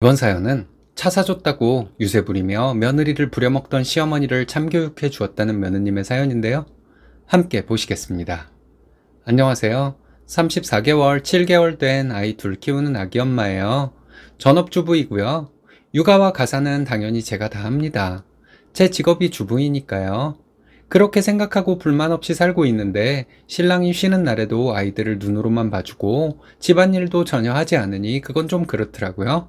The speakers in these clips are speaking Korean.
이번 사연은 차 사줬다고 유세 부리며 며느리를 부려먹던 시어머니를 참교육해 주었다는 며느님의 사연인데요. 함께 보시겠습니다. 안녕하세요. 34개월, 7개월 된 아이 둘 키우는 아기 엄마예요. 전업주부이고요. 육아와 가사는 당연히 제가 다 합니다. 제 직업이 주부이니까요. 그렇게 생각하고 불만 없이 살고 있는데 신랑이 쉬는 날에도 아이들을 눈으로만 봐주고 집안일도 전혀 하지 않으니 그건 좀 그렇더라고요.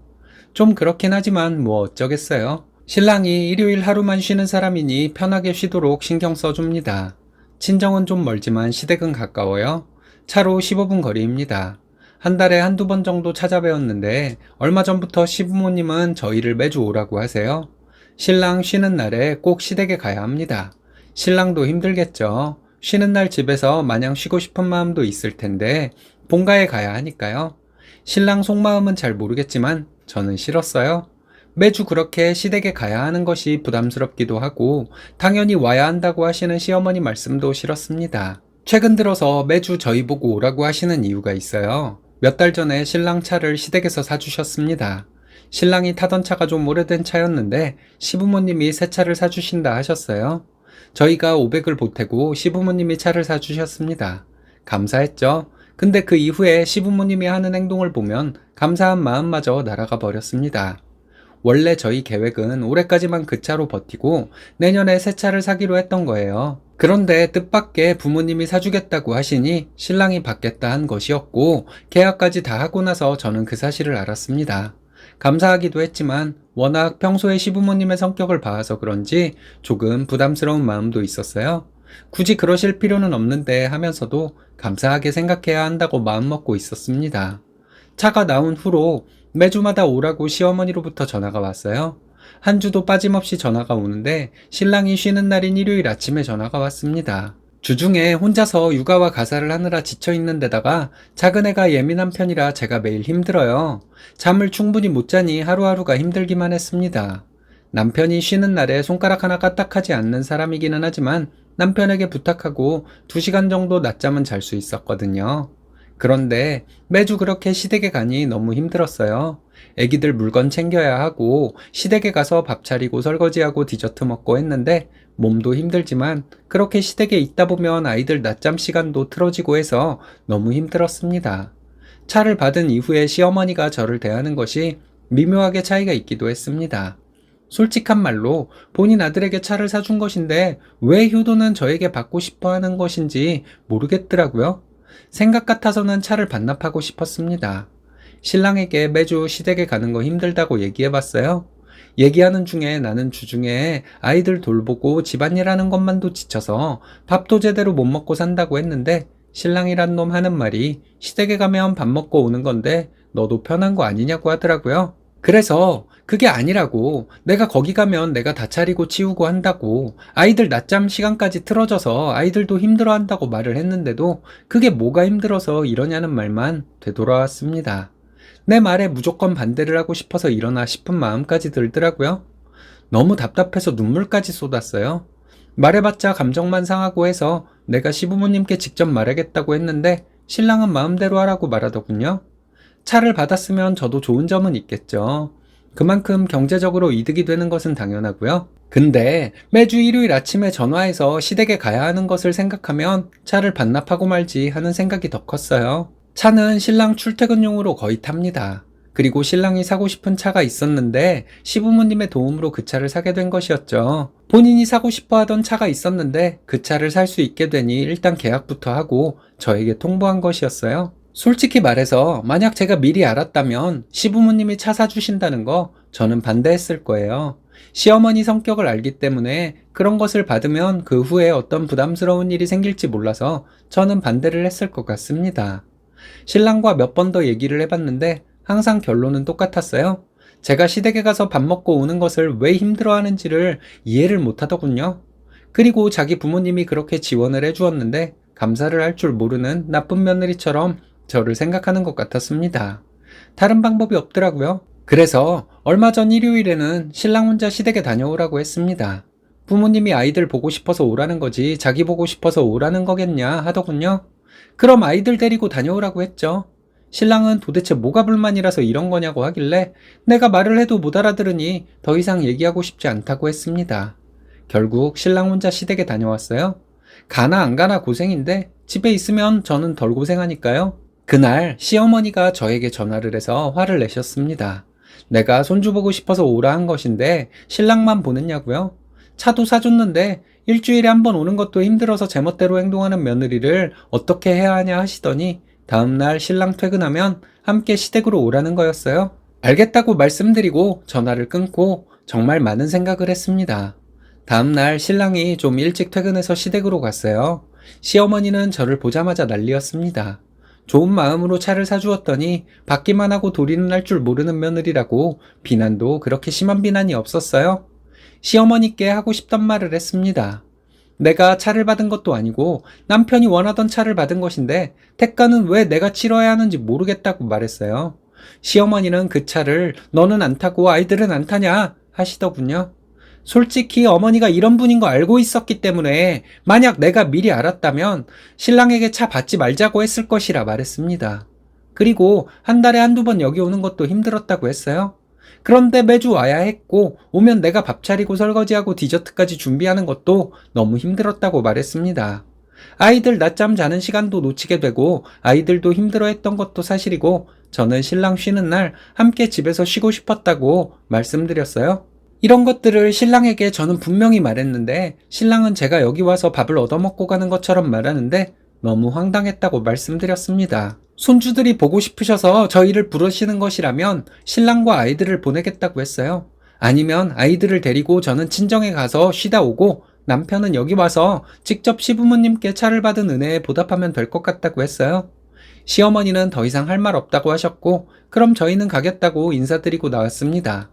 좀 그렇긴 하지만 뭐 어쩌겠어요. 신랑이 일요일 하루만 쉬는 사람이니 편하게 쉬도록 신경 써줍니다. 친정은 좀 멀지만 시댁은 가까워요. 차로 15분 거리입니다. 한 달에 한두 번 정도 찾아뵈었는데 얼마 전부터 시부모님은 저희를 매주 오라고 하세요. 신랑 쉬는 날에 꼭 시댁에 가야 합니다. 신랑도 힘들겠죠. 쉬는 날 집에서 마냥 쉬고 싶은 마음도 있을 텐데 본가에 가야 하니까요. 신랑 속마음은 잘 모르겠지만 저는 싫었어요. 매주 그렇게 시댁에 가야 하는 것이 부담스럽기도 하고 당연히 와야 한다고 하시는 시어머니 말씀도 싫었습니다. 최근 들어서 매주 저희 보고 오라고 하시는 이유가 있어요. 몇 달 전에 신랑 차를 시댁에서 사주셨습니다. 신랑이 타던 차가 좀 오래된 차였는데 시부모님이 새 차를 사주신다 하셨어요. 저희가 500을 보태고 시부모님이 차를 사주셨습니다. 감사했죠. 근데 그 이후에 시부모님이 하는 행동을 보면 감사한 마음마저 날아가 버렸습니다. 원래 저희 계획은 올해까지만 그 차로 버티고 내년에 새 차를 사기로 했던 거예요. 그런데 뜻밖의 부모님이 사주겠다고 하시니 신랑이 받겠다 한 것이었고 계약까지 다 하고 나서 저는 그 사실을 알았습니다. 감사하기도 했지만 워낙 평소에 시부모님의 성격을 봐서 그런지 조금 부담스러운 마음도 있었어요. 굳이 그러실 필요는 없는데 하면서도 감사하게 생각해야 한다고 마음먹고 있었습니다. 차가 나온 후로 매주마다 오라고 시어머니로부터 전화가 왔어요. 한 주도 빠짐없이 전화가 오는데 신랑이 쉬는 날인 일요일 아침에 전화가 왔습니다. 주중에 혼자서 육아와 가사를 하느라 지쳐있는 데다가 작은 애가 예민한 편이라 제가 매일 힘들어요. 잠을 충분히 못 자니 하루하루가 힘들기만 했습니다. 남편이 쉬는 날에 손가락 하나 까딱하지 않는 사람이기는 하지만 남편에게 부탁하고 2시간 정도 낮잠은 잘 수 있었거든요. 그런데 매주 그렇게 시댁에 가니 너무 힘들었어요. 애기들 물건 챙겨야 하고 시댁에 가서 밥 차리고 설거지하고 디저트 먹고 했는데 몸도 힘들지만 그렇게 시댁에 있다 보면 아이들 낮잠 시간도 틀어지고 해서 너무 힘들었습니다. 차를 받은 이후에 시어머니가 저를 대하는 것이 미묘하게 차이가 있기도 했습니다. 솔직한 말로 본인 아들에게 차를 사준 것인데 왜 효도는 저에게 받고 싶어 하는 것인지 모르겠더라고요. 생각 같아서는 차를 반납하고 싶었습니다. 신랑에게 매주 시댁에 가는 거 힘들다고 얘기해봤어요. 얘기하는 중에 나는 주중에 아이들 돌보고 집안일 하는 것만도 지쳐서 밥도 제대로 못 먹고 산다고 했는데 신랑이란 놈 하는 말이 시댁에 가면 밥 먹고 오는 건데 너도 편한 거 아니냐고 하더라고요. 그래서 그게 아니라고, 내가 거기 가면 내가 다 차리고 치우고 한다고, 아이들 낮잠 시간까지 틀어져서 아이들도 힘들어 한다고 말을 했는데도 그게 뭐가 힘들어서 이러냐는 말만 되돌아왔습니다. 내 말에 무조건 반대를 하고 싶어서 이러나 싶은 마음까지 들더라고요. 너무 답답해서 눈물까지 쏟았어요. 말해봤자 감정만 상하고 해서 내가 시부모님께 직접 말하겠다고 했는데 신랑은 마음대로 하라고 말하더군요. 차를 받았으면 저도 좋은 점은 있겠죠. 그만큼 경제적으로 이득이 되는 것은 당연하고요. 근데 매주 일요일 아침에 전화해서 시댁에 가야 하는 것을 생각하면 차를 반납하고 말지 하는 생각이 더 컸어요. 차는 신랑 출퇴근용으로 거의 탑니다. 그리고 신랑이 사고 싶은 차가 있었는데 시부모님의 도움으로 그 차를 사게 된 것이었죠. 본인이 사고 싶어 하던 차가 있었는데 그 차를 살 수 있게 되니 일단 계약부터 하고 저에게 통보한 것이었어요. 솔직히 말해서 만약 제가 미리 알았다면 시부모님이 차 사주신다는 거 저는 반대했을 거예요. 시어머니 성격을 알기 때문에 그런 것을 받으면 그 후에 어떤 부담스러운 일이 생길지 몰라서 저는 반대를 했을 것 같습니다. 신랑과 몇 번 더 얘기를 해봤는데 항상 결론은 똑같았어요. 제가 시댁에 가서 밥 먹고 오는 것을 왜 힘들어하는지를 이해를 못하더군요. 그리고 자기 부모님이 그렇게 지원을 해주었는데 감사를 할 줄 모르는 나쁜 며느리처럼 저를 생각하는 것 같았습니다. 다른 방법이 없더라고요. 그래서 얼마 전 일요일에는 신랑 혼자 시댁에 다녀오라고 했습니다. 부모님이 아이들 보고 싶어서 오라는 거지 자기 보고 싶어서 오라는 거겠냐 하더군요. 그럼 아이들 데리고 다녀오라고 했죠. 신랑은 도대체 뭐가 불만이라서 이런 거냐고 하길래 내가 말을 해도 못 알아들으니 더 이상 얘기하고 싶지 않다고 했습니다. 결국 신랑 혼자 시댁에 다녀왔어요. 가나 안 가나 고생인데 집에 있으면 저는 덜 고생하니까요. 그날 시어머니가 저에게 전화를 해서 화를 내셨습니다. 내가 손주 보고 싶어서 오라 한 것인데 신랑만 보냈냐고요? 차도 사줬는데 일주일에 한 번 오는 것도 힘들어서 제멋대로 행동하는 며느리를 어떻게 해야 하냐 하시더니 다음날 신랑 퇴근하면 함께 시댁으로 오라는 거였어요. 알겠다고 말씀드리고 전화를 끊고 정말 많은 생각을 했습니다. 다음날 신랑이 좀 일찍 퇴근해서 시댁으로 갔어요. 시어머니는 저를 보자마자 난리였습니다. 좋은 마음으로 차를 사주었더니 받기만 하고 도리는 할 줄 모르는 며느리라고 비난도 그렇게 심한 비난이 없었어요. 시어머니께 하고 싶단 말을 했습니다. 내가 차를 받은 것도 아니고 남편이 원하던 차를 받은 것인데 대가는 왜 내가 치러야 하는지 모르겠다고 말했어요. 시어머니는 그 차를 너는 안 타고 아이들은 안 타냐 하시더군요. 솔직히 어머니가 이런 분인 거 알고 있었기 때문에 만약 내가 미리 알았다면 신랑에게 차 받지 말자고 했을 것이라 말했습니다. 그리고 한 달에 한두 번 여기 오는 것도 힘들었다고 했어요. 그런데 매주 와야 했고 오면 내가 밥 차리고 설거지하고 디저트까지 준비하는 것도 너무 힘들었다고 말했습니다. 아이들 낮잠 자는 시간도 놓치게 되고 아이들도 힘들어했던 것도 사실이고 저는 신랑 쉬는 날 함께 집에서 쉬고 싶었다고 말씀드렸어요. 이런 것들을 신랑에게 저는 분명히 말했는데 신랑은 제가 여기 와서 밥을 얻어먹고 가는 것처럼 말하는데 너무 황당했다고 말씀드렸습니다. 손주들이 보고 싶으셔서 저희를 부르시는 것이라면 신랑과 아이들을 보내겠다고 했어요. 아니면 아이들을 데리고 저는 친정에 가서 쉬다 오고 남편은 여기 와서 직접 시부모님께 차를 받은 은혜에 보답하면 될 것 같다고 했어요. 시어머니는 더 이상 할 말 없다고 하셨고 그럼 저희는 가겠다고 인사드리고 나왔습니다.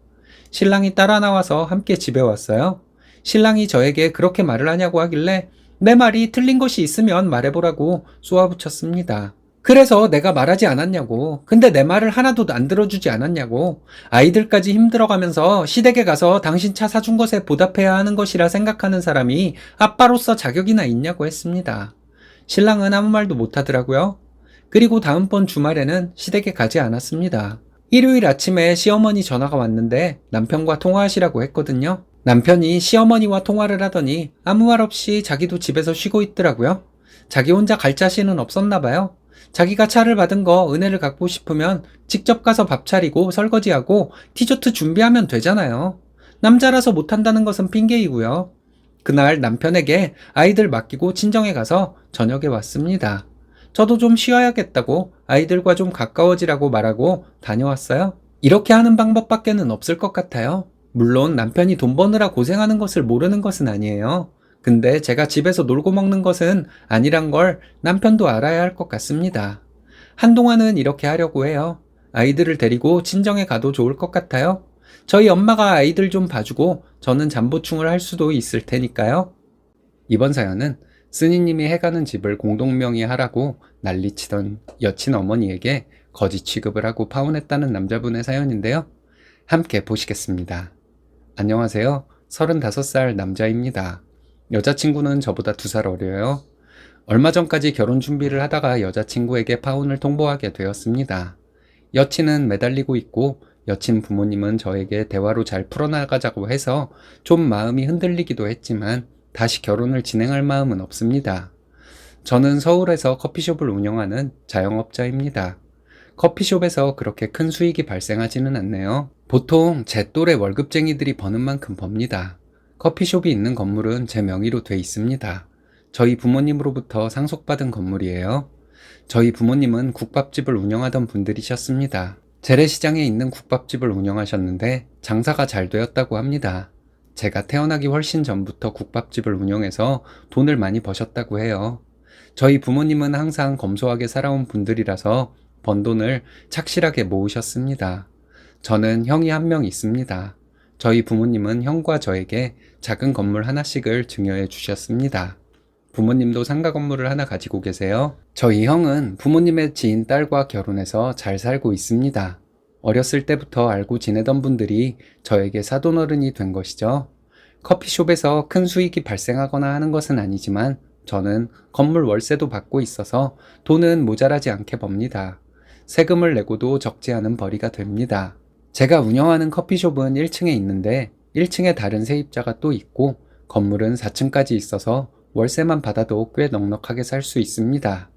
신랑이 따라 나와서 함께 집에 왔어요. 신랑이 저에게 그렇게 말을 하냐고 하길래 내 말이 틀린 것이 있으면 말해보라고 쏘아붙였습니다. 그래서 내가 말하지 않았냐고. 근데 내 말을 하나도 안 들어주지 않았냐고. 아이들까지 힘들어가면서 시댁에 가서 당신 차 사준 것에 보답해야 하는 것이라 생각하는 사람이 아빠로서 자격이나 있냐고 했습니다. 신랑은 아무 말도 못하더라고요. 그리고 다음번 주말에는 시댁에 가지 않았습니다. 일요일 아침에 시어머니 전화가 왔는데 남편과 통화하시라고 했거든요. 남편이 시어머니와 통화를 하더니 아무 말 없이 자기도 집에서 쉬고 있더라고요. 자기 혼자 갈 자신은 없었나 봐요. 자기가 차를 받은 거 은혜를 갚고 싶으면 직접 가서 밥 차리고 설거지하고 디저트 준비하면 되잖아요. 남자라서 못한다는 것은 핑계이고요. 그날 남편에게 아이들 맡기고 친정에 가서 저녁에 왔습니다. 저도 좀 쉬어야겠다고 아이들과 좀 가까워지라고 말하고 다녀왔어요. 이렇게 하는 방법밖에는 없을 것 같아요. 물론 남편이 돈 버느라 고생하는 것을 모르는 것은 아니에요. 근데 제가 집에서 놀고 먹는 것은 아니란 걸 남편도 알아야 할 것 같습니다. 한동안은 이렇게 하려고 해요. 아이들을 데리고 친정에 가도 좋을 것 같아요. 저희 엄마가 아이들 좀 봐주고 저는 잠보충을 할 수도 있을 테니까요. 이번 사연은 쓰니님이 해가는 집을 공동명의하라고 난리치던 여친 어머니에게 거지 취급을 하고 파혼했다는 남자분의 사연인데요. 함께 보시겠습니다. 안녕하세요. 35살 남자입니다. 여자친구는 저보다 2살 어려요. 얼마 전까지 결혼 준비를 하다가 여자친구에게 파혼을 통보하게 되었습니다. 여친은 매달리고 있고 여친 부모님은 저에게 대화로 잘 풀어나가자고 해서 좀 마음이 흔들리기도 했지만 다시 결혼을 진행할 마음은 없습니다. 저는 서울에서 커피숍을 운영하는 자영업자입니다. 커피숍에서 그렇게 큰 수익이 발생하지는 않네요. 보통 제 또래 월급쟁이들이 버는 만큼 법니다. 커피숍이 있는 건물은 제 명의로 돼 있습니다. 저희 부모님으로부터 상속받은 건물이에요. 저희 부모님은 국밥집을 운영하던 분들이셨습니다. 재래시장에 있는 국밥집을 운영하셨는데 장사가 잘 되었다고 합니다. 제가 태어나기 훨씬 전부터 국밥집을 운영해서 돈을 많이 버셨다고 해요. 저희 부모님은 항상 검소하게 살아온 분들이라서 번 돈을 착실하게 모으셨습니다. 저는 형이 한 명 있습니다. 저희 부모님은 형과 저에게 작은 건물 하나씩을 증여해 주셨습니다. 부모님도 상가 건물을 하나 가지고 계세요. 저희 형은 부모님의 지인 딸과 결혼해서 잘 살고 있습니다. 어렸을 때부터 알고 지내던 분들이 저에게 사돈어른이 된 것이죠. 커피숍에서 큰 수익이 발생하거나 하는 것은 아니지만 저는 건물 월세도 받고 있어서 돈은 모자라지 않게 법니다. 세금을 내고도 적지 않은 벌이가 됩니다. 제가 운영하는 커피숍은 1층에 있는데 1층에 다른 세입자가 또 있고 건물은 4층까지 있어서 월세만 받아도 꽤 넉넉하게 살 수 있습니다.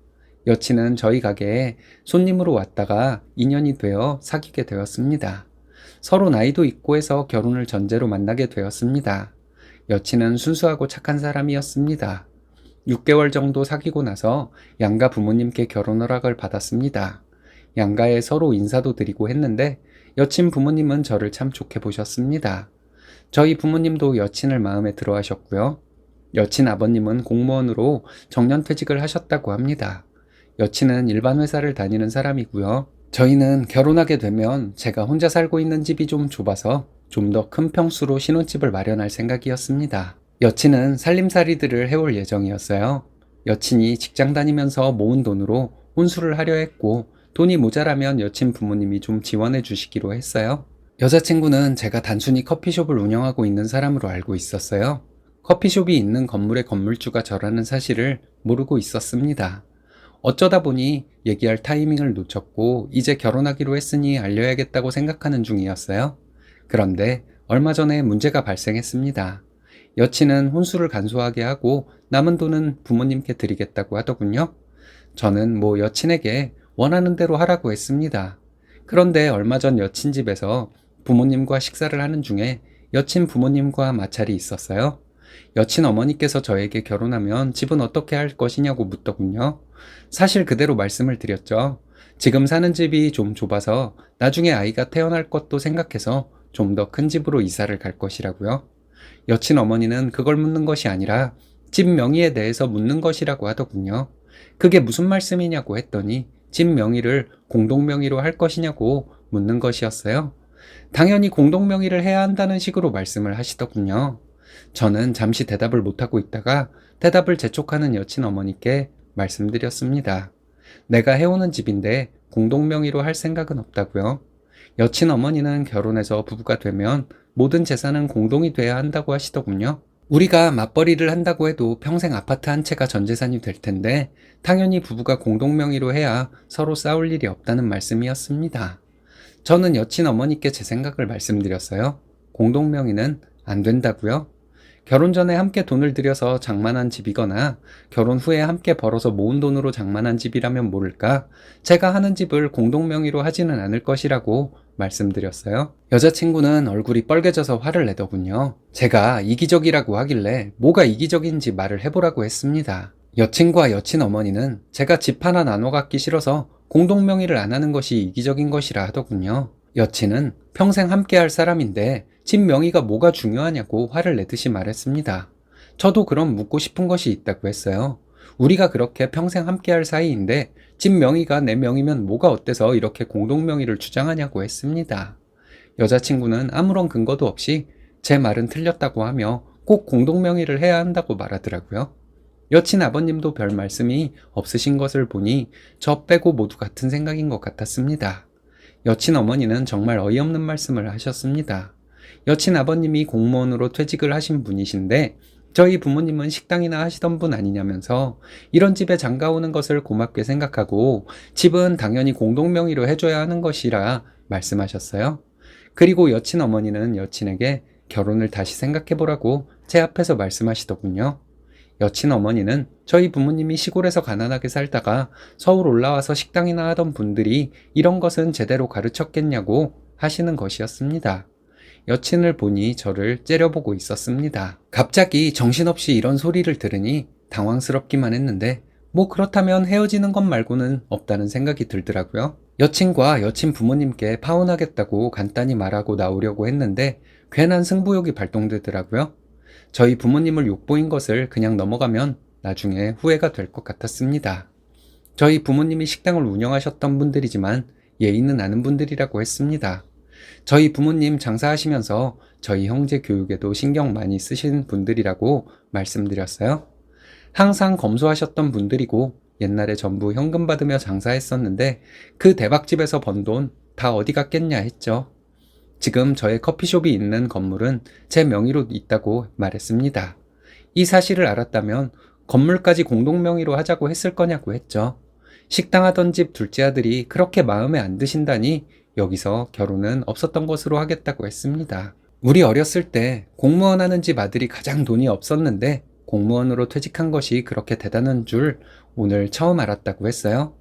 여친은 저희 가게에 손님으로 왔다가 인연이 되어 사귀게 되었습니다. 서로 나이도 있고 해서 결혼을 전제로 만나게 되었습니다. 여친은 순수하고 착한 사람이었습니다. 6개월 정도 사귀고 나서 양가 부모님께 결혼 허락을 받았습니다. 양가에 서로 인사도 드리고 했는데 여친 부모님은 저를 참 좋게 보셨습니다. 저희 부모님도 여친을 마음에 들어 하셨고요. 여친 아버님은 공무원으로 정년퇴직을 하셨다고 합니다. 여친은 일반 회사를 다니는 사람이고요. 저희는 결혼하게 되면 제가 혼자 살고 있는 집이 좀 좁아서 좀 더 큰 평수로 신혼집을 마련할 생각이었습니다. 여친은 살림살이들을 해올 예정이었어요. 여친이 직장 다니면서 모은 돈으로 혼수를 하려 했고 돈이 모자라면 여친 부모님이 좀 지원해 주시기로 했어요. 여자친구는 제가 단순히 커피숍을 운영하고 있는 사람으로 알고 있었어요. 커피숍이 있는 건물의 건물주가 저라는 사실을 모르고 있었습니다. 어쩌다 보니 얘기할 타이밍을 놓쳤고 이제 결혼하기로 했으니 알려야겠다고 생각하는 중이었어요. 그런데 얼마 전에 문제가 발생했습니다. 여친은 혼수를 간소하게 하고 남은 돈은 부모님께 드리겠다고 하더군요. 저는 여친에게 원하는 대로 하라고 했습니다. 그런데 얼마 전 여친 집에서 부모님과 식사를 하는 중에 여친 부모님과 마찰이 있었어요. 여친 어머니께서 저에게 결혼하면 집은 어떻게 할 것이냐고 묻더군요. 사실 그대로 말씀을 드렸죠. 지금 사는 집이 좀 좁아서 나중에 아이가 태어날 것도 생각해서 좀 더 큰 집으로 이사를 갈 것이라고요. 여친 어머니는 그걸 묻는 것이 아니라 집 명의에 대해서 묻는 것이라고 하더군요. 그게 무슨 말씀이냐고 했더니 집 명의를 공동명의로 할 것이냐고 묻는 것이었어요. 당연히 공동명의를 해야 한다는 식으로 말씀을 하시더군요. 저는 잠시 대답을 못하고 있다가 대답을 재촉하는 여친 어머니께 말씀드렸습니다. 내가 해오는 집인데 공동명의로 할 생각은 없다고요. 여친 어머니는 결혼해서 부부가 되면 모든 재산은 공동이 돼야 한다고 하시더군요. 우리가 맞벌이를 한다고 해도 평생 아파트 한 채가 전 재산이 될 텐데 당연히 부부가 공동명의로 해야 서로 싸울 일이 없다는 말씀이었습니다. 저는 여친 어머니께 제 생각을 말씀드렸어요. 공동명의는 안 된다고요? 결혼 전에 함께 돈을 들여서 장만한 집이거나 결혼 후에 함께 벌어서 모은 돈으로 장만한 집이라면 모를까 제가 하는 집을 공동명의로 하지는 않을 것이라고 말씀드렸어요. 여자친구는 얼굴이 빨개져서 화를 내더군요. 제가 이기적이라고 하길래 뭐가 이기적인지 말을 해보라고 했습니다. 여친과 여친 어머니는 제가 집 하나 나눠 갖기 싫어서 공동명의를 안 하는 것이 이기적인 것이라 하더군요. 여친은 평생 함께 할 사람인데 집 명의가 뭐가 중요하냐고 화를 내듯이 말했습니다. 저도 그럼 묻고 싶은 것이 있다고 했어요. 우리가 그렇게 평생 함께 할 사이인데 집 명의가 내 명의면 뭐가 어때서 이렇게 공동명의를 주장하냐고 했습니다. 여자친구는 아무런 근거도 없이 제 말은 틀렸다고 하며 꼭 공동명의를 해야 한다고 말하더라고요. 여친 아버님도 별 말씀이 없으신 것을 보니 저 빼고 모두 같은 생각인 것 같았습니다. 여친 어머니는 정말 어이없는 말씀을 하셨습니다. 여친 아버님이 공무원으로 퇴직을 하신 분이신데 저희 부모님은 식당이나 하시던 분 아니냐면서 이런 집에 장가 오는 것을 고맙게 생각하고 집은 당연히 공동명의로 해줘야 하는 것이라 말씀하셨어요. 그리고 여친 어머니는 여친에게 결혼을 다시 생각해보라고 제 앞에서 말씀하시더군요. 여친 어머니는 저희 부모님이 시골에서 가난하게 살다가 서울 올라와서 식당이나 하던 분들이 이런 것은 제대로 가르쳤겠냐고 하시는 것이었습니다. 여친을 보니 저를 째려보고 있었습니다. 갑자기 정신없이 이런 소리를 들으니 당황스럽기만 했는데 그렇다면 헤어지는 것 말고는 없다는 생각이 들더라고요. 여친과 여친 부모님께 파혼하겠다고 간단히 말하고 나오려고 했는데 괜한 승부욕이 발동되더라고요. 저희 부모님을 욕보인 것을 그냥 넘어가면 나중에 후회가 될 것 같았습니다. 저희 부모님이 식당을 운영하셨던 분들이지만 예의는 아는 분들이라고 했습니다. 저희 부모님 장사하시면서 저희 형제 교육에도 신경 많이 쓰신 분들이라고 말씀드렸어요. 항상 검소하셨던 분들이고 옛날에 전부 현금 받으며 장사했었는데 그 대박집에서 번 돈 다 어디 갔겠냐 했죠. 지금 저의 커피숍이 있는 건물은 제 명의로 있다고 말했습니다. 이 사실을 알았다면 건물까지 공동명의로 하자고 했을 거냐고 했죠. 식당 하던 집 둘째 아들이 그렇게 마음에 안 드신다니 여기서 결혼은 없었던 것으로 하겠다고 했습니다. 우리 어렸을 때 공무원 하는 집 아들이 가장 돈이 없었는데 공무원으로 퇴직한 것이 그렇게 대단한 줄 오늘 처음 알았다고 했어요.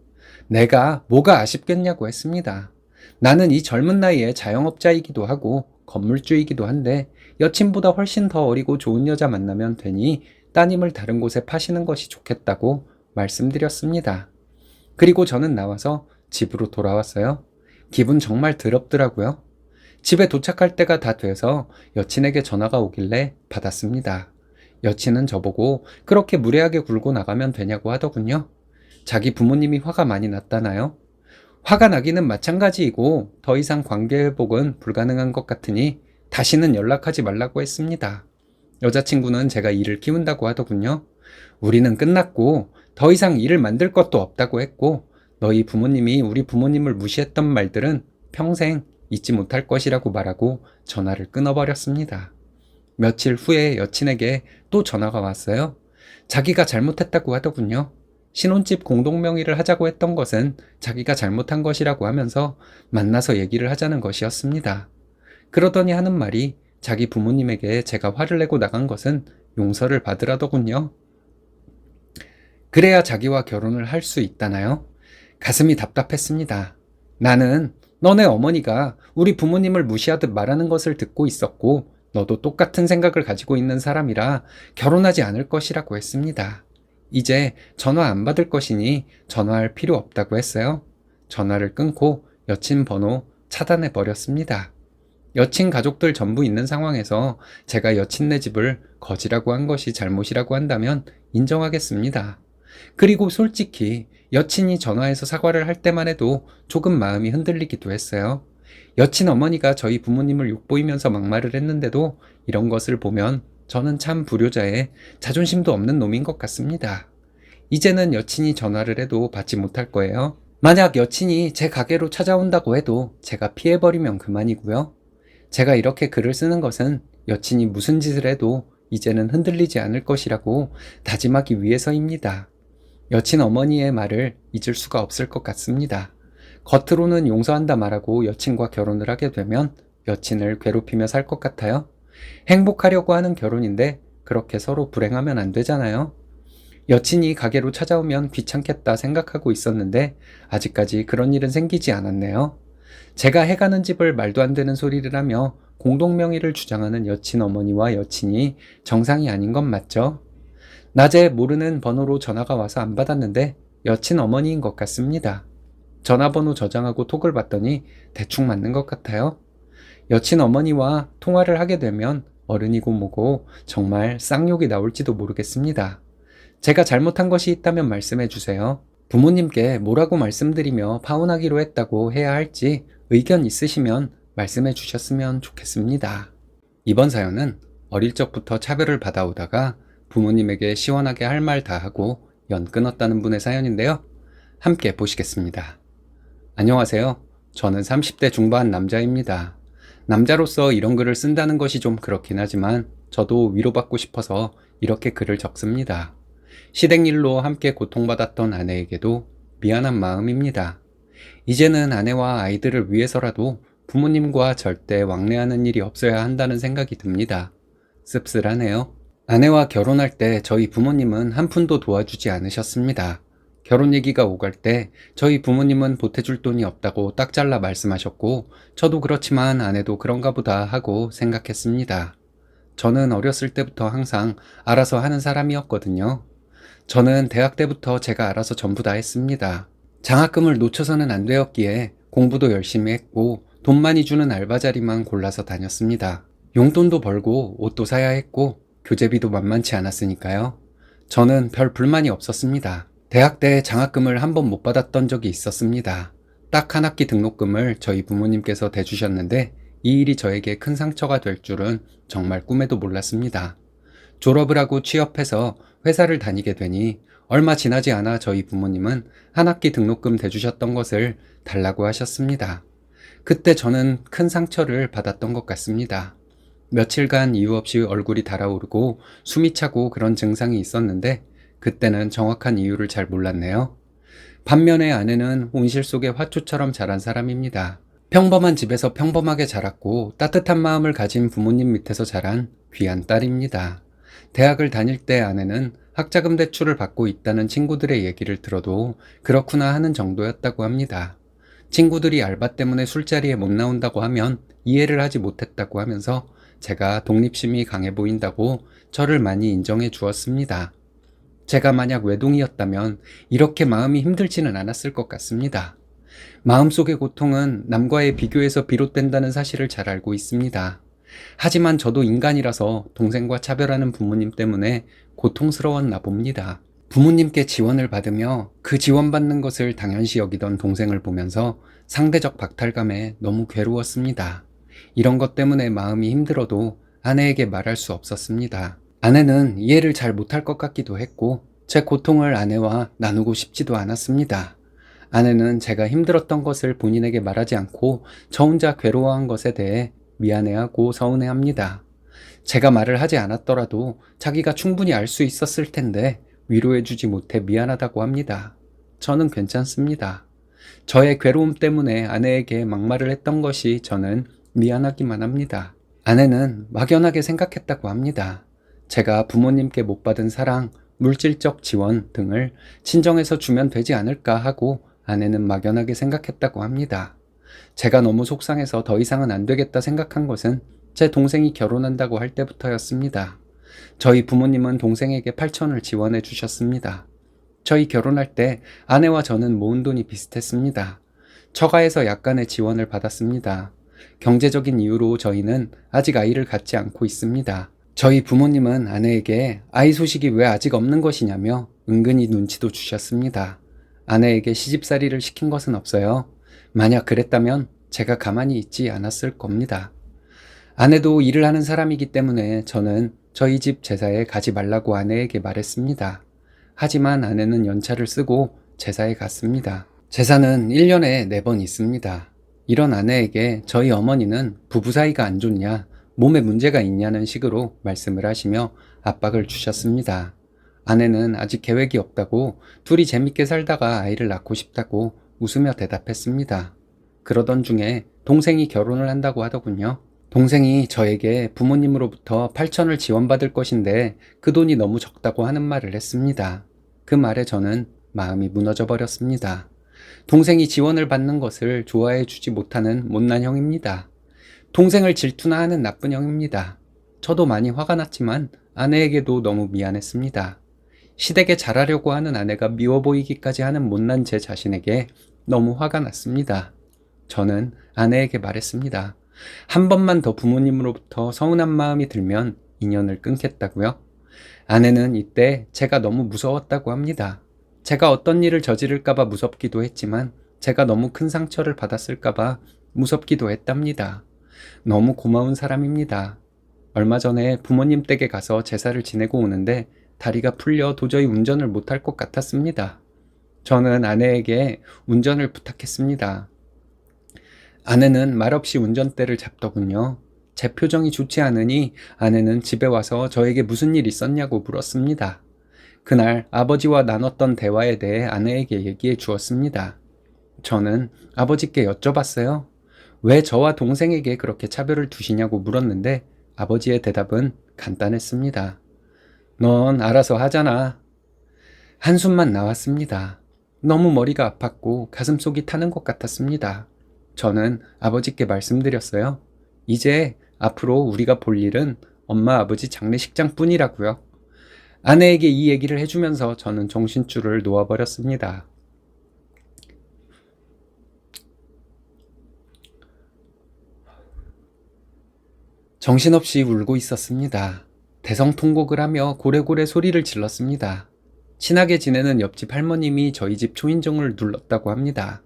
내가 뭐가 아쉽겠냐고 했습니다. 나는 이 젊은 나이에 자영업자이기도 하고 건물주이기도 한데 여친보다 훨씬 더 어리고 좋은 여자 만나면 되니 따님을 다른 곳에 파시는 것이 좋겠다고 말씀드렸습니다. 그리고 저는 나와서 집으로 돌아왔어요. 기분 정말 더럽더라고요. 집에 도착할 때가 다 돼서 여친에게 전화가 오길래 받았습니다. 여친은 저보고 그렇게 무례하게 굴고 나가면 되냐고 하더군요. 자기 부모님이 화가 많이 났다나요? 화가 나기는 마찬가지이고 더 이상 관계 회복은 불가능한 것 같으니 다시는 연락하지 말라고 했습니다. 여자친구는 제가 일을 키운다고 하더군요. 우리는 끝났고 더 이상 일을 만들 것도 없다고 했고 너희 부모님이 우리 부모님을 무시했던 말들은 평생 잊지 못할 것이라고 말하고 전화를 끊어버렸습니다. 며칠 후에 여친에게 또 전화가 왔어요. 자기가 잘못했다고 하더군요. 신혼집 공동명의를 하자고 했던 것은 자기가 잘못한 것이라고 하면서 만나서 얘기를 하자는 것이었습니다. 그러더니 하는 말이 자기 부모님에게 제가 화를 내고 나간 것은 용서를 받으라더군요. 그래야 자기와 결혼을 할 수 있다나요? 가슴이 답답했습니다. 나는 너네 어머니가 우리 부모님을 무시하듯 말하는 것을 듣고 있었고 너도 똑같은 생각을 가지고 있는 사람이라 결혼하지 않을 것이라고 했습니다. 이제 전화 안 받을 것이니 전화할 필요 없다고 했어요. 전화를 끊고 여친 번호 차단해 버렸습니다. 여친 가족들 전부 있는 상황에서 제가 여친네 집을 거지라고 한 것이 잘못이라고 한다면 인정하겠습니다. 그리고 솔직히 여친이 전화해서 사과를 할 때만 해도 조금 마음이 흔들리기도 했어요. 여친 어머니가 저희 부모님을 욕보이면서 막말을 했는데도 이런 것을 보면 저는 참 불효자에 자존심도 없는 놈인 것 같습니다. 이제는 여친이 전화를 해도 받지 못할 거예요. 만약 여친이 제 가게로 찾아온다고 해도 제가 피해버리면 그만이고요. 제가 이렇게 글을 쓰는 것은 여친이 무슨 짓을 해도 이제는 흔들리지 않을 것이라고 다짐하기 위해서입니다. 여친 어머니의 말을 잊을 수가 없을 것 같습니다. 겉으로는 용서한다 말하고 여친과 결혼을 하게 되면 여친을 괴롭히며 살 것 같아요. 행복하려고 하는 결혼인데 그렇게 서로 불행하면 안 되잖아요. 여친이 가게로 찾아오면 귀찮겠다 생각하고 있었는데 아직까지 그런 일은 생기지 않았네요. 제가 해가는 집을 말도 안 되는 소리를 하며 공동명의를 주장하는 여친 어머니와 여친이 정상이 아닌 건 맞죠? 낮에 모르는 번호로 전화가 와서 안 받았는데 여친 어머니인 것 같습니다. 전화번호 저장하고 톡을 봤더니 대충 맞는 것 같아요. 여친 어머니와 통화를 하게 되면 어른이고 뭐고 정말 쌍욕이 나올지도 모르겠습니다. 제가 잘못한 것이 있다면 말씀해 주세요. 부모님께 뭐라고 말씀드리며 파혼하기로 했다고 해야 할지 의견 있으시면 말씀해 주셨으면 좋겠습니다. 이번 사연은 어릴 적부터 차별을 받아오다가 부모님에게 시원하게 할 말 다 하고 연 끊었다는 분의 사연인데요. 함께 보시겠습니다. 안녕하세요. 저는 30대 중반 남자입니다. 남자로서 이런 글을 쓴다는 것이 좀 그렇긴 하지만 저도 위로받고 싶어서 이렇게 글을 적습니다. 시댁일로 함께 고통받았던 아내에게도 미안한 마음입니다. 이제는 아내와 아이들을 위해서라도 부모님과 절대 왕래하는 일이 없어야 한다는 생각이 듭니다. 씁쓸하네요. 아내와 결혼할 때 저희 부모님은 한 푼도 도와주지 않으셨습니다. 결혼 얘기가 오갈 때 저희 부모님은 보태줄 돈이 없다고 딱 잘라 말씀하셨고 저도 그렇지만 아내도 그런가 보다 하고 생각했습니다. 저는 어렸을 때부터 항상 알아서 하는 사람이었거든요. 저는 대학 때부터 제가 알아서 전부 다 했습니다. 장학금을 놓쳐서는 안 되었기에 공부도 열심히 했고 돈 많이 주는 알바 자리만 골라서 다녔습니다. 용돈도 벌고 옷도 사야 했고 교재비도 만만치 않았으니까요. 저는 별 불만이 없었습니다. 대학 때 장학금을 한 번 못 받았던 적이 있었습니다. 딱 한 학기 등록금을 저희 부모님께서 대주셨는데 이 일이 저에게 큰 상처가 될 줄은 정말 꿈에도 몰랐습니다. 졸업을 하고 취업해서 회사를 다니게 되니 얼마 지나지 않아 저희 부모님은 한 학기 등록금 대주셨던 것을 달라고 하셨습니다. 그때 저는 큰 상처를 받았던 것 같습니다. 며칠간 이유 없이 얼굴이 달아오르고 숨이 차고 그런 증상이 있었는데 그때는 정확한 이유를 잘 몰랐네요. 반면에 아내는 온실 속의 화초처럼 자란 사람입니다. 평범한 집에서 평범하게 자랐고 따뜻한 마음을 가진 부모님 밑에서 자란 귀한 딸입니다. 대학을 다닐 때 아내는 학자금 대출을 받고 있다는 친구들의 얘기를 들어도 그렇구나 하는 정도였다고 합니다. 친구들이 알바 때문에 술자리에 못 나온다고 하면 이해를 하지 못했다고 하면서 제가 독립심이 강해 보인다고 저를 많이 인정해 주었습니다. 제가 만약 외동이었다면 이렇게 마음이 힘들지는 않았을 것 같습니다. 마음속의 고통은 남과의 비교에서 비롯된다는 사실을 잘 알고 있습니다. 하지만 저도 인간이라서 동생과 차별하는 부모님 때문에 고통스러웠나 봅니다. 부모님께 지원을 받으며 그 지원받는 것을 당연시 여기던 동생을 보면서 상대적 박탈감에 너무 괴로웠습니다. 이런 것 때문에 마음이 힘들어도 아내에게 말할 수 없었습니다. 아내는 이해를 잘 못할 것 같기도 했고 제 고통을 아내와 나누고 싶지도 않았습니다. 아내는 제가 힘들었던 것을 본인에게 말하지 않고 저 혼자 괴로워한 것에 대해 미안해하고 서운해합니다. 제가 말을 하지 않았더라도 자기가 충분히 알 수 있었을 텐데 위로해주지 못해 미안하다고 합니다. 저는 괜찮습니다. 저의 괴로움 때문에 아내에게 막말을 했던 것이 저는 미안하기만 합니다. 아내는 막연하게 생각했다고 합니다. 제가 부모님께 못 받은 사랑, 물질적 지원 등을 친정에서 주면 되지 않을까 하고 아내는 막연하게 생각했다고 합니다. 제가 너무 속상해서 더 이상은 안 되겠다 생각한 것은 제 동생이 결혼한다고 할 때부터였습니다. 저희 부모님은 동생에게 8천을 지원해 주셨습니다. 저희 결혼할 때 아내와 저는 모은 돈이 비슷했습니다. 처가에서 약간의 지원을 받았습니다. 경제적인 이유로 저희는 아직 아이를 갖지 않고 있습니다. 저희 부모님은 아내에게 아이 소식이 왜 아직 없는 것이냐며 은근히 눈치도 주셨습니다. 아내에게 시집살이를 시킨 것은 없어요. 만약 그랬다면 제가 가만히 있지 않았을 겁니다. 아내도 일을 하는 사람이기 때문에 저는 저희 집 제사에 가지 말라고 아내에게 말했습니다. 하지만 아내는 연차를 쓰고 제사에 갔습니다. 제사는 1년에 4번 있습니다. 이런 아내에게 저희 어머니는 부부 사이가 안 좋냐, 몸에 문제가 있냐는 식으로 말씀을 하시며 압박을 주셨습니다. 아내는 아직 계획이 없다고 둘이 재밌게 살다가 아이를 낳고 싶다고 웃으며 대답했습니다. 그러던 중에 동생이 결혼을 한다고 하더군요. 동생이 저에게 부모님으로부터 8천을 지원받을 것인데 그 돈이 너무 적다고 하는 말을 했습니다. 그 말에 저는 마음이 무너져 버렸습니다. 동생이 지원을 받는 것을 좋아해 주지 못하는 못난 형입니다. 동생을 질투나 하는 나쁜 형입니다. 저도 많이 화가 났지만 아내에게도 너무 미안했습니다. 시댁에 잘하려고 하는 아내가 미워 보이기까지 하는 못난 제 자신에게 너무 화가 났습니다. 저는 아내에게 말했습니다. 한 번만 더 부모님으로부터 서운한 마음이 들면 인연을 끊겠다고요? 아내는 이때 제가 너무 무서웠다고 합니다. 제가 어떤 일을 저지를까봐 무섭기도 했지만 제가 너무 큰 상처를 받았을까봐 무섭기도 했답니다. 너무 고마운 사람입니다. 얼마 전에 부모님 댁에 가서 제사를 지내고 오는데 다리가 풀려 도저히 운전을 못할 것 같았습니다. 저는 아내에게 운전을 부탁했습니다. 아내는 말없이 운전대를 잡더군요. 제 표정이 좋지 않으니 아내는 집에 와서 저에게 무슨 일 있었냐고 물었습니다. 그날 아버지와 나눴던 대화에 대해 아내에게 얘기해 주었습니다. 저는 아버지께 여쭤봤어요. 왜 저와 동생에게 그렇게 차별을 두시냐고 물었는데 아버지의 대답은 간단했습니다. 넌 알아서 하잖아. 한숨만 나왔습니다. 너무 머리가 아팠고 가슴속이 타는 것 같았습니다. 저는 아버지께 말씀드렸어요. 이제 앞으로 우리가 볼 일은 엄마 아버지 장례식장 뿐이라고요. 아내에게 이 얘기를 해주면서 저는 정신줄을 놓아버렸습니다. 정신없이 울고 있었습니다. 대성통곡을 하며 고래고래 소리를 질렀습니다. 친하게 지내는 옆집 할머님이 저희 집 초인종을 눌렀다고 합니다.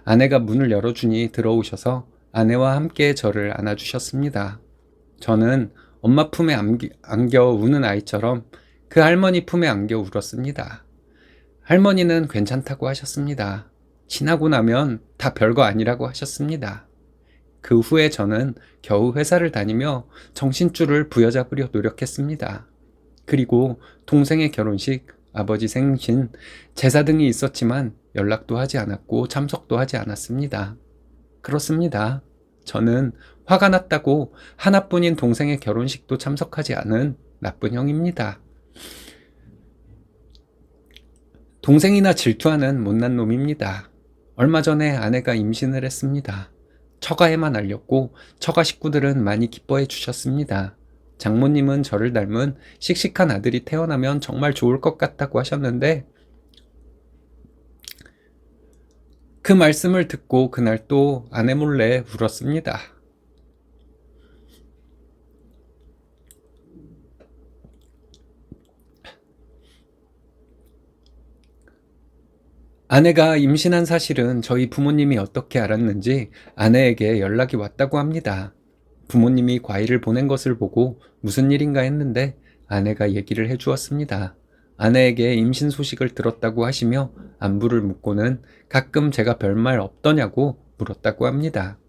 아내가 문을 열어주니 들어오셔서 아내와 함께 저를 안아주셨습니다. 저는 엄마 품에 안겨 우는 아이처럼 그 할머니 품에 안겨 울었습니다. 할머니는 괜찮다고 하셨습니다. 지나고 나면 다 별거 아니라고 하셨습니다. 그 후에 저는 겨우 회사를 다니며 정신줄을 부여잡으려 노력했습니다. 그리고 동생의 결혼식 아버지 생신, 제사 등이 있었지만 연락도 하지 않았고 참석도 하지 않았습니다. 그렇습니다. 저는 화가 났다고 하나뿐인 동생의 결혼식도 참석하지 않은 나쁜 형입니다. 동생이나 질투하는 못난 놈입니다. 얼마 전에 아내가 임신을 했습니다. 처가에만 알렸고 처가 식구들은 많이 기뻐해 주셨습니다. 장모님은 저를 닮은 씩씩한 아들이 태어나면 정말 좋을 것 같다고 하셨는데 그 말씀을 듣고 그날 또 아내 몰래 울었습니다. 아내가 임신한 사실은 저희 부모님이 어떻게 알았는지 아내에게 연락이 왔다고 합니다. 부모님이 과일을 보낸 것을 보고 무슨 일인가 했는데 아내가 얘기를 해주었습니다. 아내에게 임신 소식을 들었다고 하시며 안부를 묻고는 가끔 제가 별말 없더냐고 물었다고 합니다.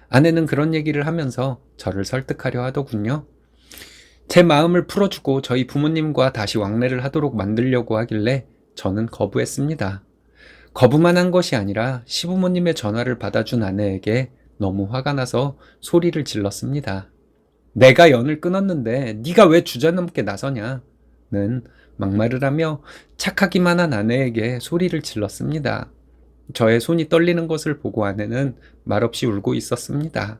아내는 그런 얘기를 하면서 저를 설득하려 하더군요. 제 마음을 풀어주고 저희 부모님과 다시 왕래를 하도록 만들려고 하길래 저는 거부했습니다. 거부만 한 것이 아니라 시부모님의 전화를 받아준 아내에게 너무 화가 나서 소리를 질렀습니다. 내가 연을 끊었는데 네가 왜 주저넘게 나서냐? 는 막말을 하며 착하기만 한 아내에게 소리를 질렀습니다. 저의 손이 떨리는 것을 보고 아내는 말없이 울고 있었습니다.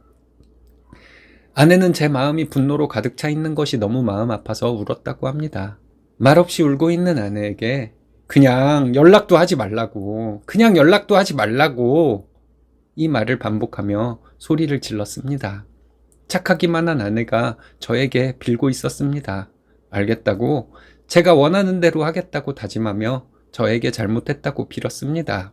아내는 제 마음이 분노로 가득 차 있는 것이 너무 마음 아파서 울었다고 합니다. 말없이 울고 있는 아내에게 그냥 연락도 하지 말라고, 그냥 연락도 하지 말라고 이 말을 반복하며 소리를 질렀습니다. 착하기만 한 아내가 저에게 빌고 있었습니다. 알겠다고, 제가 원하는 대로 하겠다고 다짐하며 저에게 잘못했다고 빌었습니다.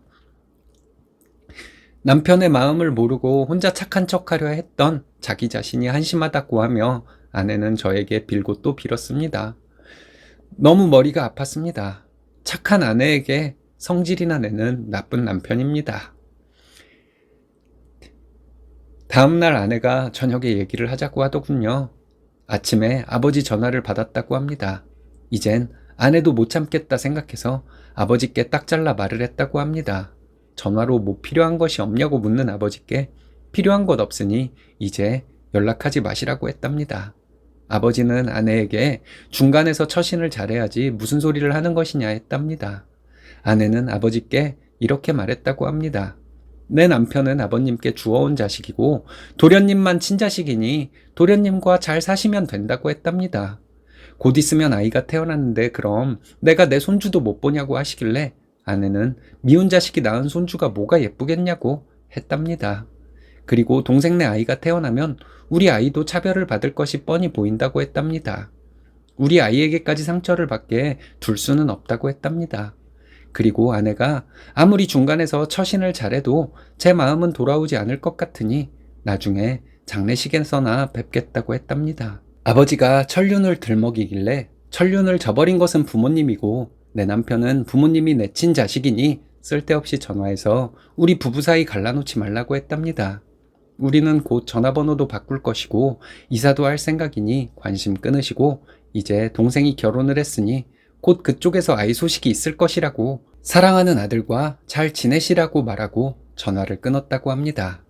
남편의 마음을 모르고 혼자 착한 척하려 했던 자기 자신이 한심하다고 하며 아내는 저에게 빌고 또 빌었습니다. 너무 머리가 아팠습니다. 착한 아내에게 성질이나 내는 나쁜 남편입니다. 다음날 아내가 저녁에 얘기를 하자고 하더군요. 아침에 아버지 전화를 받았다고 합니다. 이젠 아내도 못 참겠다 생각해서 아버지께 딱 잘라 말을 했다고 합니다. 전화로 뭐 필요한 것이 없냐고 묻는 아버지께 필요한 것 없으니 이제 연락하지 마시라고 했답니다. 아버지는 아내에게 중간에서 처신을 잘해야지 무슨 소리를 하는 것이냐 했답니다. 아내는 아버지께 이렇게 말했다고 합니다. 내 남편은 아버님께 주워온 자식이고 도련님만 친자식이니 도련님과 잘 사시면 된다고 했답니다. 곧 있으면 아이가 태어났는데 그럼 내가 내 손주도 못 보냐고 하시길래 아내는 미운 자식이 낳은 손주가 뭐가 예쁘겠냐고 했답니다. 그리고 동생네 아이가 태어나면 우리 아이도 차별을 받을 것이 뻔히 보인다고 했답니다. 우리 아이에게까지 상처를 받게 둘 수는 없다고 했답니다. 그리고 아내가 아무리 중간에서 처신을 잘해도 제 마음은 돌아오지 않을 것 같으니 나중에 장례식에서나 뵙겠다고 했답니다. 아버지가 천륜을 들먹이길래 천륜을 저버린 것은 부모님이고 내 남편은 부모님이 내친 자식이니 쓸데없이 전화해서 우리 부부 사이 갈라놓지 말라고 했답니다. 우리는 곧 전화번호도 바꿀 것이고 이사도 할 생각이니 관심 끊으시고 이제 동생이 결혼을 했으니 곧 그쪽에서 아이 소식이 있을 것이라고 사랑하는 아들과 잘 지내시라고 말하고 전화를 끊었다고 합니다.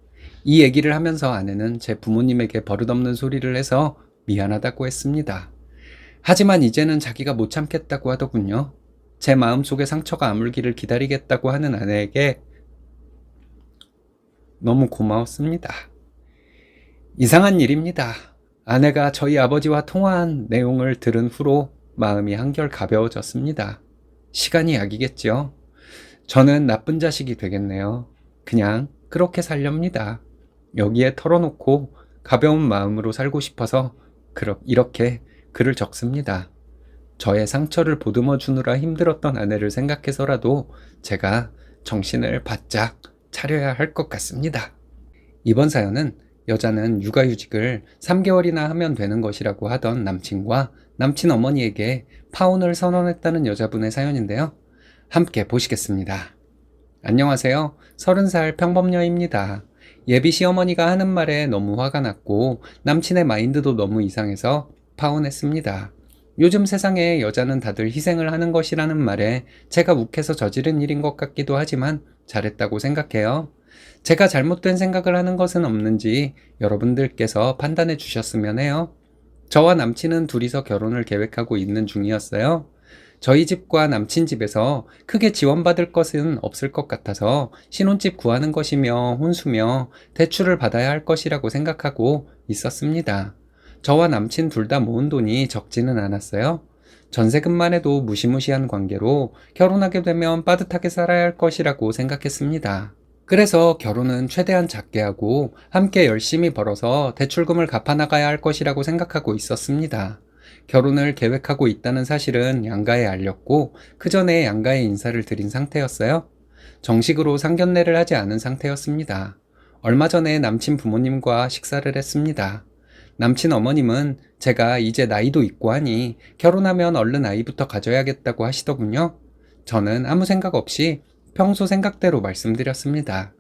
이 얘기를 하면서 아내는 제 부모님에게 버릇없는 소리를 해서 미안하다고 했습니다. 하지만 이제는 자기가 못 참겠다고 하더군요. 제 마음속에 상처가 아물기를 기다리겠다고 하는 아내에게 너무 고마웠습니다. 이상한 일입니다. 아내가 저희 아버지와 통화한 내용을 들은 후로 마음이 한결 가벼워졌습니다. 시간이 약이겠죠. 저는 나쁜 자식이 되겠네요. 그냥 그렇게 살렵니다. 여기에 털어놓고 가벼운 마음으로 살고 싶어서 이렇게 글을 적습니다. 저의 상처를 보듬어 주느라 힘들었던 아내를 생각해서라도 제가 정신을 바짝 차려야 할 것 같습니다. 이번 사연은 여자는 육아휴직을 3개월이나 하면 되는 것이라고 하던 남친과 남친 어머니에게 파혼을 선언했다는 여자분의 사연인데요. 함께 보시겠습니다. 안녕하세요. 30살 평범녀입니다. 예비 시어머니가 하는 말에 너무 화가 났고 남친의 마인드도 너무 이상해서 파혼했습니다. 요즘 세상에 여자는 다들 희생을 하는 것이라는 말에 제가 욱해서 저지른 일인 것 같기도 하지만 잘했다고 생각해요. 제가 잘못된 생각을 하는 것은 없는지 여러분들께서 판단해 주셨으면 해요. 저와 남친은 둘이서 결혼을 계획하고 있는 중이었어요. 저희 집과 남친 집에서 크게 지원받을 것은 없을 것 같아서 신혼집 구하는 것이며 혼수며 대출을 받아야 할 것이라고 생각하고 있었습니다. 저와 남친 둘 다 모은 돈이 적지는 않았어요. 전세금만 해도 무시무시한 관계로 결혼하게 되면 빠듯하게 살아야 할 것이라고 생각했습니다. 그래서 결혼은 최대한 작게 하고 함께 열심히 벌어서 대출금을 갚아나가야 할 것이라고 생각하고 있었습니다. 결혼을 계획하고 있다는 사실은 양가에 알렸고 그 전에 양가에 인사를 드린 상태였어요. 정식으로 상견례를 하지 않은 상태였습니다. 얼마 전에 남친 부모님과 식사를 했습니다. 남친 어머님은 제가 이제 나이도 있고 하니 결혼하면 얼른 아이부터 가져야겠다고 하시더군요. 저는 아무 생각 없이 평소 생각대로 말씀드렸습니다.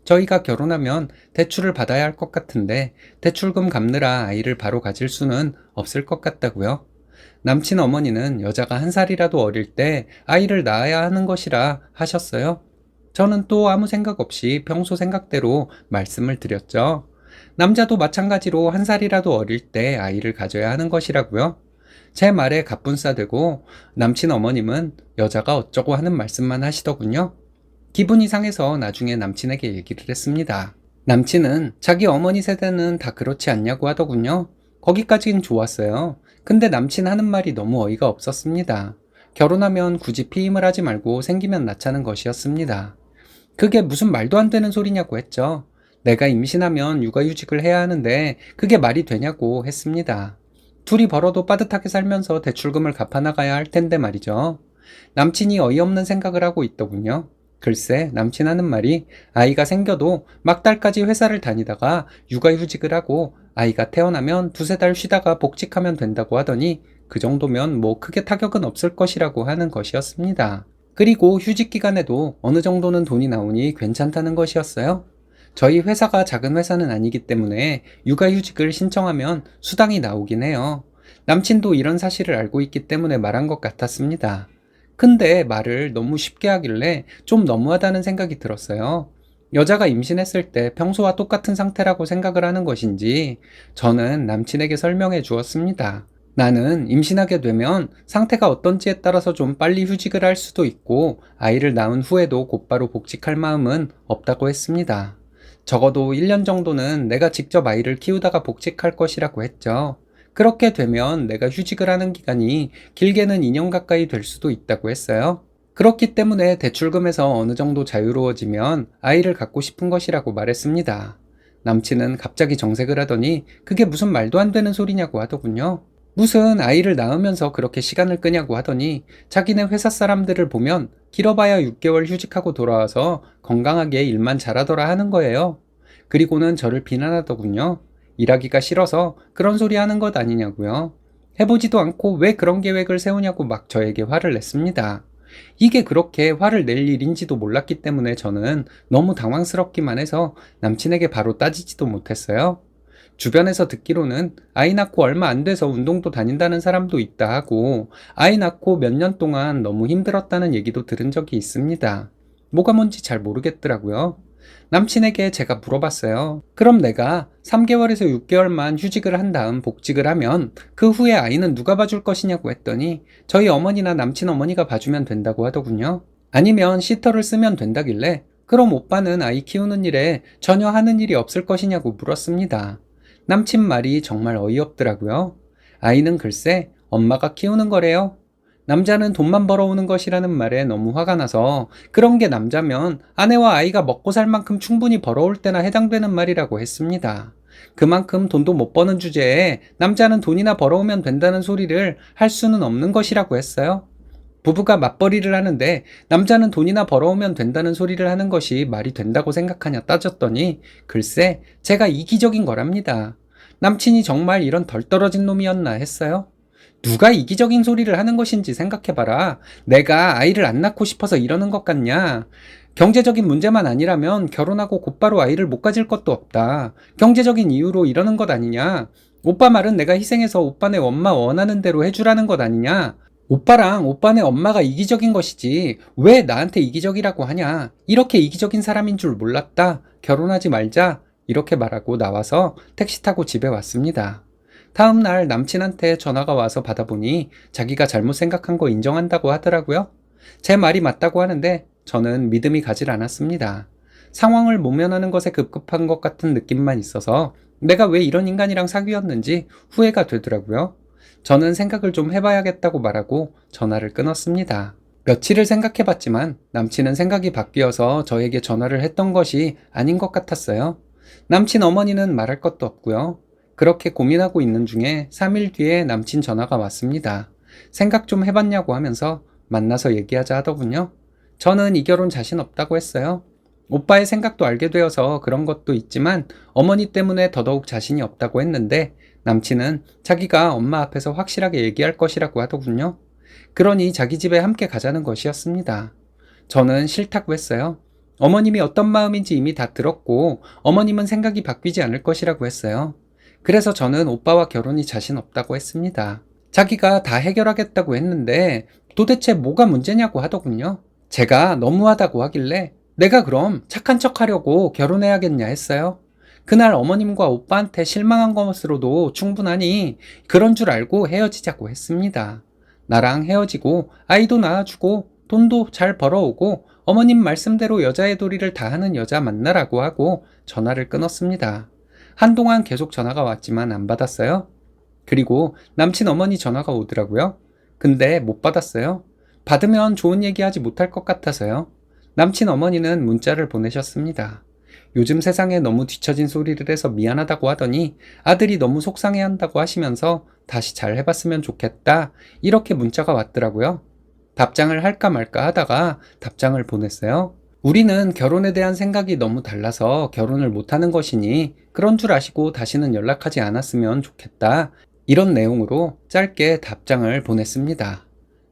저희가 결혼하면 대출을 받아야 할 것 같은데 대출금 갚느라 아이를 바로 가질 수는 없을 것 같다고요. 남친 어머니는 여자가 한 살이라도 어릴 때 아이를 낳아야 하는 것이라 하셨어요. 저는 또 아무 생각 없이 평소 생각대로 말씀을 드렸죠. 남자도 마찬가지로 한 살이라도 어릴 때 아이를 가져야 하는 것이라고요. 제 말에 갑분싸되고 남친 어머님은 여자가 어쩌고 하는 말씀만 하시더군요. 기분이 상해서 나중에 남친에게 얘기를 했습니다. 남친은 자기 어머니 세대는 다 그렇지 않냐고 하더군요. 거기까진 좋았어요. 근데 남친 하는 말이 너무 어이가 없었습니다. 결혼하면 굳이 피임을 하지 말고 생기면 낳자는 것이었습니다. 그게 무슨 말도 안 되는 소리냐고 했죠. 내가 임신하면 육아휴직을 해야 하는데 그게 말이 되냐고 했습니다. 둘이 벌어도 빠듯하게 살면서 대출금을 갚아나가야 할 텐데 말이죠. 남친이 어이없는 생각을 하고 있더군요. 글쎄, 남친 하는 말이 아이가 생겨도 막달까지 회사를 다니다가 육아휴직을 하고 아이가 태어나면 두세 달 쉬다가 복직하면 된다고 하더니 그 정도면 뭐 크게 타격은 없을 것이라고 하는 것이었습니다. 그리고 휴직 기간에도 어느 정도는 돈이 나오니 괜찮다는 것이었어요. 저희 회사가 작은 회사는 아니기 때문에 육아휴직을 신청하면 수당이 나오긴 해요. 남친도 이런 사실을 알고 있기 때문에 말한 것 같았습니다. 근데 말을 너무 쉽게 하길래 좀 너무하다는 생각이 들었어요. 여자가 임신했을 때 평소와 똑같은 상태라고 생각을 하는 것인지 저는 남친에게 설명해 주었습니다. 나는 임신하게 되면 상태가 어떤지에 따라서 좀 빨리 휴직을 할 수도 있고 아이를 낳은 후에도 곧바로 복직할 마음은 없다고 했습니다. 적어도 1년 정도는 내가 직접 아이를 키우다가 복직할 것이라고 했죠. 그렇게 되면 내가 휴직을 하는 기간이 길게는 2년 가까이 될 수도 있다고 했어요. 그렇기 때문에 대출금에서 어느 정도 자유로워지면 아이를 갖고 싶은 것이라고 말했습니다. 남친은 갑자기 정색을 하더니 그게 무슨 말도 안 되는 소리냐고 하더군요. 무슨 아이를 낳으면서 그렇게 시간을 끄냐고 하더니 자기네 회사 사람들을 보면 길어봐야 6개월 휴직하고 돌아와서 건강하게 일만 잘하더라 하는 거예요. 그리고는 저를 비난하더군요. 일하기가 싫어서 그런 소리 하는 것 아니냐고요. 해보지도 않고 왜 그런 계획을 세우냐고 막 저에게 화를 냈습니다. 이게 그렇게 화를 낼 일인지도 몰랐기 때문에 저는 너무 당황스럽기만 해서 남친에게 바로 따지지도 못했어요. 주변에서 듣기로는 아이 낳고 얼마 안 돼서 운동도 다닌다는 사람도 있다 하고 아이 낳고 몇 년 동안 너무 힘들었다는 얘기도 들은 적이 있습니다. 뭐가 뭔지 잘 모르겠더라고요. 남친에게 제가 물어봤어요. 그럼 내가 3개월에서 6개월만 휴직을 한 다음 복직을 하면 그 후에 아이는 누가 봐줄 것이냐고 했더니 저희 어머니나 남친 어머니가 봐주면 된다고 하더군요. 아니면 시터를 쓰면 된다길래 그럼 오빠는 아이 키우는 일에 전혀 하는 일이 없을 것이냐고 물었습니다. 남친 말이 정말 어이없더라고요. 아이는 글쎄 엄마가 키우는 거래요. 남자는 돈만 벌어오는 것이라는 말에 너무 화가 나서 그런 게 남자면 아내와 아이가 먹고 살 만큼 충분히 벌어올 때나 해당되는 말이라고 했습니다. 그만큼 돈도 못 버는 주제에 남자는 돈이나 벌어오면 된다는 소리를 할 수는 없는 것이라고 했어요. 부부가 맞벌이를 하는데 남자는 돈이나 벌어오면 된다는 소리를 하는 것이 말이 된다고 생각하냐 따졌더니 글쎄 제가 이기적인 거랍니다. 남친이 정말 이런 덜 떨어진 놈이었나 했어요. 누가 이기적인 소리를 하는 것인지 생각해봐라. 내가 아이를 안 낳고 싶어서 이러는 것 같냐? 경제적인 문제만 아니라면 결혼하고 곧바로 아이를 못 가질 것도 없다. 경제적인 이유로 이러는 것 아니냐? 오빠 말은 내가 희생해서 오빠네 엄마 원하는 대로 해주라는 것 아니냐? 오빠랑 오빠네 엄마가 이기적인 것이지 왜 나한테 이기적이라고 하냐? 이렇게 이기적인 사람인 줄 몰랐다. 결혼하지 말자. 이렇게 말하고 나와서 택시 타고 집에 왔습니다. 다음 날 남친한테 전화가 와서 받아보니 자기가 잘못 생각한 거 인정한다고 하더라고요. 제 말이 맞다고 하는데 저는 믿음이 가질 않았습니다. 상황을 모면하는 것에 급급한 것 같은 느낌만 있어서 내가 왜 이런 인간이랑 사귀었는지 후회가 되더라고요. 저는 생각을 좀 해봐야겠다고 말하고 전화를 끊었습니다. 며칠을 생각해봤지만 남친은 생각이 바뀌어서 저에게 전화를 했던 것이 아닌 것 같았어요. 남친 어머니는 말할 것도 없고요. 그렇게 고민하고 있는 중에 3일 뒤에 남친 전화가 왔습니다. 생각 좀 해봤냐고 하면서 만나서 얘기하자 하더군요. 저는 이 결혼 자신 없다고 했어요. 오빠의 생각도 알게 되어서 그런 것도 있지만 어머니 때문에 더더욱 자신이 없다고 했는데 남친은 자기가 엄마 앞에서 확실하게 얘기할 것이라고 하더군요. 그러니 자기 집에 함께 가자는 것이었습니다. 저는 싫다고 했어요. 어머님이 어떤 마음인지 이미 다 들었고 어머님은 생각이 바뀌지 않을 것이라고 했어요. 그래서 저는 오빠와 결혼이 자신 없다고 했습니다. 자기가 다 해결하겠다고 했는데 도대체 뭐가 문제냐고 하더군요. 제가 너무하다고 하길래 내가 그럼 착한 척 하려고 결혼해야겠냐 했어요. 그날 어머님과 오빠한테 실망한 것으로도 충분하니 그런 줄 알고 헤어지자고 했습니다. 나랑 헤어지고 아이도 낳아주고 돈도 잘 벌어오고 어머님 말씀대로 여자의 도리를 다하는 여자 만나라고 하고 전화를 끊었습니다. 한동안 계속 전화가 왔지만 안 받았어요. 그리고 남친 어머니 전화가 오더라고요. 근데 못 받았어요. 받으면 좋은 얘기 하지 못할 것 같아서요. 남친 어머니는 문자를 보내셨습니다. 요즘 세상에 너무 뒤처진 소리를 해서 미안하다고 하더니 아들이 너무 속상해한다고 하시면서 다시 잘 해봤으면 좋겠다. 이렇게 문자가 왔더라고요. 답장을 할까 말까 하다가 답장을 보냈어요. 우리는 결혼에 대한 생각이 너무 달라서 결혼을 못하는 것이니 그런 줄 아시고 다시는 연락하지 않았으면 좋겠다. 이런 내용으로 짧게 답장을 보냈습니다.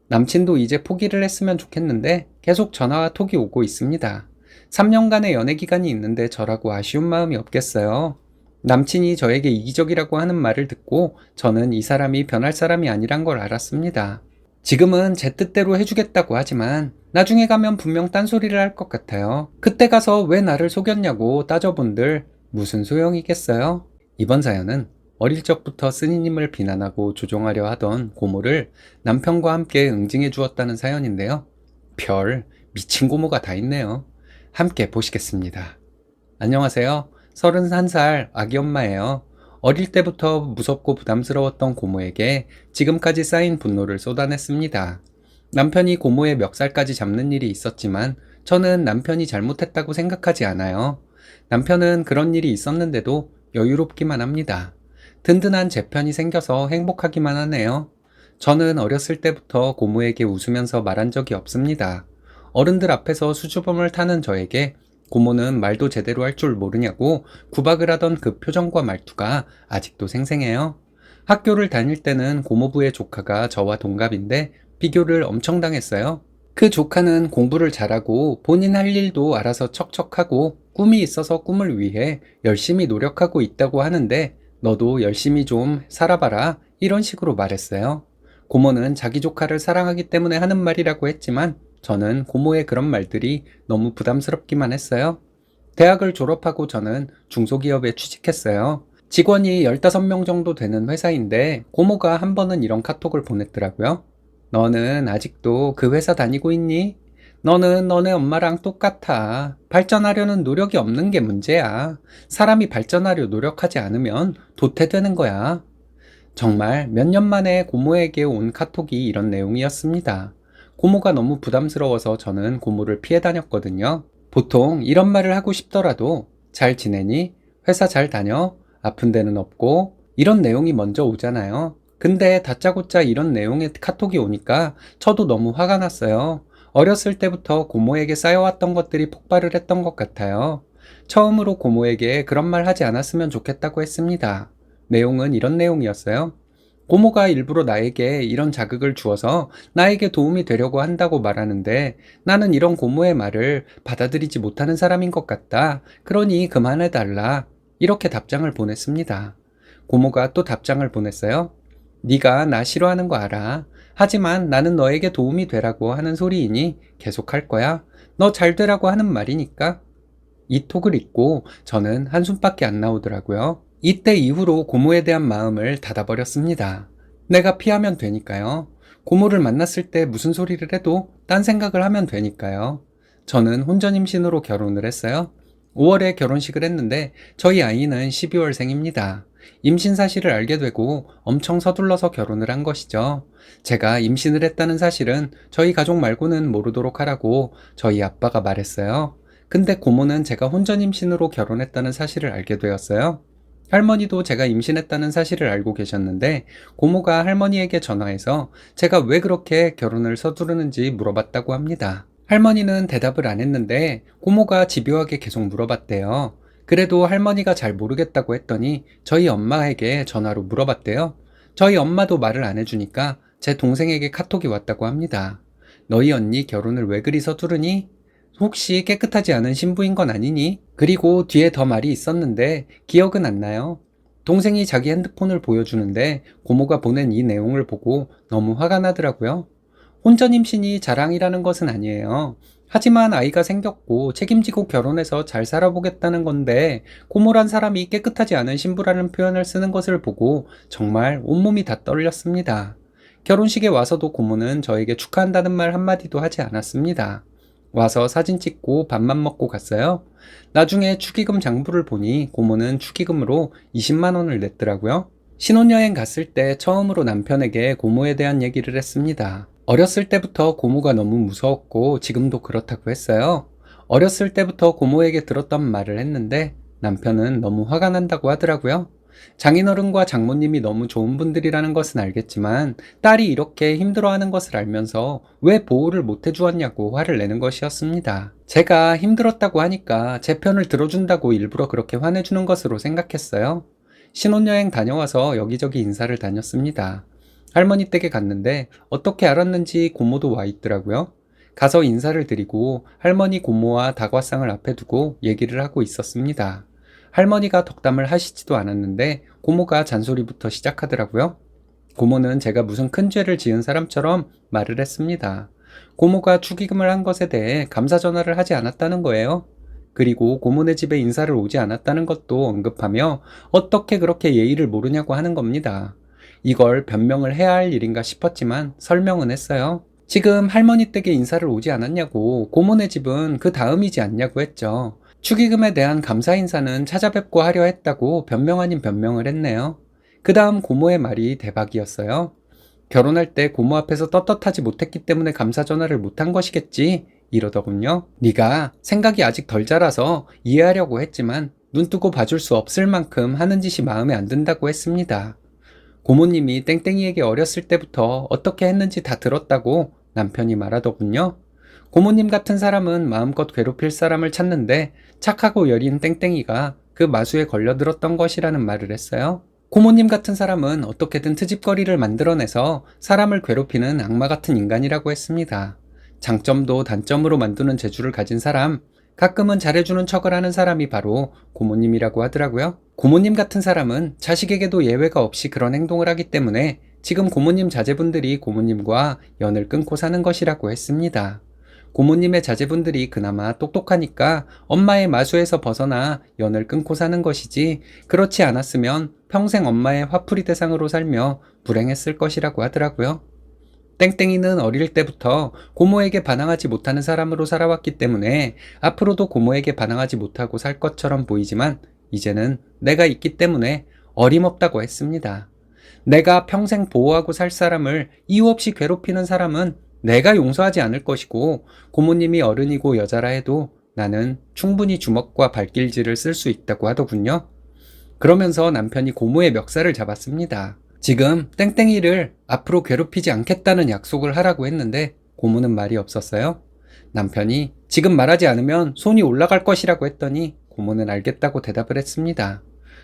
남친도 이제 포기를 했으면 좋겠는데 계속 전화와 톡이 오고 있습니다. 3년간의 연애 기간이 있는데 저라고 아쉬운 마음이 없겠어요. 남친이 저에게 이기적이라고 하는 말을 듣고 저는 이 사람이 변할 사람이 아니란 걸 알았습니다. 지금은 제 뜻대로 해주겠다고 하지만 나중에 가면 분명 딴소리를 할 것 같아요. 그때 가서 왜 나를 속였냐고 따져본들 무슨 소용이겠어요? 이번 사연은 어릴 적부터 스님을 비난하고 조종하려 하던 고모를 남편과 함께 응징해 주었다는 사연인데요. 별 미친 고모가 다 있네요. 함께 보시겠습니다. 안녕하세요. 31살 아기 엄마예요. 어릴 때부터 무섭고 부담스러웠던 고모에게 지금까지 쌓인 분노를 쏟아냈습니다. 남편이 고모의 멱살까지 잡는 일이 있었지만 저는 남편이 잘못했다고 생각하지 않아요. 남편은 그런 일이 있었는데도 여유롭기만 합니다. 든든한 제 편이 생겨서 행복하기만 하네요. 저는 어렸을 때부터 고모에게 웃으면서 말한 적이 없습니다. 어른들 앞에서 수줍음을 타는 저에게 고모는 말도 제대로 할 줄 모르냐고 구박을 하던 그 표정과 말투가 아직도 생생해요. 학교를 다닐 때는 고모부의 조카가 저와 동갑인데 비교를 엄청 당했어요. 그 조카는 공부를 잘하고 본인 할 일도 알아서 척척하고 꿈이 있어서 꿈을 위해 열심히 노력하고 있다고 하는데 너도 열심히 좀 살아봐라 이런 식으로 말했어요. 고모는 자기 조카를 사랑하기 때문에 하는 말이라고 했지만 저는 고모의 그런 말들이 너무 부담스럽기만 했어요. 대학을 졸업하고 저는 중소기업에 취직했어요. 직원이 15명 정도 되는 회사인데 고모가 한 번은 이런 카톡을 보냈더라고요. 너는 아직도 그 회사 다니고 있니? 너는 너네 엄마랑 똑같아. 발전하려는 노력이 없는 게 문제야. 사람이 발전하려 노력하지 않으면 도태되는 거야. 정말 몇 년 만에 고모에게 온 카톡이 이런 내용이었습니다. 고모가 너무 부담스러워서 저는 고모를 피해 다녔거든요. 보통 이런 말을 하고 싶더라도 잘 지내니? 회사 잘 다녀? 아픈 데는 없고? 이런 내용이 먼저 오잖아요. 근데 다짜고짜 이런 내용의 카톡이 오니까 저도 너무 화가 났어요. 어렸을 때부터 고모에게 쌓여왔던 것들이 폭발을 했던 것 같아요. 처음으로 고모에게 그런 말 하지 않았으면 좋겠다고 했습니다. 내용은 이런 내용이었어요. 고모가 일부러 나에게 이런 자극을 주어서 나에게 도움이 되려고 한다고 말하는데 나는 이런 고모의 말을 받아들이지 못하는 사람인 것 같다. 그러니 그만해달라. 이렇게 답장을 보냈습니다. 고모가 또 답장을 보냈어요. 네가 나 싫어하는 거 알아. 하지만 나는 너에게 도움이 되라고 하는 소리이니 계속 할 거야. 너 잘 되라고 하는 말이니까. 이 톡을 읽고 저는 한숨밖에 안 나오더라고요. 이때 이후로 고모에 대한 마음을 닫아버렸습니다. 내가 피하면 되니까요. 고모를 만났을 때 무슨 소리를 해도 딴 생각을 하면 되니까요. 저는 혼전 임신으로 결혼을 했어요. 5월에 결혼식을 했는데 저희 아이는 12월생입니다. 임신 사실을 알게 되고 엄청 서둘러서 결혼을 한 것이죠. 제가 임신을 했다는 사실은 저희 가족 말고는 모르도록 하라고 저희 아빠가 말했어요. 근데 고모는 제가 혼전 임신으로 결혼했다는 사실을 알게 되었어요. 할머니도 제가 임신했다는 사실을 알고 계셨는데 고모가 할머니에게 전화해서 제가 왜 그렇게 결혼을 서두르는지 물어봤다고 합니다. 할머니는 대답을 안 했는데 고모가 집요하게 계속 물어봤대요. 그래도 할머니가 잘 모르겠다고 했더니 저희 엄마에게 전화로 물어봤대요. 저희 엄마도 말을 안 해주니까 제 동생에게 카톡이 왔다고 합니다. 너희 언니 결혼을 왜 그리 서두르니? 혹시 깨끗하지 않은 신부인 건 아니니? 그리고 뒤에 더 말이 있었는데 기억은 안 나요. 동생이 자기 핸드폰을 보여주는데 고모가 보낸 이 내용을 보고 너무 화가 나더라고요. 혼전 임신이 자랑이라는 것은 아니에요. 하지만 아이가 생겼고 책임지고 결혼해서 잘 살아보겠다는 건데 고모란 사람이 깨끗하지 않은 신부라는 표현을 쓰는 것을 보고 정말 온몸이 다 떨렸습니다. 결혼식에 와서도 고모는 저에게 축하한다는 말 한마디도 하지 않았습니다. 와서 사진 찍고 밥만 먹고 갔어요. 나중에 축의금 장부를 보니 고모는 축의금으로 20만 원을 냈더라고요. 신혼여행 갔을 때 처음으로 남편에게 고모에 대한 얘기를 했습니다. 어렸을 때부터 고모가 너무 무서웠고 지금도 그렇다고 했어요. 어렸을 때부터 고모에게 들었던 말을 했는데 남편은 너무 화가 난다고 하더라고요. 장인어른과 장모님이 너무 좋은 분들이라는 것은 알겠지만 딸이 이렇게 힘들어하는 것을 알면서 왜 보호를 못 해주었냐고 화를 내는 것이었습니다. 제가 힘들었다고 하니까 제 편을 들어준다고 일부러 그렇게 화내주는 것으로 생각했어요. 신혼여행 다녀와서 여기저기 인사를 다녔습니다. 할머니 댁에 갔는데 어떻게 알았는지 고모도 와 있더라고요. 가서 인사를 드리고 할머니 고모와 다과상을 앞에 두고 얘기를 하고 있었습니다. 할머니가 덕담을 하시지도 않았는데 고모가 잔소리부터 시작하더라고요. 고모는 제가 무슨 큰 죄를 지은 사람처럼 말을 했습니다. 고모가 축의금을 한 것에 대해 감사 전화를 하지 않았다는 거예요. 그리고 고모네 집에 인사를 오지 않았다는 것도 언급하며 어떻게 그렇게 예의를 모르냐고 하는 겁니다. 이걸 변명을 해야 할 일인가 싶었지만 설명은 했어요. 지금 할머니 댁에 인사를 오지 않았냐고, 고모네 집은 그 다음이지 않냐고 했죠. 축의금에 대한 감사 인사는 찾아뵙고 하려 했다고 변명 아닌 변명을 했네요. 그 다음 고모의 말이 대박이었어요. 결혼할 때 고모 앞에서 떳떳하지 못했기 때문에 감사 전화를 못한 것이겠지, 이러더군요. 네가 생각이 아직 덜 자라서 이해하려고 했지만 눈 뜨고 봐줄 수 없을 만큼 하는 짓이 마음에 안 든다고 했습니다. 고모님이 땡땡이에게 어렸을 때부터 어떻게 했는지 다 들었다고 남편이 말하더군요. 고모님 같은 사람은 마음껏 괴롭힐 사람을 찾는데 착하고 여린 땡땡이가 그 마수에 걸려들었던 것이라는 말을 했어요. 고모님 같은 사람은 어떻게든 트집거리를 만들어내서 사람을 괴롭히는 악마 같은 인간이라고 했습니다. 장점도 단점으로 만드는 재주를 가진 사람, 가끔은 잘해주는 척을 하는 사람이 바로 고모님이라고 하더라고요. 고모님 같은 사람은 자식에게도 예외가 없이 그런 행동을 하기 때문에 지금 고모님 자제분들이 고모님과 연을 끊고 사는 것이라고 했습니다. 고모님의 자제분들이 그나마 똑똑하니까 엄마의 마수에서 벗어나 연을 끊고 사는 것이지, 그렇지 않았으면 평생 엄마의 화풀이 대상으로 살며 불행했을 것이라고 하더라고요. 땡땡이는 어릴 때부터 고모에게 반항하지 못하는 사람으로 살아왔기 때문에 앞으로도 고모에게 반항하지 못하고 살 것처럼 보이지만 이제는 내가 있기 때문에 어림없다고 했습니다. 내가 평생 보호하고 살 사람을 이유 없이 괴롭히는 사람은 내가 용서하지 않을 것이고, 고모님이 어른이고 여자라 해도 나는 충분히 주먹과 발길질을 쓸 수 있다고 하더군요. 그러면서 남편이 고모의 멱살을 잡았습니다. 지금 땡땡이를 앞으로 괴롭히지 않겠다는 약속을 하라고 했는데 고모는 말이 없었어요. 남편이 지금 말하지 않으면 손이 올라갈 것이라고 했더니 고모는 알겠다고 대답을 했습니다.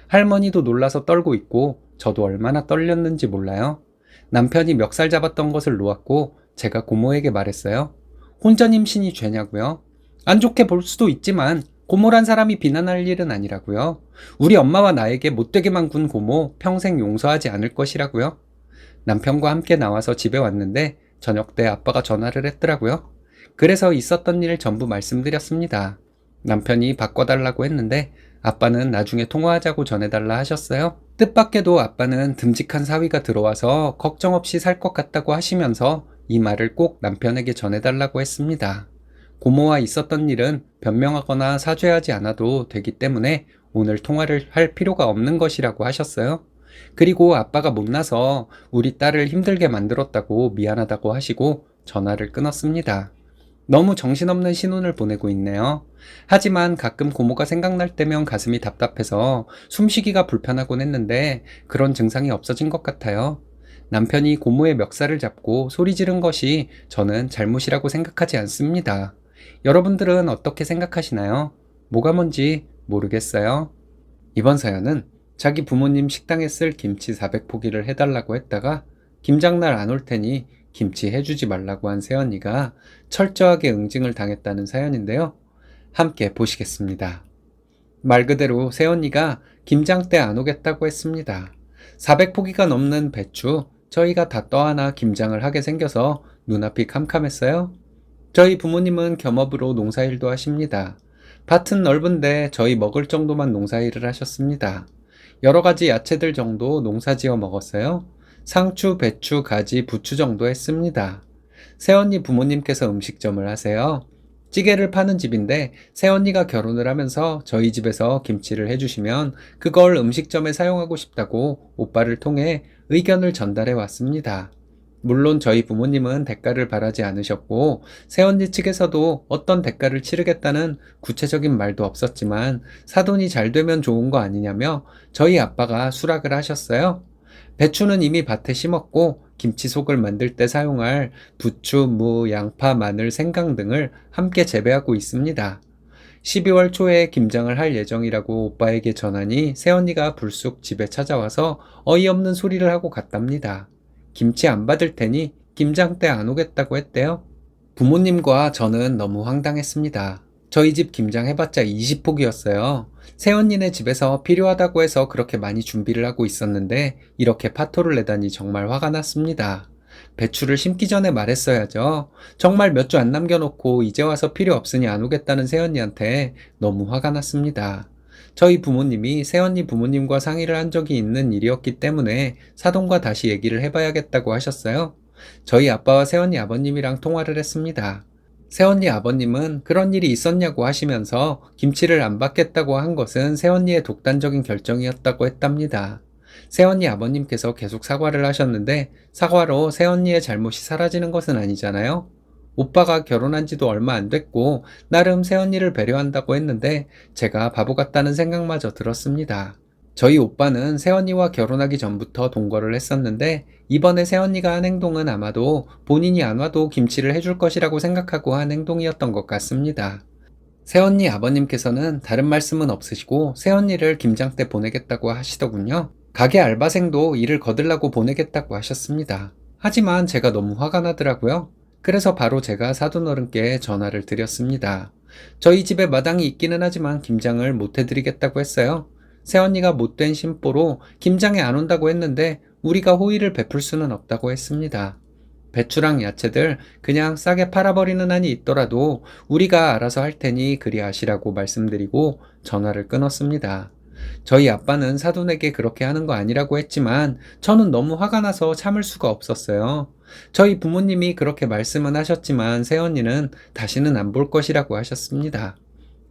할머니도 놀라서 떨고 있고 저도 얼마나 떨렸는지 몰라요. 남편이 멱살 잡았던 것을 놓았고 제가 고모에게 말했어요. 혼전 임신이 죄냐고요? 안 좋게 볼 수도 있지만 고모란 사람이 비난할 일은 아니라고요. 우리 엄마와 나에게 못되게만 군 고모 평생 용서하지 않을 것이라고요. 남편과 함께 나와서 집에 왔는데 저녁 때 아빠가 전화를 했더라고요. 그래서 있었던 일 전부 말씀드렸습니다. 남편이 바꿔달라고 했는데 아빠는 나중에 통화하자고 전해달라 하셨어요. 뜻밖에도 아빠는 듬직한 사위가 들어와서 걱정 없이 살 것 같다고 하시면서 이 말을 꼭 남편에게 전해달라고 했습니다. 고모와 있었던 일은 변명하거나 사죄하지 않아도 되기 때문에 오늘 통화를 할 필요가 없는 것이라고 하셨어요. 그리고 아빠가 못나서 우리 딸을 힘들게 만들었다고 미안하다고 하시고 전화를 끊었습니다. 너무 정신없는 신혼을 보내고 있네요. 하지만 가끔 고모가 생각날 때면 가슴이 답답해서 숨쉬기가 불편하곤 했는데 그런 증상이 없어진 것 같아요. 남편이 고모의 멱살을 잡고 소리 지른 것이 저는 잘못이라고 생각하지 않습니다. 여러분들은 어떻게 생각하시나요? 뭐가 뭔지 모르겠어요. 이번 사연은 자기 부모님 식당에 쓸 김치 400포기를 해달라고 했다가 김장날 안 올 테니 김치 해주지 말라고 한 새언니가 철저하게 응징을 당했다는 사연인데요. 함께 보시겠습니다. 말 그대로 새언니가 김장 때 안 오겠다고 했습니다. 400포기가 넘는 배추 저희가 다 떠안아 김장을 하게 생겨서 눈앞이 캄캄했어요. 저희 부모님은 겸업으로 농사일도 하십니다. 밭은 넓은데 저희 먹을 정도만 농사일을 하셨습니다. 여러 가지 야채들 정도 농사지어 먹었어요. 상추, 배추, 가지, 부추 정도 했습니다. 새언니 부모님께서 음식점을 하세요. 찌개를 파는 집인데 새언니가 결혼을 하면서 저희 집에서 김치를 해주시면 그걸 음식점에 사용하고 싶다고 오빠를 통해 의견을 전달해 왔습니다. 물론 저희 부모님은 대가를 바라지 않으셨고 새언니 측에서도 어떤 대가를 치르겠다는 구체적인 말도 없었지만 사돈이 잘 되면 좋은 거 아니냐며 저희 아빠가 수락을 하셨어요. 배추는 이미 밭에 심었고 김치속을 만들 때 사용할 부추, 무, 양파, 마늘, 생강 등을 함께 재배하고 있습니다. 12월 초에 김장을 할 예정이라고 오빠에게 전하니 새언니가 불쑥 집에 찾아와서 어이없는 소리를 하고 갔답니다. 김치 안 받을 테니 김장 때 안 오겠다고 했대요. 부모님과 저는 너무 황당했습니다. 저희 집 김장 해봤자 20포기였어요. 새언니네 집에서 필요하다고 해서 그렇게 많이 준비를 하고 있었는데 이렇게 파토를 내다니 정말 화가 났습니다. 배추를 심기 전에 말했어야죠. 정말 몇 주 안 남겨놓고 이제 와서 필요 없으니 안 오겠다는 새언니한테 너무 화가 났습니다. 저희 부모님이 새언니 부모님과 상의를 한 적이 있는 일이었기 때문에 사돈과 다시 얘기를 해봐야겠다고 하셨어요. 저희 아빠와 새언니 아버님이랑 통화를 했습니다. 새언니 아버님은 그런 일이 있었냐고 하시면서 김치를 안 받겠다고 한 것은 새언니의 독단적인 결정이었다고 했답니다. 새언니 아버님께서 계속 사과를 하셨는데 사과로 새언니의 잘못이 사라지는 것은 아니잖아요. 오빠가 결혼한 지도 얼마 안 됐고 나름 새언니를 배려한다고 했는데 제가 바보 같다는 생각마저 들었습니다. 저희 오빠는 새언니와 결혼하기 전부터 동거를 했었는데 이번에 새언니가 한 행동은 아마도 본인이 안 와도 김치를 해줄 것이라고 생각하고 한 행동이었던 것 같습니다. 새언니 아버님께서는 다른 말씀은 없으시고 새언니를 김장 때 보내겠다고 하시더군요. 가게 알바생도 일을 거들라고 보내겠다고 하셨습니다. 하지만 제가 너무 화가 나더라고요. 그래서 바로 제가 사돈어른께 전화를 드렸습니다. 저희 집에 마당이 있기는 하지만 김장을 못 해드리겠다고 했어요. 새언니가 못된 심보로 김장에 안 온다고 했는데 우리가 호의를 베풀 수는 없다고 했습니다. 배추랑 야채들 그냥 싸게 팔아버리는 한이 있더라도 우리가 알아서 할 테니 그리 아시라고 말씀드리고 전화를 끊었습니다. 저희 아빠는 사돈에게 그렇게 하는 거 아니라고 했지만 저는 너무 화가 나서 참을 수가 없었어요. 저희 부모님이 그렇게 말씀은 하셨지만 새언니는 다시는 안 볼 것이라고 하셨습니다.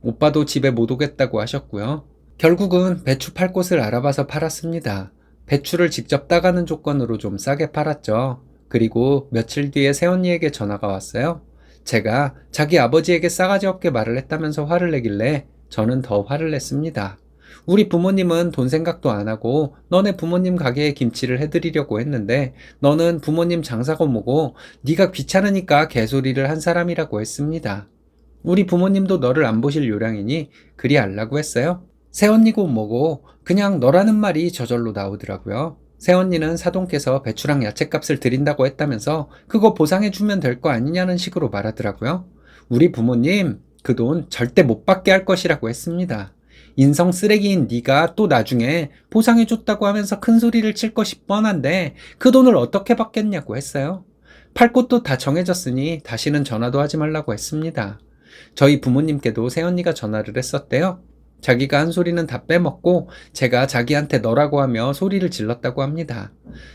오빠도 집에 못 오겠다고 하셨고요. 결국은 배추 팔 곳을 알아봐서 팔았습니다. 배추를 직접 따가는 조건으로 좀 싸게 팔았죠. 그리고 며칠 뒤에 새언니에게 전화가 왔어요. 제가 자기 아버지에게 싸가지 없게 말을 했다면서 화를 내길래 저는 더 화를 냈습니다. 우리 부모님은 돈 생각도 안 하고 너네 부모님 가게에 김치를 해드리려고 했는데 너는 부모님 장사고 뭐고 네가 귀찮으니까 개소리를 한 사람이라고 했습니다. 우리 부모님도 너를 안 보실 요량이니 그리 알라고 했어요. 새언니고 뭐고 그냥 너라는 말이 저절로 나오더라고요. 새언니는 사돈께서 배추랑 야채값을 드린다고 했다면서 그거 보상해주면 될 거 아니냐는 식으로 말하더라고요. 우리 부모님 그 돈 절대 못 받게 할 것이라고 했습니다. 인성 쓰레기인 네가 또 나중에 보상해줬다고 하면서 큰 소리를 칠 것이 뻔한데 그 돈을 어떻게 받겠냐고 했어요. 팔 곳도 다 정해졌으니 다시는 전화도 하지 말라고 했습니다. 저희 부모님께도 새언니가 전화를 했었대요. 자기가 한 소리는 다 빼먹고 제가 자기한테 너라고 하며 소리를 질렀다고 합니다.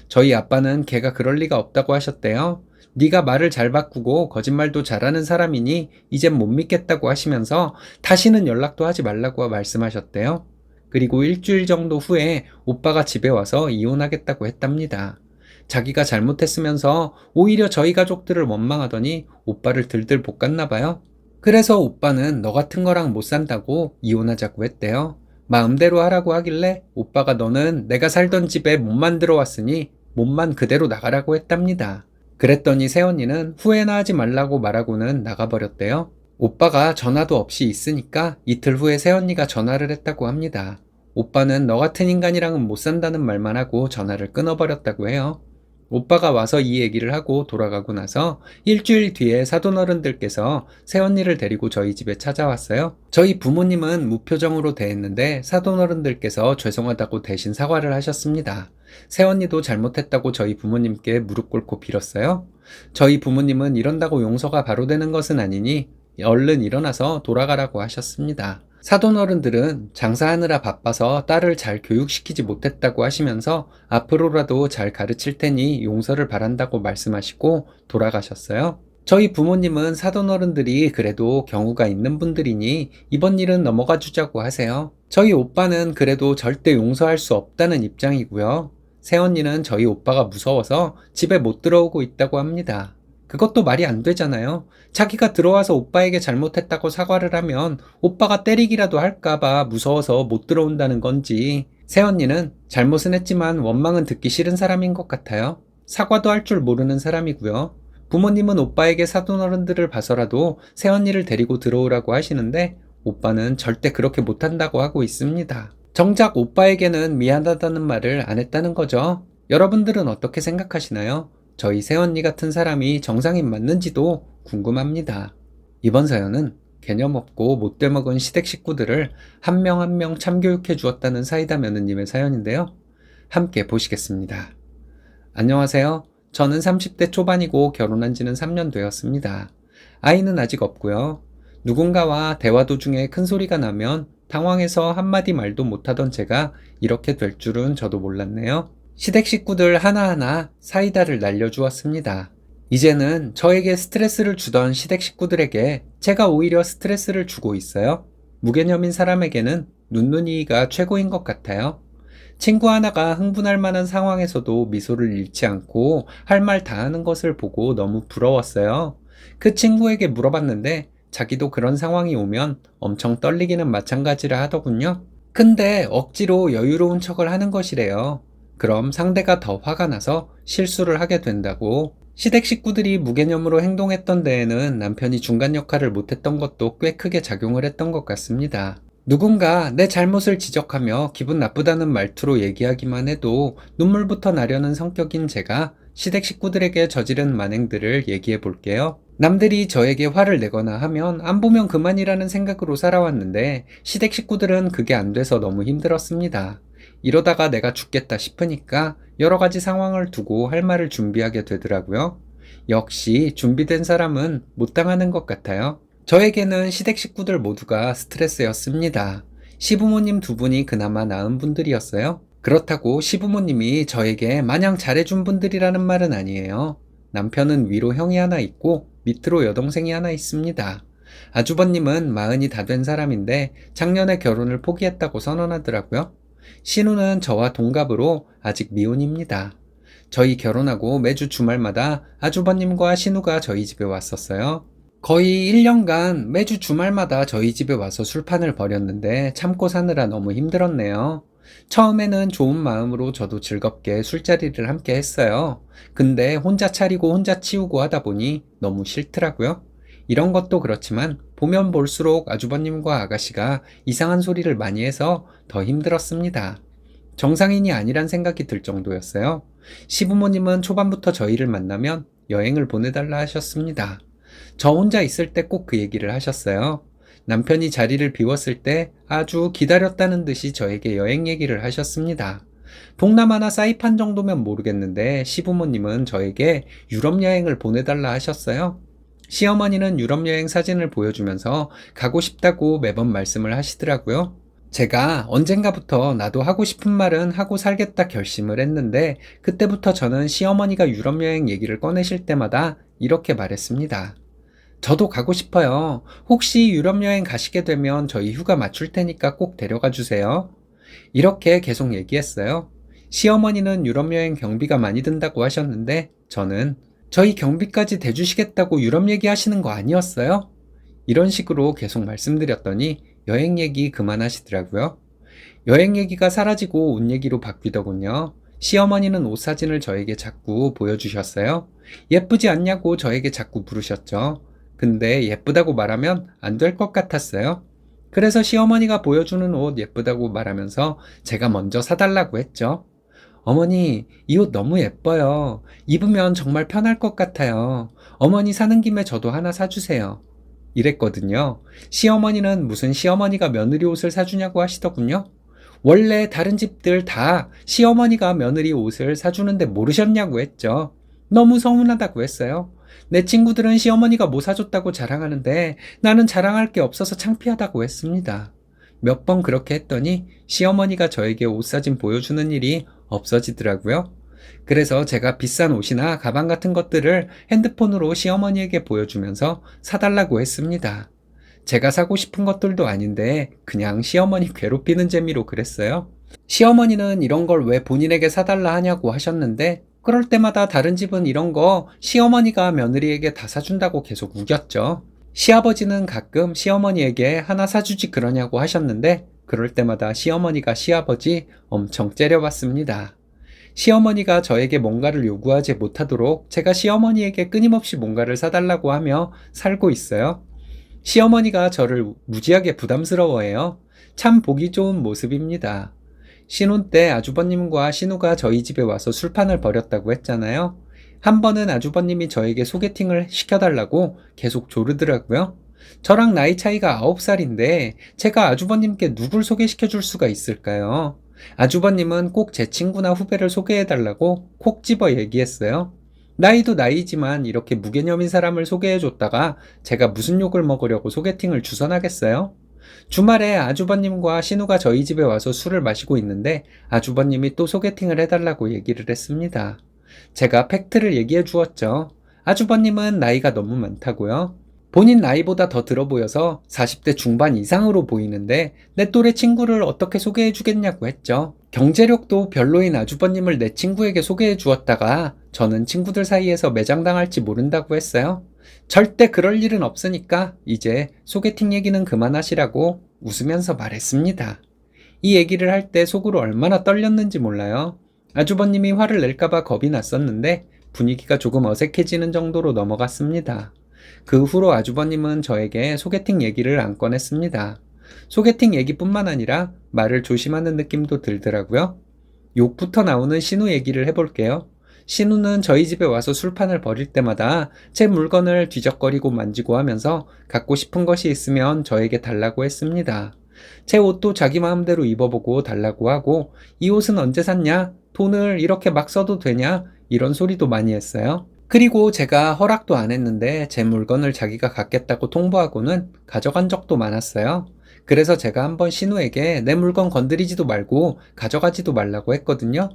저희 아빠는 걔가 그럴 리가 없다고 하셨대요. 네가 말을 잘 바꾸고 거짓말도 잘하는 사람이니 이젠 못 믿겠다고 하시면서 다시는 연락도 하지 말라고 말씀하셨대요. 그리고 일주일 정도 후에 오빠가 집에 와서 이혼하겠다고 했답니다. 자기가 잘못했으면서 오히려 저희 가족들을 원망하더니 오빠를 들들 볶았나 봐요. 그래서 오빠는 너 같은 거랑 못 산다고 이혼하자고 했대요. 마음대로 하라고 하길래 오빠가 너는 내가 살던 집에 몸만 들어왔으니 몸만 그대로 나가라고 했답니다. 그랬더니 새언니는 후회나 하지 말라고 말하고는 나가버렸대요. 오빠가 전화도 없이 있으니까 이틀 후에 새언니가 전화를 했다고 합니다. 오빠는 너 같은 인간이랑은 못 산다는 말만 하고 전화를 끊어버렸다고 해요. 오빠가 와서 이 얘기를 하고 돌아가고 나서 일주일 뒤에 사돈어른들께서 새언니를 데리고 저희 집에 찾아왔어요. 저희 부모님은 무표정으로 대했는데 사돈어른들께서 죄송하다고 대신 사과를 하셨습니다. 새언니도 잘못했다고 저희 부모님께 무릎 꿇고 빌었어요. 저희 부모님은 이런다고 용서가 바로 되는 것은 아니니 얼른 일어나서 돌아가라고 하셨습니다. 사돈어른들은 장사하느라 바빠서 딸을 잘 교육시키지 못했다고 하시면서 앞으로라도 잘 가르칠 테니 용서를 바란다고 말씀하시고 돌아가셨어요. 저희 부모님은 사돈어른들이 그래도 경우가 있는 분들이니 이번 일은 넘어가 주자고 하세요. 저희 오빠는 그래도 절대 용서할 수 없다는 입장이고요. 새언니는 저희 오빠가 무서워서 집에 못 들어오고 있다고 합니다. 그것도 말이 안 되잖아요. 자기가 들어와서 오빠에게 잘못했다고 사과를 하면 오빠가 때리기라도 할까봐 무서워서 못 들어온다는 건지. 새언니는 잘못은 했지만 원망은 듣기 싫은 사람인 것 같아요. 사과도 할 줄 모르는 사람이고요. 부모님은 오빠에게 사돈어른들을 봐서라도 새언니를 데리고 들어오라고 하시는데 오빠는 절대 그렇게 못한다고 하고 있습니다. 정작 오빠에게는 미안하다는 말을 안 했다는 거죠. 여러분들은 어떻게 생각하시나요? 저희 새언니 같은 사람이 정상인 맞는지도 궁금합니다. 이번 사연은 개념 없고 못돼 먹은 시댁 식구들을 한 명 한 명 참교육해 주었다는 사이다 며느님의 사연인데요. 함께 보시겠습니다. 안녕하세요. 저는 30대 초반이고 결혼한 지는 3년 되었습니다. 아이는 아직 없고요. 누군가와 대화 도중에 큰 소리가 나면 당황해서 한마디 말도 못하던 제가 이렇게 될 줄은 저도 몰랐네요. 시댁 식구들 하나하나 사이다를 날려주었습니다. 이제는 저에게 스트레스를 주던 시댁 식구들에게 제가 오히려 스트레스를 주고 있어요. 무개념인 사람에게는 눈눈이가 최고인 것 같아요. 친구 하나가 흥분할 만한 상황에서도 미소를 잃지 않고 할 말 다 하는 것을 보고 너무 부러웠어요. 그 친구에게 물어봤는데 자기도 그런 상황이 오면 엄청 떨리기는 마찬가지라 하더군요. 근데 억지로 여유로운 척을 하는 것이래요. 그럼 상대가 더 화가 나서 실수를 하게 된다고. 시댁 식구들이 무개념으로 행동했던 데에는 남편이 중간 역할을 못했던 것도 꽤 크게 작용을 했던 것 같습니다. 누군가 내 잘못을 지적하며 기분 나쁘다는 말투로 얘기하기만 해도 눈물부터 나려는 성격인 제가 시댁 식구들에게 저지른 만행들을 얘기해 볼게요. 남들이 저에게 화를 내거나 하면 안 보면 그만이라는 생각으로 살아왔는데 시댁 식구들은 그게 안 돼서 너무 힘들었습니다. 이러다가 내가 죽겠다 싶으니까 여러 가지 상황을 두고 할 말을 준비하게 되더라고요. 역시 준비된 사람은 못 당하는 것 같아요. 저에게는 시댁 식구들 모두가 스트레스였습니다. 시부모님 두 분이 그나마 나은 분들이었어요. 그렇다고 시부모님이 저에게 마냥 잘해준 분들이라는 말은 아니에요. 남편은 위로 형이 하나 있고 밑으로 여동생이 하나 있습니다. 아주버님은 40이 다 된 사람인데 작년에 결혼을 포기했다고 선언하더라고요. 신우는 저와 동갑으로 아직 미혼입니다. 저희 결혼하고 매주 주말마다 아주버님과 신우가 저희 집에 왔었어요. 거의 1년간 매주 주말마다 저희 집에 와서 술판을 벌였는데 참고 사느라 너무 힘들었네요. 처음에는 좋은 마음으로 저도 즐겁게 술자리를 함께 했어요. 근데 혼자 차리고 혼자 치우고 하다 보니 너무 싫더라고요. 이런 것도 그렇지만 보면 볼수록 아주버님과 아가씨가 이상한 소리를 많이 해서 더 힘들었습니다. 정상인이 아니란 생각이 들 정도였어요. 시부모님은 초반부터 저희를 만나면 여행을 보내달라 하셨습니다. 저 혼자 있을 때 꼭 그 얘기를 하셨어요. 남편이 자리를 비웠을 때 아주 기다렸다는 듯이 저에게 여행 얘기를 하셨습니다. 동남아나 사이판 정도면 모르겠는데 시부모님은 저에게 유럽 여행을 보내달라 하셨어요. 시어머니는 유럽 여행 사진을 보여주면서 가고 싶다고 매번 말씀을 하시더라고요. 제가 언젠가부터 나도 하고 싶은 말은 하고 살겠다 결심을 했는데 그때부터 저는 시어머니가 유럽 여행 얘기를 꺼내실 때마다 이렇게 말했습니다. 저도 가고 싶어요. 혹시 유럽 여행 가시게 되면 저희 휴가 맞출 테니까 꼭 데려가 주세요. 이렇게 계속 얘기했어요. 시어머니는 유럽 여행 경비가 많이 든다고 하셨는데 저는 저희 경비까지 대주시겠다고 유럽 얘기하시는 거 아니었어요? 이런 식으로 계속 말씀드렸더니 여행 얘기 그만하시더라고요. 여행 얘기가 사라지고 옷 얘기로 바뀌더군요. 시어머니는 옷 사진을 저에게 자꾸 보여주셨어요. 예쁘지 않냐고 저에게 자꾸 물으셨죠. 근데 예쁘다고 말하면 안 될 것 같았어요. 그래서 시어머니가 보여주는 옷 예쁘다고 말하면서 제가 먼저 사달라고 했죠. 어머니, 이 옷 너무 예뻐요. 입으면 정말 편할 것 같아요. 어머니 사는 김에 저도 하나 사주세요. 이랬거든요. 시어머니는 무슨 시어머니가 며느리 옷을 사주냐고 하시더군요. 원래 다른 집들 다 시어머니가 며느리 옷을 사주는데 모르셨냐고 했죠. 너무 서운하다고 했어요. 내 친구들은 시어머니가 뭐 사줬다고 자랑하는데 나는 자랑할 게 없어서 창피하다고 했습니다. 몇 번 그렇게 했더니 시어머니가 저에게 옷 사진 보여주는 일이 없어지더라고요. 그래서 제가 비싼 옷이나 가방 같은 것들을 핸드폰으로 시어머니에게 보여주면서 사달라고 했습니다. 제가 사고 싶은 것들도 아닌데 그냥 시어머니 괴롭히는 재미로 그랬어요. 시어머니는 이런 걸 왜 본인에게 사달라 하냐고 하셨는데 그럴 때마다 다른 집은 이런 거 시어머니가 며느리에게 다 사준다고 계속 우겼죠. 시아버지는 가끔 시어머니에게 하나 사주지 그러냐고 하셨는데 그럴 때마다 시어머니가 시아버지 엄청 째려봤습니다. 시어머니가 저에게 뭔가를 요구하지 못하도록 제가 시어머니에게 끊임없이 뭔가를 사달라고 하며 살고 있어요. 시어머니가 저를 무지하게 부담스러워해요. 참 보기 좋은 모습입니다. 신혼 때 아주버님과 신우가 저희 집에 와서 술판을 벌였다고 했잖아요. 한 번은 아주버님이 저에게 소개팅을 시켜달라고 계속 조르더라고요. 저랑 나이 차이가 9살인데 제가 아주버님께 누굴 소개시켜 줄 수가 있을까요? 아주버님은 꼭 제 친구나 후배를 소개해달라고 콕 집어 얘기했어요. 나이도 나이지만 이렇게 무개념인 사람을 소개해줬다가 제가 무슨 욕을 먹으려고 소개팅을 주선하겠어요? 주말에 아주버님과 신우가 저희 집에 와서 술을 마시고 있는데 아주버님이 또 소개팅을 해달라고 얘기를 했습니다. 제가 팩트를 얘기해 주었죠. 아주버님은 나이가 너무 많다고요. 본인 나이보다 더 들어 보여서 40대 중반 이상으로 보이는데 내 또래 친구를 어떻게 소개해 주겠냐고 했죠. 경제력도 별로인 아주버님을 내 친구에게 소개해 주었다가 저는 친구들 사이에서 매장당할지 모른다고 했어요. 절대 그럴 일은 없으니까 이제 소개팅 얘기는 그만하시라고 웃으면서 말했습니다. 이 얘기를 할 때 속으로 얼마나 떨렸는지 몰라요. 아주버님이 화를 낼까봐 겁이 났었는데 분위기가 조금 어색해지는 정도로 넘어갔습니다. 그 후로 아주버님은 저에게 소개팅 얘기를 안 꺼냈습니다. 소개팅 얘기뿐만 아니라 말을 조심하는 느낌도 들더라고요. 욕부터 나오는 신우 얘기를 해볼게요. 신우는 저희 집에 와서 술판을 벌일 때마다 제 물건을 뒤적거리고 만지고 하면서 갖고 싶은 것이 있으면 저에게 달라고 했습니다. 제 옷도 자기 마음대로 입어보고 달라고 하고 이 옷은 언제 샀냐? 돈을 이렇게 막 써도 되냐? 이런 소리도 많이 했어요. 그리고 제가 허락도 안 했는데 제 물건을 자기가 갖겠다고 통보하고는 가져간 적도 많았어요. 그래서 제가 한번 신우에게 내 물건 건드리지도 말고 가져가지도 말라고 했거든요.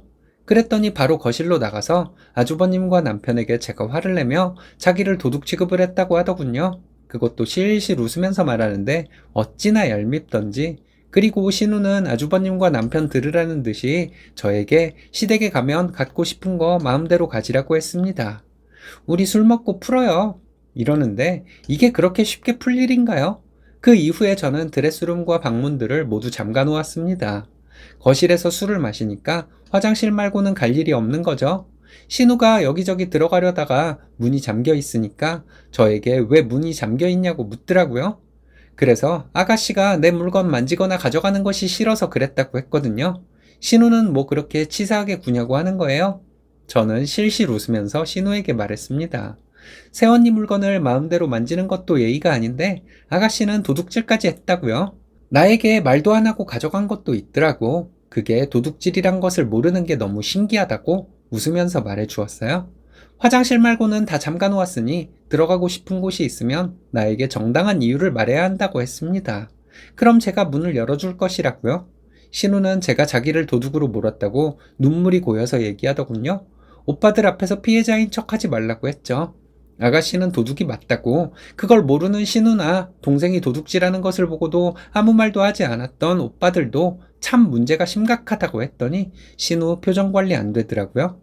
그랬더니 바로 거실로 나가서 아주버님과 남편에게 제가 화를 내며 자기를 도둑 취급을 했다고 하더군요. 그것도 실실 웃으면서 말하는데 어찌나 얄밉던지. 그리고 신우는 아주버님과 남편 들으라는 듯이 저에게 시댁에 가면 갖고 싶은 거 마음대로 가지라고 했습니다. 우리 술 먹고 풀어요. 이러는데 이게 그렇게 쉽게 풀 일인가요? 그 이후에 저는 드레스룸과 방문들을 모두 잠가 놓았습니다. 거실에서 술을 마시니까 화장실 말고는 갈 일이 없는 거죠. 신우가 여기저기 들어가려다가 문이 잠겨 있으니까 저에게 왜 문이 잠겨 있냐고 묻더라고요. 그래서 아가씨가 내 물건 만지거나 가져가는 것이 싫어서 그랬다고 했거든요. 신우는 뭐 그렇게 치사하게 구냐고 하는 거예요? 저는 실실 웃으면서 신우에게 말했습니다. 새언니 물건을 마음대로 만지는 것도 예의가 아닌데 아가씨는 도둑질까지 했다고요? 나에게 말도 안 하고 가져간 것도 있더라고. 그게 도둑질이란 것을 모르는 게 너무 신기하다고 웃으면서 말해 주었어요. 화장실 말고는 다 잠가 놓았으니 들어가고 싶은 곳이 있으면 나에게 정당한 이유를 말해야 한다고 했습니다. 그럼 제가 문을 열어줄 것이라고요? 신우는 제가 자기를 도둑으로 몰았다고 눈물이 고여서 얘기하더군요. 오빠들 앞에서 피해자인 척하지 말라고 했죠. 아가씨는 도둑이 맞다고. 그걸 모르는 신우나 동생이 도둑질하는 것을 보고도 아무 말도 하지 않았던 오빠들도 참 문제가 심각하다고 했더니 신우 표정 관리 안 되더라고요.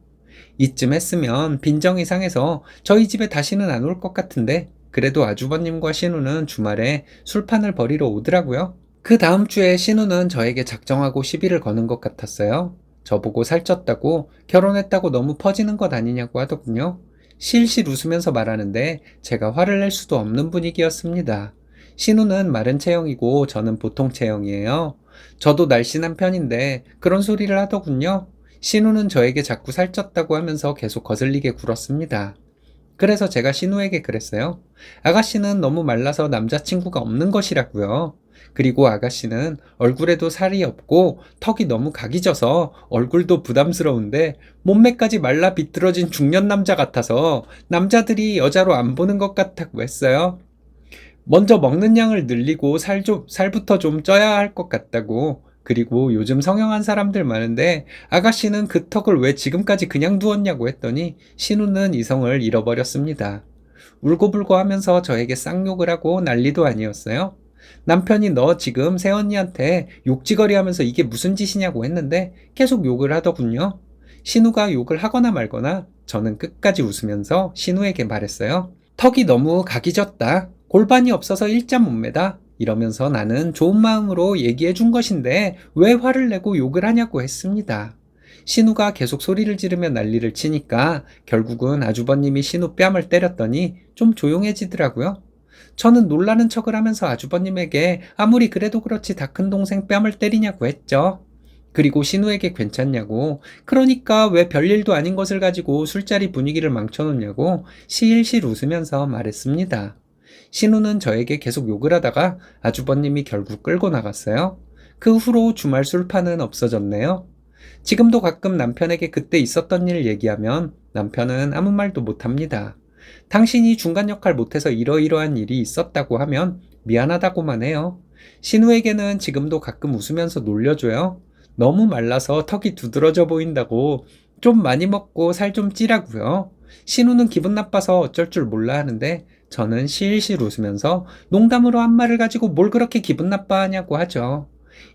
이쯤 했으면 빈정이 상해서 저희 집에 다시는 안 올 것 같은데 그래도 아주버님과 신우는 주말에 술판을 벌이러 오더라고요. 그 다음 주에 신우는 저에게 작정하고 시비를 거는 것 같았어요. 저보고 살쪘다고 결혼했다고 너무 퍼지는 것 아니냐고 하더군요. 실실 웃으면서 말하는데 제가 화를 낼 수도 없는 분위기였습니다. 신우는 마른 체형이고 저는 보통 체형이에요. 저도 날씬한 편인데 그런 소리를 하더군요. 신우는 저에게 자꾸 살쪘다고 하면서 계속 거슬리게 굴었습니다. 그래서 제가 신우에게 그랬어요. 아가씨는 너무 말라서 남자친구가 없는 것이라고요. 그리고 아가씨는 얼굴에도 살이 없고 턱이 너무 각이 져서 얼굴도 부담스러운데 몸매까지 말라 비뚤어진 중년 남자 같아서 남자들이 여자로 안 보는 것 같다고 했어요. 먼저 먹는 양을 늘리고 살부터 좀 쪄야 할 것 같다고. 그리고 요즘 성형한 사람들 많은데 아가씨는 그 턱을 왜 지금까지 그냥 두었냐고 했더니 신우는 이성을 잃어버렸습니다. 울고불고 하면서 저에게 쌍욕을 하고 난리도 아니었어요. 남편이 너 지금 새언니한테 욕지거리 하면서 이게 무슨 짓이냐고 했는데 계속 욕을 하더군요. 신우가 욕을 하거나 말거나 저는 끝까지 웃으면서 신우에게 말했어요. 턱이 너무 각이 졌다. 골반이 없어서 일자 몸매다. 이러면서 나는 좋은 마음으로 얘기해 준 것인데 왜 화를 내고 욕을 하냐고 했습니다. 신우가 계속 소리를 지르며 난리를 치니까 결국은 아주버님이 신우 뺨을 때렸더니 좀 조용해지더라고요. 저는 놀라는 척을 하면서 아주버님에게 아무리 그래도 그렇지 다 큰 동생 뺨을 때리냐고 했죠. 그리고 신우에게 괜찮냐고, 그러니까 왜 별일도 아닌 것을 가지고 술자리 분위기를 망쳐놓냐고 실실 웃으면서 말했습니다. 신우는 저에게 계속 욕을 하다가 아주버님이 결국 끌고 나갔어요. 그 후로 주말 술판은 없어졌네요. 지금도 가끔 남편에게 그때 있었던 일 얘기하면 남편은 아무 말도 못합니다. 당신이 중간 역할 못해서 이러이러한 일이 있었다고 하면 미안하다고만 해요. 신우에게는 지금도 가끔 웃으면서 놀려줘요. 너무 말라서 턱이 두드러져 보인다고 좀 많이 먹고 살 좀 찌라고요. 신우는 기분 나빠서 어쩔 줄 몰라 하는데 저는 실실 웃으면서 농담으로 한 말을 가지고 뭘 그렇게 기분 나빠하냐고 하죠.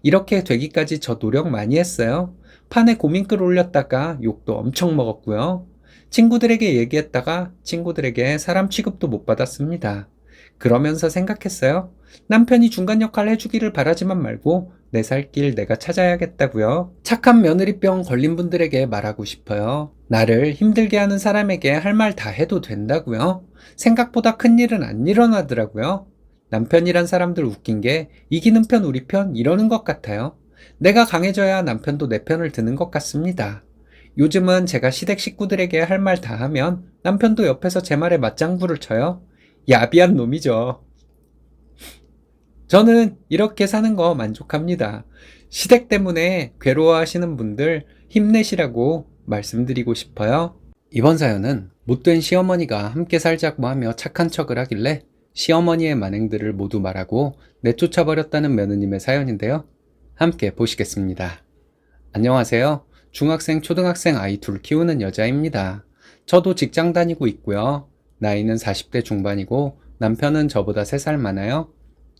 이렇게 되기까지 저 노력 많이 했어요. 판에 고민글 올렸다가 욕도 엄청 먹었고요. 친구들에게 얘기했다가 친구들에게 사람 취급도 못 받았습니다. 그러면서 생각했어요. 남편이 중간 역할 해주기를 바라지만 말고 내 살 길 내가 찾아야겠다고요. 착한 며느리병 걸린 분들에게 말하고 싶어요. 나를 힘들게 하는 사람에게 할 말 다 해도 된다고요. 생각보다 큰일은 안 일어나더라고요. 남편이란 사람들 웃긴 게 이기는 편 우리 편 이러는 것 같아요. 내가 강해져야 남편도 내 편을 드는 것 같습니다. 요즘은 제가 시댁 식구들에게 할 말 다 하면 남편도 옆에서 제 말에 맞장구를 쳐요. 야비한 놈이죠. 저는 이렇게 사는 거 만족합니다. 시댁 때문에 괴로워하시는 분들 힘내시라고 말씀드리고 싶어요. 이번 사연은 못된 시어머니가 함께 살자고 하며 착한 척을 하길래 시어머니의 만행들을 모두 말하고 내쫓아버렸다는 며느님의 사연인데요. 함께 보시겠습니다. 안녕하세요. 중학생, 초등학생 아이 둘 키우는 여자입니다. 저도 직장 다니고 있고요. 나이는 40대 중반이고 남편은 저보다 3살 많아요.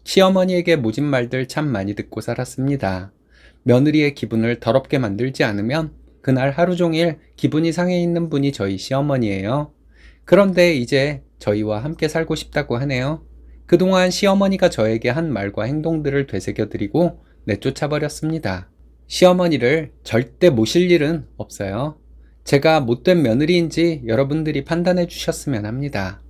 시어머니에게 모진 말들 참 많이 듣고 살았습니다. 며느리의 기분을 더럽게 만들지 않으면 그날 하루 종일 기분이 상해 있는 분이 저희 시어머니예요. 그런데 이제 저희와 함께 살고 싶다고 하네요. 그동안 시어머니가 저에게 한 말과 행동들을 되새겨드리고 내쫓아버렸습니다. 시어머니를 절대 모실 일은 없어요. 제가 못된 며느리인지 여러분들이 판단해 주셨으면 합니다.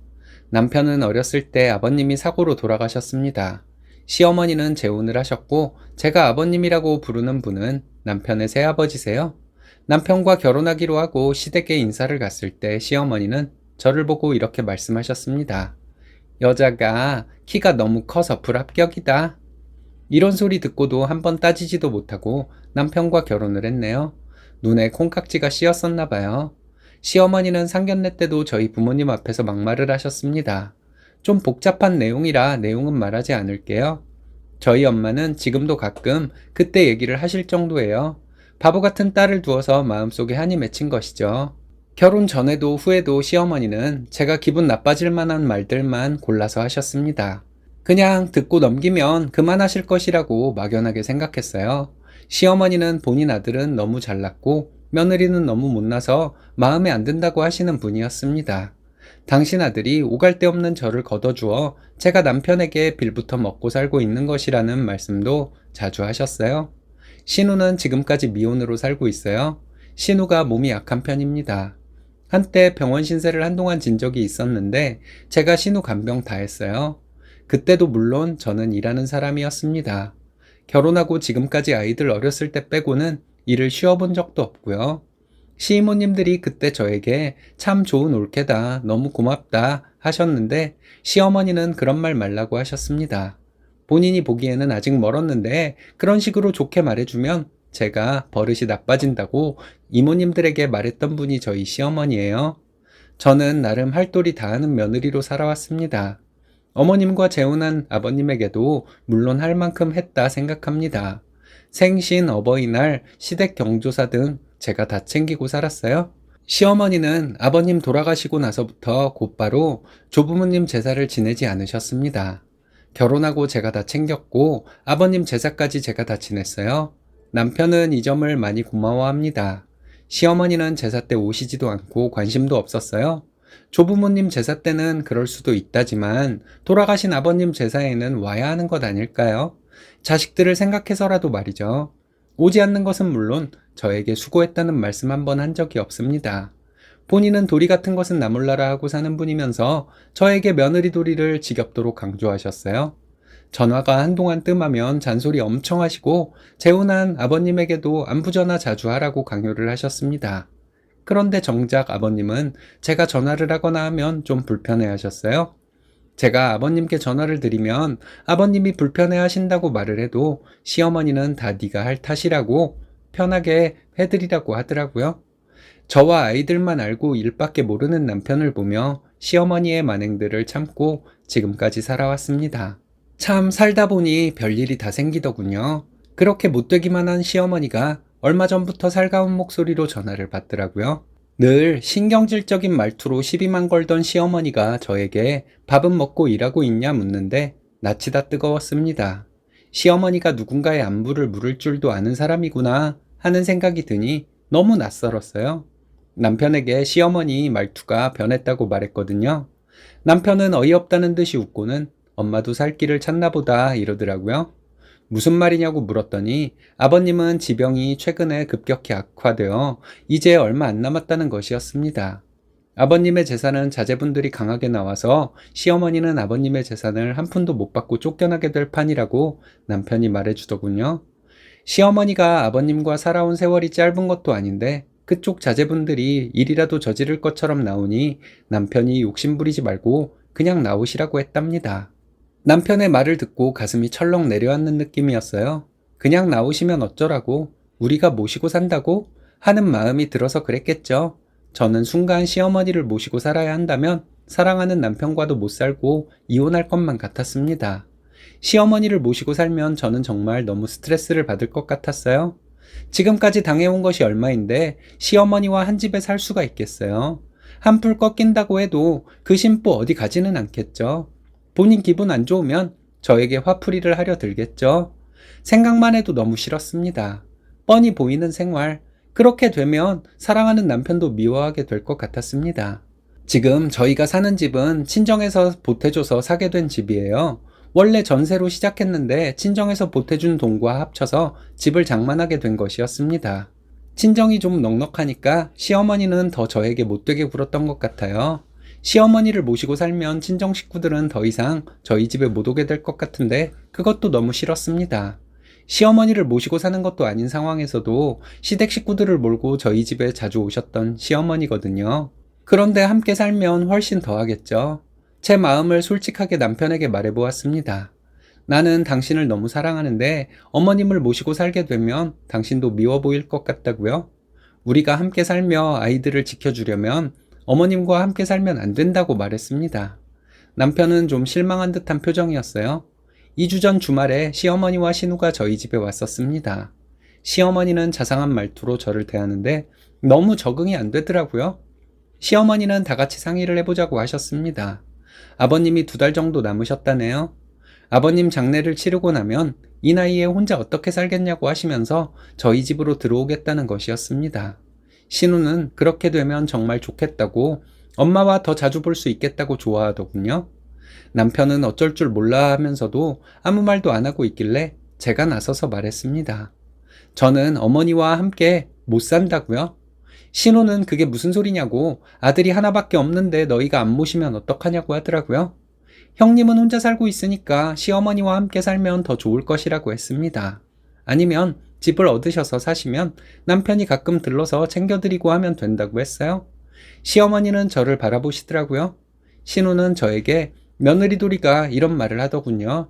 남편은 어렸을 때 아버님이 사고로 돌아가셨습니다. 시어머니는 재혼을 하셨고 제가 아버님이라고 부르는 분은 남편의 새아버지세요. 남편과 결혼하기로 하고 시댁에 인사를 갔을 때 시어머니는 저를 보고 이렇게 말씀하셨습니다. 여자가 키가 너무 커서 불합격이다. 이런 소리 듣고도 한번 따지지도 못하고 남편과 결혼을 했네요. 눈에 콩깍지가 씌었었나 봐요. 시어머니는 상견례 때도 저희 부모님 앞에서 막말을 하셨습니다. 좀 복잡한 내용이라 내용은 말하지 않을게요. 저희 엄마는 지금도 가끔 그때 얘기를 하실 정도예요. 바보 같은 딸을 두어서 마음속에 한이 맺힌 것이죠. 결혼 전에도 후에도 시어머니는 제가 기분 나빠질 만한 말들만 골라서 하셨습니다. 그냥 듣고 넘기면 그만하실 것이라고 막연하게 생각했어요. 시어머니는 본인 아들은 너무 잘났고 며느리는 너무 못나서 마음에 안 든다고 하시는 분이었습니다. 당신 아들이 오갈 데 없는 저를 걷어주어 제가 남편에게 빌부터 먹고 살고 있는 것이라는 말씀도 자주 하셨어요. 신우는 지금까지 미혼으로 살고 있어요. 신우가 몸이 약한 편입니다. 한때 병원 신세를 한동안 진 적이 있었는데 제가 신우 간병 다 했어요. 그때도 물론 저는 일하는 사람이었습니다. 결혼하고 지금까지 아이들 어렸을 때 빼고는 일을 쉬어본 적도 없고요. 시이모님들이 그때 저에게 참 좋은 올케다, 너무 고맙다 하셨는데 시어머니는 그런 말 말라고 하셨습니다. 본인이 보기에는 아직 멀었는데 그런 식으로 좋게 말해주면 제가 버릇이 나빠진다고 이모님들에게 말했던 분이 저희 시어머니예요. 저는 나름 할 도리 다하는 며느리로 살아왔습니다. 어머님과 재혼한 아버님에게도 물론 할 만큼 했다 생각합니다. 생신, 어버이날, 시댁 경조사 등 제가 다 챙기고 살았어요. 시어머니는 아버님 돌아가시고 나서부터 곧바로 조부모님 제사를 지내지 않으셨습니다. 결혼하고 제가 다 챙겼고 아버님 제사까지 제가 다 지냈어요. 남편은 이 점을 많이 고마워합니다. 시어머니는 제사 때 오시지도 않고 관심도 없었어요. 조부모님 제사 때는 그럴 수도 있다지만 돌아가신 아버님 제사에는 와야 하는 것 아닐까요? 자식들을 생각해서라도 말이죠. 오지 않는 것은 물론 저에게 수고했다는 말씀 한 번 한 적이 없습니다. 본인은 도리 같은 것은 나 몰라라 하고 사는 분이면서 저에게 며느리 도리를 지겹도록 강조하셨어요. 전화가 한동안 뜸하면 잔소리 엄청 하시고 재혼한 아버님에게도 안부전화 자주 하라고 강요를 하셨습니다. 그런데 정작 아버님은 제가 전화를 하거나 하면 좀 불편해 하셨어요. 제가 아버님께 전화를 드리면 아버님이 불편해 하신다고 말을 해도 시어머니는 다 네가 할 탓이라고 편하게 해드리라고 하더라고요. 저와 아이들만 알고 일밖에 모르는 남편을 보며 시어머니의 만행들을 참고 지금까지 살아왔습니다. 참 살다 보니 별일이 다 생기더군요. 그렇게 못되기만 한 시어머니가 얼마 전부터 살가운 목소리로 전화를 받더라고요. 늘 신경질적인 말투로 시비만 걸던 시어머니가 저에게 밥은 먹고 일하고 있냐 묻는데 낯이 다 뜨거웠습니다. 시어머니가 누군가의 안부를 물을 줄도 아는 사람이구나 하는 생각이 드니 너무 낯설었어요. 남편에게 시어머니 말투가 변했다고 말했거든요. 남편은 어이없다는 듯이 웃고는 엄마도 살 길을 찾나 보다 이러더라고요. 무슨 말이냐고 물었더니 아버님은 지병이 최근에 급격히 악화되어 이제 얼마 안 남았다는 것이었습니다. 아버님의 재산은 자제분들이 강하게 나와서 시어머니는 아버님의 재산을 한 푼도 못 받고 쫓겨나게 될 판이라고 남편이 말해주더군요. 시어머니가 아버님과 살아온 세월이 짧은 것도 아닌데 그쪽 자제분들이 일이라도 저지를 것처럼 나오니 남편이 욕심부리지 말고 그냥 나오시라고 했답니다. 남편의 말을 듣고 가슴이 철렁 내려앉는 느낌이었어요. 그냥 나오시면 어쩌라고, 우리가 모시고 산다고 하는 마음이 들어서 그랬겠죠. 저는 순간 시어머니를 모시고 살아야 한다면 사랑하는 남편과도 못 살고 이혼할 것만 같았습니다. 시어머니를 모시고 살면 저는 정말 너무 스트레스를 받을 것 같았어요. 지금까지 당해온 것이 얼마인데 시어머니와 한 집에 살 수가 있겠어요. 한풀 꺾인다고 해도 그 심보 어디 가지는 않겠죠. 본인 기분 안 좋으면 저에게 화풀이를 하려 들겠죠. 생각만 해도 너무 싫었습니다. 뻔히 보이는 생활, 그렇게 되면 사랑하는 남편도 미워하게 될 것 같았습니다. 지금 저희가 사는 집은 친정에서 보태줘서 사게 된 집이에요. 원래 전세로 시작했는데 친정에서 보태준 돈과 합쳐서 집을 장만하게 된 것이었습니다. 친정이 좀 넉넉하니까 시어머니는 더 저에게 못되게 굴었던 것 같아요. 시어머니를 모시고 살면 친정 식구들은 더 이상 저희 집에 못 오게 될 것 같은데 그것도 너무 싫었습니다. 시어머니를 모시고 사는 것도 아닌 상황에서도 시댁 식구들을 몰고 저희 집에 자주 오셨던 시어머니거든요. 그런데 함께 살면 훨씬 더 하겠죠. 제 마음을 솔직하게 남편에게 말해보았습니다. 나는 당신을 너무 사랑하는데 어머님을 모시고 살게 되면 당신도 미워 보일 것 같다고요? 우리가 함께 살며 아이들을 지켜주려면 어머님과 함께 살면 안 된다고 말했습니다. 남편은 좀 실망한 듯한 표정이었어요. 2주 전 주말에 시어머니와 신우가 저희 집에 왔었습니다. 시어머니는 자상한 말투로 저를 대하는데 너무 적응이 안 되더라고요. 시어머니는 다 같이 상의를 해보자고 하셨습니다. 아버님이 2달 정도 남으셨다네요. 아버님 장례를 치르고 나면 이 나이에 혼자 어떻게 살겠냐고 하시면서 저희 집으로 들어오겠다는 것이었습니다. 신우는 그렇게 되면 정말 좋겠다고, 엄마와 더 자주 볼 수 있겠다고 좋아하더군요. 남편은 어쩔 줄 몰라 하면서도 아무 말도 안 하고 있길래 제가 나서서 말했습니다. 저는 어머니와 함께 못 산다고요? 신우는 그게 무슨 소리냐고, 아들이 하나밖에 없는데 너희가 안 모시면 어떡하냐고 하더라고요. 형님은 혼자 살고 있으니까 시어머니와 함께 살면 더 좋을 것이라고 했습니다. 아니면 집을 얻으셔서 사시면 남편이 가끔 들러서 챙겨드리고 하면 된다고 했어요. 시어머니는 저를 바라보시더라고요. 신우는 저에게 며느리돌이가 이런 말을 하더군요.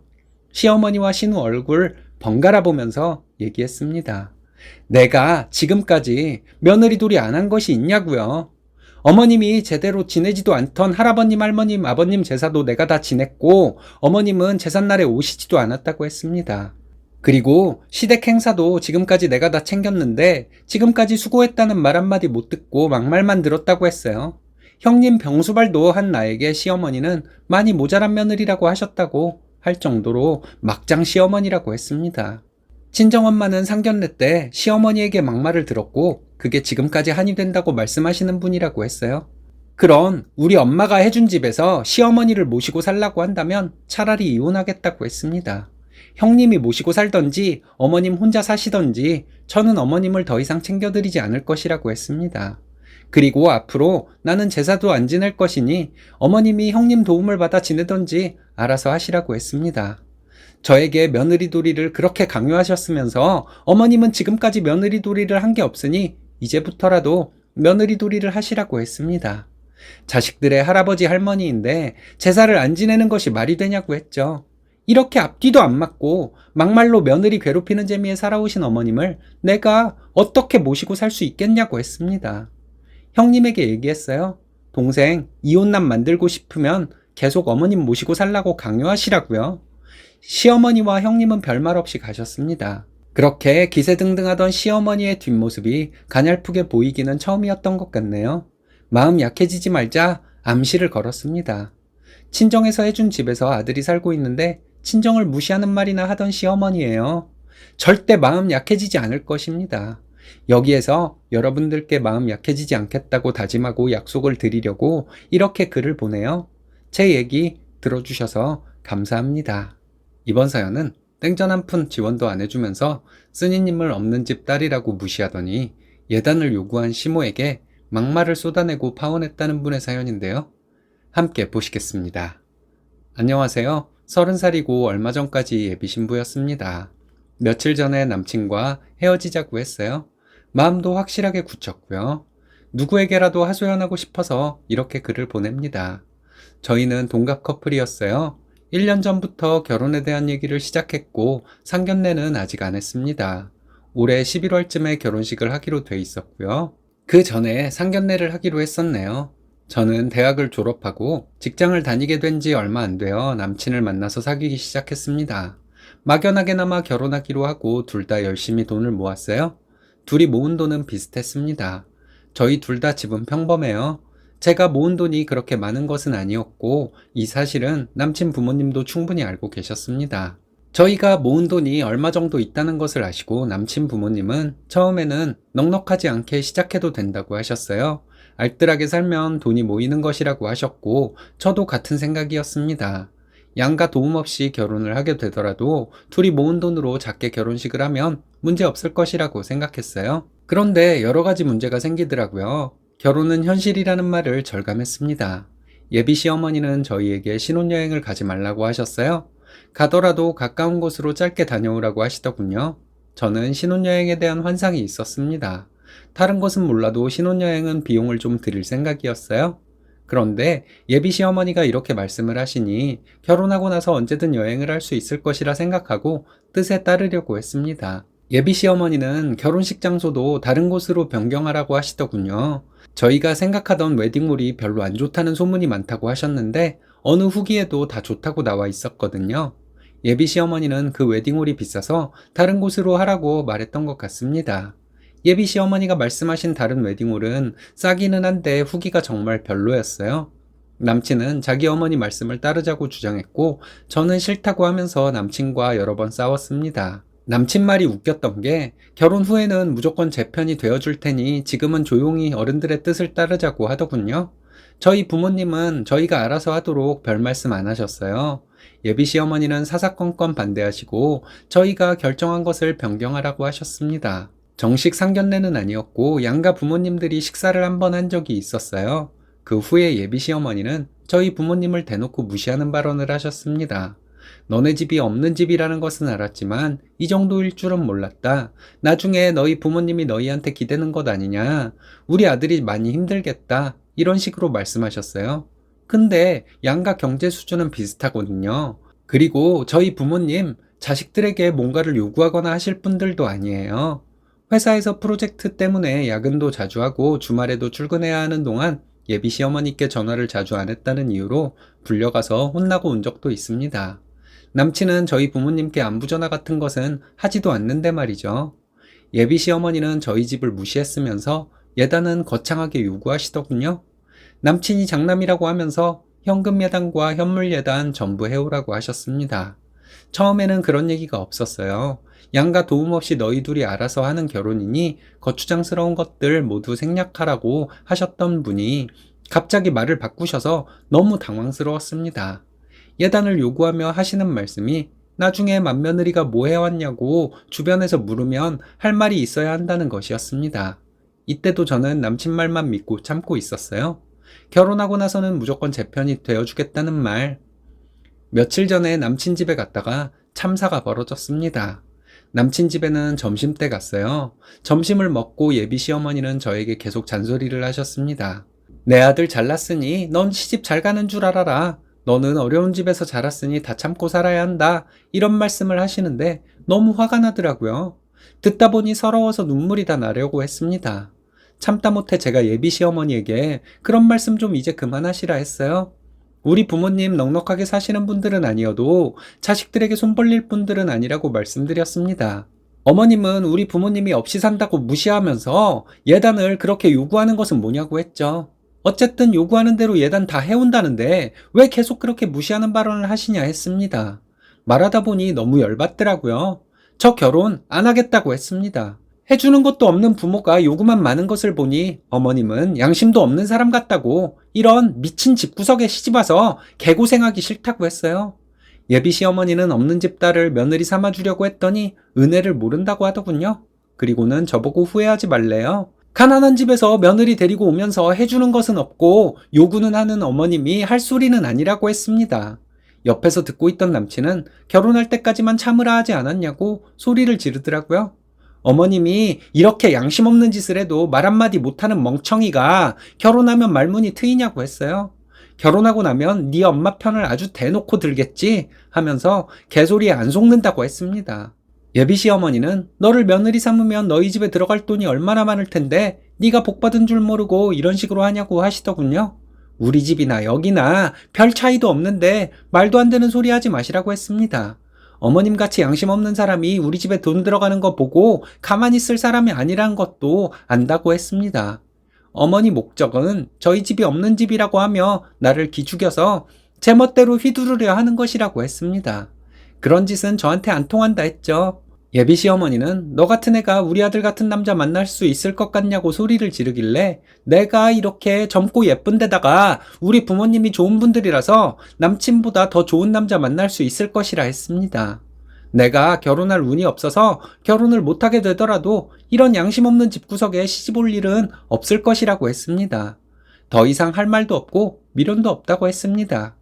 시어머니와 신우 얼굴 번갈아 보면서 얘기했습니다. 내가 지금까지 며느리돌이 안 한 것이 있냐고요. 어머님이 제대로 지내지도 않던 할아버님, 할머님, 아버님 제사도 내가 다 지냈고 어머님은 제삿날에 오시지도 않았다고 했습니다. 그리고 시댁 행사도 지금까지 내가 다 챙겼는데 지금까지 수고했다는 말 한마디 못 듣고 막말만 들었다고 했어요. 형님 병수발도 한 나에게 시어머니는 많이 모자란 며느리라고 하셨다고 할 정도로 막장 시어머니라고 했습니다. 친정엄마는 상견례 때 시어머니에게 막말을 들었고 그게 지금까지 한이 된다고 말씀하시는 분이라고 했어요. 그런 우리 엄마가 해준 집에서 시어머니를 모시고 살라고 한다면 차라리 이혼하겠다고 했습니다. 형님이 모시고 살던지 어머님 혼자 사시던지 저는 어머님을 더 이상 챙겨드리지 않을 것이라고 했습니다. 그리고 앞으로 나는 제사도 안 지낼 것이니 어머님이 형님 도움을 받아 지내던지 알아서 하시라고 했습니다. 저에게 며느리돌이를 그렇게 강요하셨으면서 어머님은 지금까지 며느리돌이를 한 게 없으니 이제부터라도 며느리돌이를 하시라고 했습니다. 자식들의 할아버지 할머니인데 제사를 안 지내는 것이 말이 되냐고 했죠. 이렇게 앞뒤도 안 맞고 막말로 며느리 괴롭히는 재미에 살아오신 어머님을 내가 어떻게 모시고 살 수 있겠냐고 했습니다. 형님에게 얘기했어요. 동생 이혼남 만들고 싶으면 계속 어머님 모시고 살라고 강요하시라고요. 시어머니와 형님은 별말 없이 가셨습니다. 그렇게 기세등등하던 시어머니의 뒷모습이 가냘프게 보이기는 처음이었던 것 같네요. 마음 약해지지 말자 암시를 걸었습니다. 친정에서 해준 집에서 아들이 살고 있는데 친정을 무시하는 말이나 하던 시어머니예요. 절대 마음 약해지지 않을 것입니다. 여기에서 여러분들께 마음 약해지지 않겠다고 다짐하고 약속을 드리려고 이렇게 글을 보내요. 제 얘기 들어주셔서 감사합니다. 이번 사연은 땡전 한 푼 지원도 안 해주면서 쓰니님을 없는 집 딸이라고 무시하더니 예단을 요구한 시모에게 막말을 쏟아내고 파혼했다는 분의 사연인데요. 함께 보시겠습니다. 안녕하세요. 30살이고 얼마 전까지 예비 신부였습니다. 며칠 전에 남친과 헤어지자고 했어요. 마음도 확실하게 굳혔고요. 누구에게라도 하소연하고 싶어서 이렇게 글을 보냅니다. 저희는 동갑 커플이었어요. 1년 전부터 결혼에 대한 얘기를 시작했고 상견례는 아직 안 했습니다. 올해 11월쯤에 결혼식을 하기로 돼 있었고요. 그 전에 상견례를 하기로 했었네요. 저는 대학을 졸업하고 직장을 다니게 된 지 얼마 안 되어 남친을 만나서 사귀기 시작했습니다. 막연하게나마 결혼하기로 하고 둘 다 열심히 돈을 모았어요. 둘이 모은 돈은 비슷했습니다. 저희 둘 다 집은 평범해요. 제가 모은 돈이 그렇게 많은 것은 아니었고 이 사실은 남친 부모님도 충분히 알고 계셨습니다. 저희가 모은 돈이 얼마 정도 있다는 것을 아시고 남친 부모님은 처음에는 넉넉하지 않게 시작해도 된다고 하셨어요. 알뜰하게 살면 돈이 모이는 것이라고 하셨고 저도 같은 생각이었습니다. 양가 도움 없이 결혼을 하게 되더라도 둘이 모은 돈으로 작게 결혼식을 하면 문제 없을 것이라고 생각했어요. 그런데 여러 가지 문제가 생기더라고요. 결혼은 현실이라는 말을 절감했습니다. 예비 시어머니는 저희에게 신혼여행을 가지 말라고 하셨어요. 가더라도 가까운 곳으로 짧게 다녀오라고 하시더군요. 저는 신혼여행에 대한 환상이 있었습니다. 다른 것은 몰라도 신혼여행은 비용을 좀 드릴 생각이었어요. 그런데 예비 시어머니가 이렇게 말씀을 하시니 결혼하고 나서 언제든 여행을 할 수 있을 것이라 생각하고 뜻에 따르려고 했습니다. 예비 시어머니는 결혼식 장소도 다른 곳으로 변경하라고 하시더군요. 저희가 생각하던 웨딩홀이 별로 안 좋다는 소문이 많다고 하셨는데 어느 후기에도 다 좋다고 나와 있었거든요. 예비 시어머니는 그 웨딩홀이 비싸서 다른 곳으로 하라고 말했던 것 같습니다. 예비 시어머니가 말씀하신 다른 웨딩홀은 싸기는 한데 후기가 정말 별로였어요. 남친은 자기 어머니 말씀을 따르자고 주장했고 저는 싫다고 하면서 남친과 여러 번 싸웠습니다. 남친 말이 웃겼던 게 결혼 후에는 무조건 제 편이 되어줄 테니 지금은 조용히 어른들의 뜻을 따르자고 하더군요. 저희 부모님은 저희가 알아서 하도록 별 말씀 안 하셨어요. 예비 시어머니는 사사건건 반대하시고 저희가 결정한 것을 변경하라고 하셨습니다. 정식 상견례는 아니었고 양가 부모님들이 식사를 한 번 한 적이 있었어요. 그 후에 예비 시어머니는 저희 부모님을 대놓고 무시하는 발언을 하셨습니다. 너네 집이 없는 집이라는 것은 알았지만 이 정도일 줄은 몰랐다. 나중에 너희 부모님이 너희한테 기대는 것 아니냐. 우리 아들이 많이 힘들겠다. 이런 식으로 말씀하셨어요. 근데 양가 경제 수준은 비슷하거든요. 그리고 저희 부모님 자식들에게 뭔가를 요구하거나 하실 분들도 아니에요. 회사에서 프로젝트 때문에 야근도 자주 하고 주말에도 출근해야 하는 동안 예비 시어머니께 전화를 자주 안 했다는 이유로 불려가서 혼나고 온 적도 있습니다. 남친은 저희 부모님께 안부 전화 같은 것은 하지도 않는데 말이죠. 예비 시어머니는 저희 집을 무시했으면서 예단은 거창하게 요구하시더군요. 남친이 장남이라고 하면서 현금 예단과 현물 예단 전부 해오라고 하셨습니다. 처음에는 그런 얘기가 없었어요. 양가 도움 없이 너희 둘이 알아서 하는 결혼이니 거추장스러운 것들 모두 생략하라고 하셨던 분이 갑자기 말을 바꾸셔서 너무 당황스러웠습니다. 예단을 요구하며 하시는 말씀이 나중에 맏며느리가 뭐 해왔냐고 주변에서 물으면 할 말이 있어야 한다는 것이었습니다. 이때도 저는 남친 말만 믿고 참고 있었어요. 결혼하고 나서는 무조건 제 편이 되어주겠다는 말. 며칠 전에 남친 집에 갔다가 참사가 벌어졌습니다. 남친 집에는 점심때 갔어요. 점심을 먹고 예비 시어머니는 저에게 계속 잔소리를 하셨습니다. 내 아들 잘났으니 넌 시집 잘 가는 줄 알아라. 너는 어려운 집에서 자랐으니 다 참고 살아야 한다. 이런 말씀을 하시는데 너무 화가 나더라고요. 듣다 보니 서러워서 눈물이 다 나려고 했습니다. 참다 못해 제가 예비 시어머니에게 그런 말씀 좀 이제 그만하시라 했어요. 우리 부모님 넉넉하게 사시는 분들은 아니어도 자식들에게 손 벌릴 분들은 아니라고 말씀드렸습니다. 어머님은 우리 부모님이 없이 산다고 무시하면서 예단을 그렇게 요구하는 것은 뭐냐고 했죠. 어쨌든 요구하는 대로 예단 다 해온다는데 왜 계속 그렇게 무시하는 발언을 하시냐 했습니다. 말하다 보니 너무 열받더라고요. 저 결혼 안 하겠다고 했습니다. 해주는 것도 없는 부모가 요구만 많은 것을 보니 어머님은 양심도 없는 사람 같다고 이런 미친 집구석에 시집와서 개고생하기 싫다고 했어요. 예비 시어머니는 없는 집 딸을 며느리 삼아주려고 했더니 은혜를 모른다고 하더군요. 그리고는 저보고 후회하지 말래요. 가난한 집에서 며느리 데리고 오면서 해주는 것은 없고 요구는 하는 어머님이 할 소리는 아니라고 했습니다. 옆에서 듣고 있던 남친은 결혼할 때까지만 참으라 하지 않았냐고 소리를 지르더라고요. 어머님이 이렇게 양심 없는 짓을 해도 말 한마디 못하는 멍청이가 결혼하면 말문이 트이냐고 했어요. 결혼하고 나면 네 엄마 편을 아주 대놓고 들겠지 하면서 개소리에 안 속는다고 했습니다. 예비 시어머니는 너를 며느리 삼으면 너희 집에 들어갈 돈이 얼마나 많을 텐데 네가 복받은 줄 모르고 이런 식으로 하냐고 하시더군요. 우리 집이나 여기나 별 차이도 없는데 말도 안 되는 소리 하지 마시라고 했습니다. 어머님같이 양심 없는 사람이 우리 집에 돈 들어가는 거 보고 가만히 있을 사람이 아니란 것도 안다고 했습니다. 어머니 목적은 저희 집이 없는 집이라고 하며 나를 기죽여서 제 멋대로 휘두르려 하는 것이라고 했습니다. 그런 짓은 저한테 안 통한다 했죠. 예비 시어머니는 너 같은 애가 우리 아들 같은 남자 만날 수 있을 것 같냐고 소리를 지르길래 내가 이렇게 젊고 예쁜 데다가 우리 부모님이 좋은 분들이라서 남친보다 더 좋은 남자 만날 수 있을 것이라 했습니다. 내가 결혼할 운이 없어서 결혼을 못하게 되더라도 이런 양심 없는 집구석에 시집 올 일은 없을 것이라고 했습니다. 더 이상 할 말도 없고 미련도 없다고 했습니다.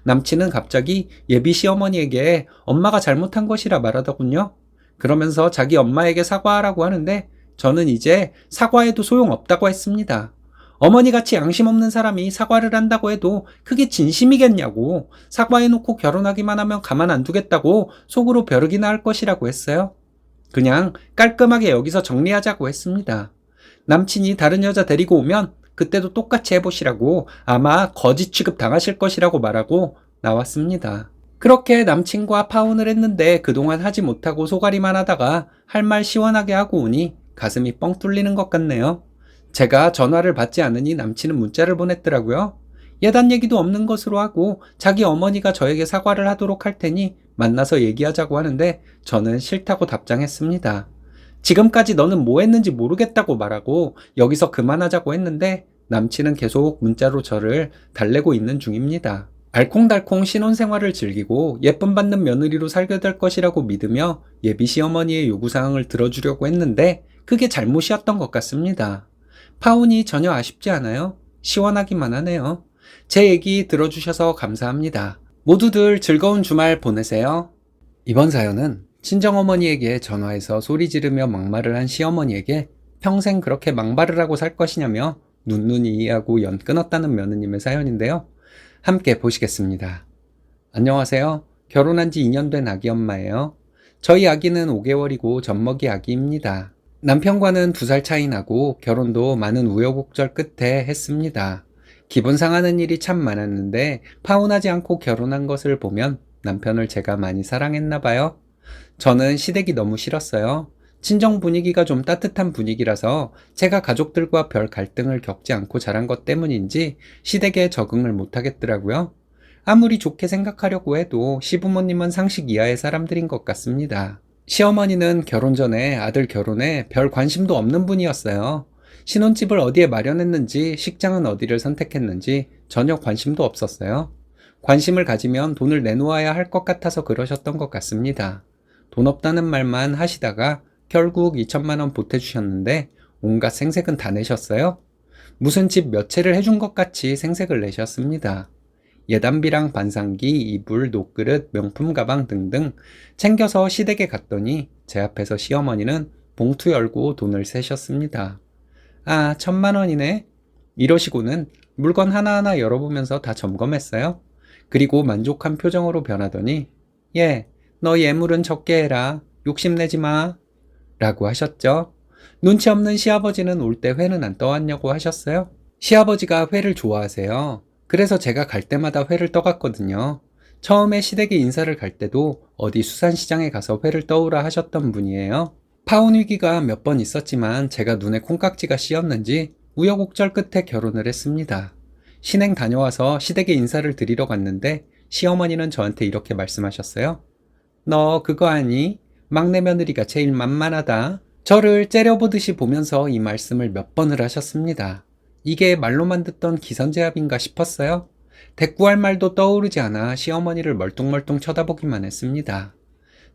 남친은 갑자기 예비 시어머니에게 엄마가 잘못한 것이라 말하더군요. 그러면서 자기 엄마에게 사과하라고 하는데 저는 이제 사과해도 소용없다고 했습니다. 어머니같이 양심 없는 사람이 사과를 한다고 해도 그게 진심이겠냐고, 사과해놓고 결혼하기만 하면 가만 안 두겠다고 속으로 벼르기나 할 것이라고 했어요. 그냥 깔끔하게 여기서 정리하자고 했습니다. 남친이 다른 여자 데리고 오면 그때도 똑같이 해보시라고, 아마 거지 취급 당하실 것이라고 말하고 나왔습니다. 그렇게 남친과 파혼을 했는데 그동안 하지 못하고 소가리만 하다가 할 말 시원하게 하고 오니 가슴이 뻥 뚫리는 것 같네요. 제가 전화를 받지 않으니 남친은 문자를 보냈더라고요. 예단 얘기도 없는 것으로 하고 자기 어머니가 저에게 사과를 하도록 할 테니 만나서 얘기하자고 하는데 저는 싫다고 답장했습니다. 지금까지 너는 뭐 했는지 모르겠다고 말하고 여기서 그만하자고 했는데 남친은 계속 문자로 저를 달래고 있는 중입니다. 알콩달콩 신혼생활을 즐기고 예쁨 받는 며느리로 살게 될 것이라고 믿으며 예비 시어머니의 요구사항을 들어주려고 했는데 그게 잘못이었던 것 같습니다. 파혼이 전혀 아쉽지 않아요. 시원하기만 하네요. 제 얘기 들어주셔서 감사합니다. 모두들 즐거운 주말 보내세요. 이번 사연은 친정어머니에게 전화해서 소리 지르며 막말을 한 시어머니에게 평생 그렇게 막말을 하고 살 것이냐며 눈눈이 이해하고 연 끊었다는 며느님의 사연인데요. 함께 보시겠습니다. 안녕하세요. 결혼한 지 2년 된 아기 엄마예요. 저희 아기는 5개월이고 젖먹이 아기입니다. 남편과는 2살 차이 나고 결혼도 많은 우여곡절 끝에 했습니다. 기분 상하는 일이 참 많았는데 파혼하지 않고 결혼한 것을 보면 남편을 제가 많이 사랑했나 봐요. 저는 시댁이 너무 싫었어요. 친정 분위기가 좀 따뜻한 분위기라서 제가 가족들과 별 갈등을 겪지 않고 자란 것 때문인지 시댁에 적응을 못하겠더라고요. 아무리 좋게 생각하려고 해도 시부모님은 상식 이하의 사람들인 것 같습니다. 시어머니는 결혼 전에 아들 결혼에 별 관심도 없는 분이었어요. 신혼집을 어디에 마련했는지, 식장은 어디를 선택했는지 전혀 관심도 없었어요. 관심을 가지면 돈을 내놓아야 할 것 같아서 그러셨던 것 같습니다. 돈 없다는 말만 하시다가 결국 2천만 원 보태주셨는데 온갖 생색은 다 내셨어요. 무슨 집 몇 채를 해준 것 같이 생색을 내셨습니다. 예단비랑 반상기, 이불, 녹그릇, 명품 가방 등등 챙겨서 시댁에 갔더니 제 앞에서 시어머니는 봉투 열고 돈을 세셨습니다. 아, 1,000만 원이네. 이러시고는 물건 하나하나 열어보면서 다 점검했어요. 그리고 만족한 표정으로 변하더니 너 예물은 적게 해라. 욕심내지 마. 라고 하셨죠. 눈치 없는 시아버지는 올 때 회는 안 떠왔냐고 하셨어요. 시아버지가 회를 좋아하세요. 그래서 제가 갈 때마다 회를 떠갔거든요. 처음에 시댁에 인사를 갈 때도 어디 수산시장에 가서 회를 떠오라 하셨던 분이에요. 파혼 위기가 몇 번 있었지만 제가 눈에 콩깍지가 씌었는지 우여곡절 끝에 결혼을 했습니다. 신행 다녀와서 시댁에 인사를 드리러 갔는데 시어머니는 저한테 이렇게 말씀하셨어요. 너 그거 아니? 막내 며느리가 제일 만만하다. 저를 째려보듯이 보면서 이 말씀을 몇 번을 하셨습니다. 이게 말로만 듣던 기선제압인가 싶었어요. 대꾸할 말도 떠오르지 않아 시어머니를 멀뚱멀뚱 쳐다보기만 했습니다.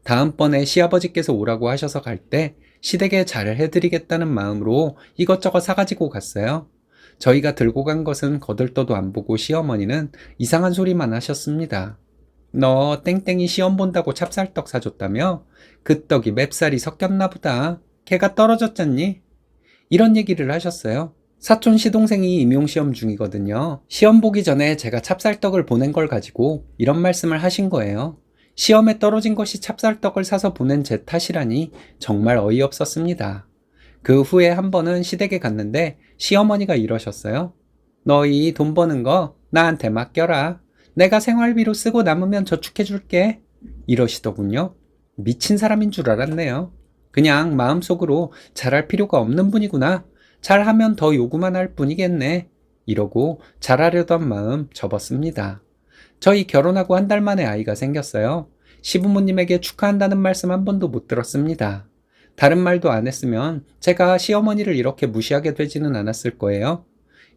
다음번에 시아버지께서 오라고 하셔서 갈 때 시댁에 잘 해드리겠다는 마음으로 이것저것 사가지고 갔어요. 저희가 들고 간 것은 거들떠도 안 보고 시어머니는 이상한 소리만 하셨습니다. 너 땡땡이 시험 본다고 찹쌀떡 사줬다며? 그 떡이 맵쌀이 섞였나 보다. 걔가 떨어졌잖니? 이런 얘기를 하셨어요. 사촌 시동생이 임용시험 중이거든요. 시험 보기 전에 제가 찹쌀떡을 보낸 걸 가지고 이런 말씀을 하신 거예요. 시험에 떨어진 것이 찹쌀떡을 사서 보낸 제 탓이라니 정말 어이없었습니다. 그 후에 한 번은 시댁에 갔는데 시어머니가 이러셨어요. 너희 돈 버는 거 나한테 맡겨라. 내가 생활비로 쓰고 남으면 저축해줄게. 이러시더군요. 미친 사람인 줄 알았네요. 그냥 마음속으로 잘할 필요가 없는 분이구나. 잘하면 더 요구만 할 뿐이겠네. 이러고 잘하려던 마음 접었습니다. 저희 결혼하고 한 달 만에 아이가 생겼어요. 시부모님에게 축하한다는 말씀 한 번도 못 들었습니다. 다른 말도 안 했으면 제가 시어머니를 이렇게 무시하게 되지는 않았을 거예요.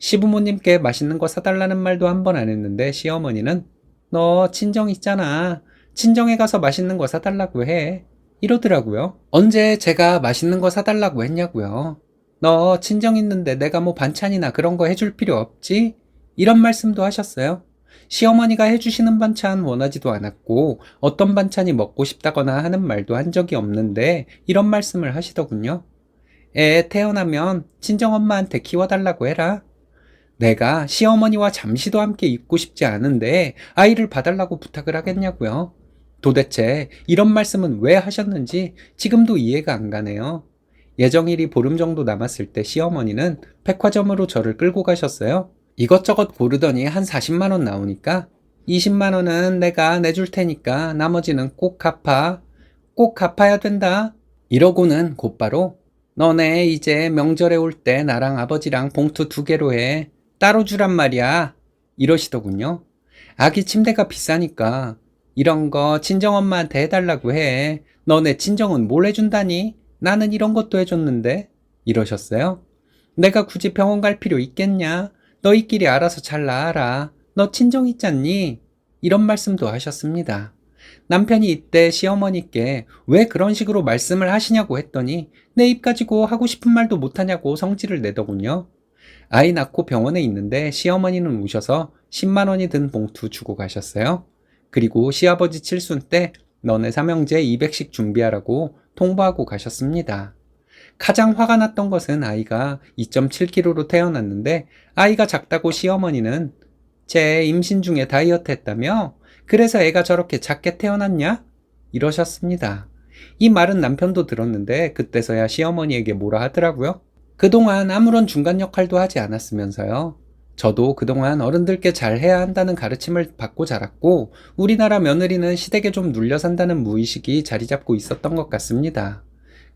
시부모님께 맛있는 거 사달라는 말도 한 번 안 했는데 시어머니는 너 친정 있잖아. 친정에 가서 맛있는 거 사달라고 해. 이러더라고요. 언제 제가 맛있는 거 사달라고 했냐고요. 너 친정 있는데 내가 뭐 반찬이나 그런 거 해줄 필요 없지? 이런 말씀도 하셨어요. 시어머니가 해주시는 반찬 원하지도 않았고 어떤 반찬이 먹고 싶다거나 하는 말도 한 적이 없는데 이런 말씀을 하시더군요. 애 태어나면 친정엄마한테 키워달라고 해라. 내가 시어머니와 잠시도 함께 있고 싶지 않은데 아이를 봐달라고 부탁을 하겠냐고요. 도대체 이런 말씀은 왜 하셨는지 지금도 이해가 안 가네요. 예정일이 보름 정도 남았을 때 시어머니는 백화점으로 저를 끌고 가셨어요. 이것저것 고르더니 한 40만 원 나오니까 20만 원은 내가 내줄 테니까 나머지는 꼭 갚아. 꼭 갚아야 된다. 이러고는 곧바로 너네 이제 명절에 올 때 나랑 아버지랑 봉투 2개로 해. 따로 주란 말이야. 이러시더군요. 아기 침대가 비싸니까 이런 거 친정엄마한테 해달라고 해. 너네 친정은 뭘 해준다니? 나는 이런 것도 해줬는데. 이러셨어요. 내가 굳이 병원 갈 필요 있겠냐? 너희끼리 알아서 잘 나아라. 너 친정 있잖니? 이런 말씀도 하셨습니다. 남편이 이때 시어머니께 왜 그런 식으로 말씀을 하시냐고 했더니 내 입 가지고 하고 싶은 말도 못하냐고 성질을 내더군요. 아이 낳고 병원에 있는데 시어머니는 우셔서 10만 원이 든 봉투 주고 가셨어요. 그리고 시아버지 칠순 때 너네 삼형제 200씩 준비하라고 통보하고 가셨습니다. 가장 화가 났던 것은 아이가 2.7kg로 태어났는데 아이가 작다고 시어머니는 제 임신 중에 다이어트 했다며? 그래서 애가 저렇게 작게 태어났냐? 이러셨습니다. 이 말은 남편도 들었는데 그때서야 시어머니에게 뭐라 하더라고요. 그동안 아무런 중간 역할도 하지 않았으면서요. 저도 그동안 어른들께 잘해야 한다는 가르침을 받고 자랐고 우리나라 며느리는 시댁에 좀 눌려 산다는 무의식이 자리 잡고 있었던 것 같습니다.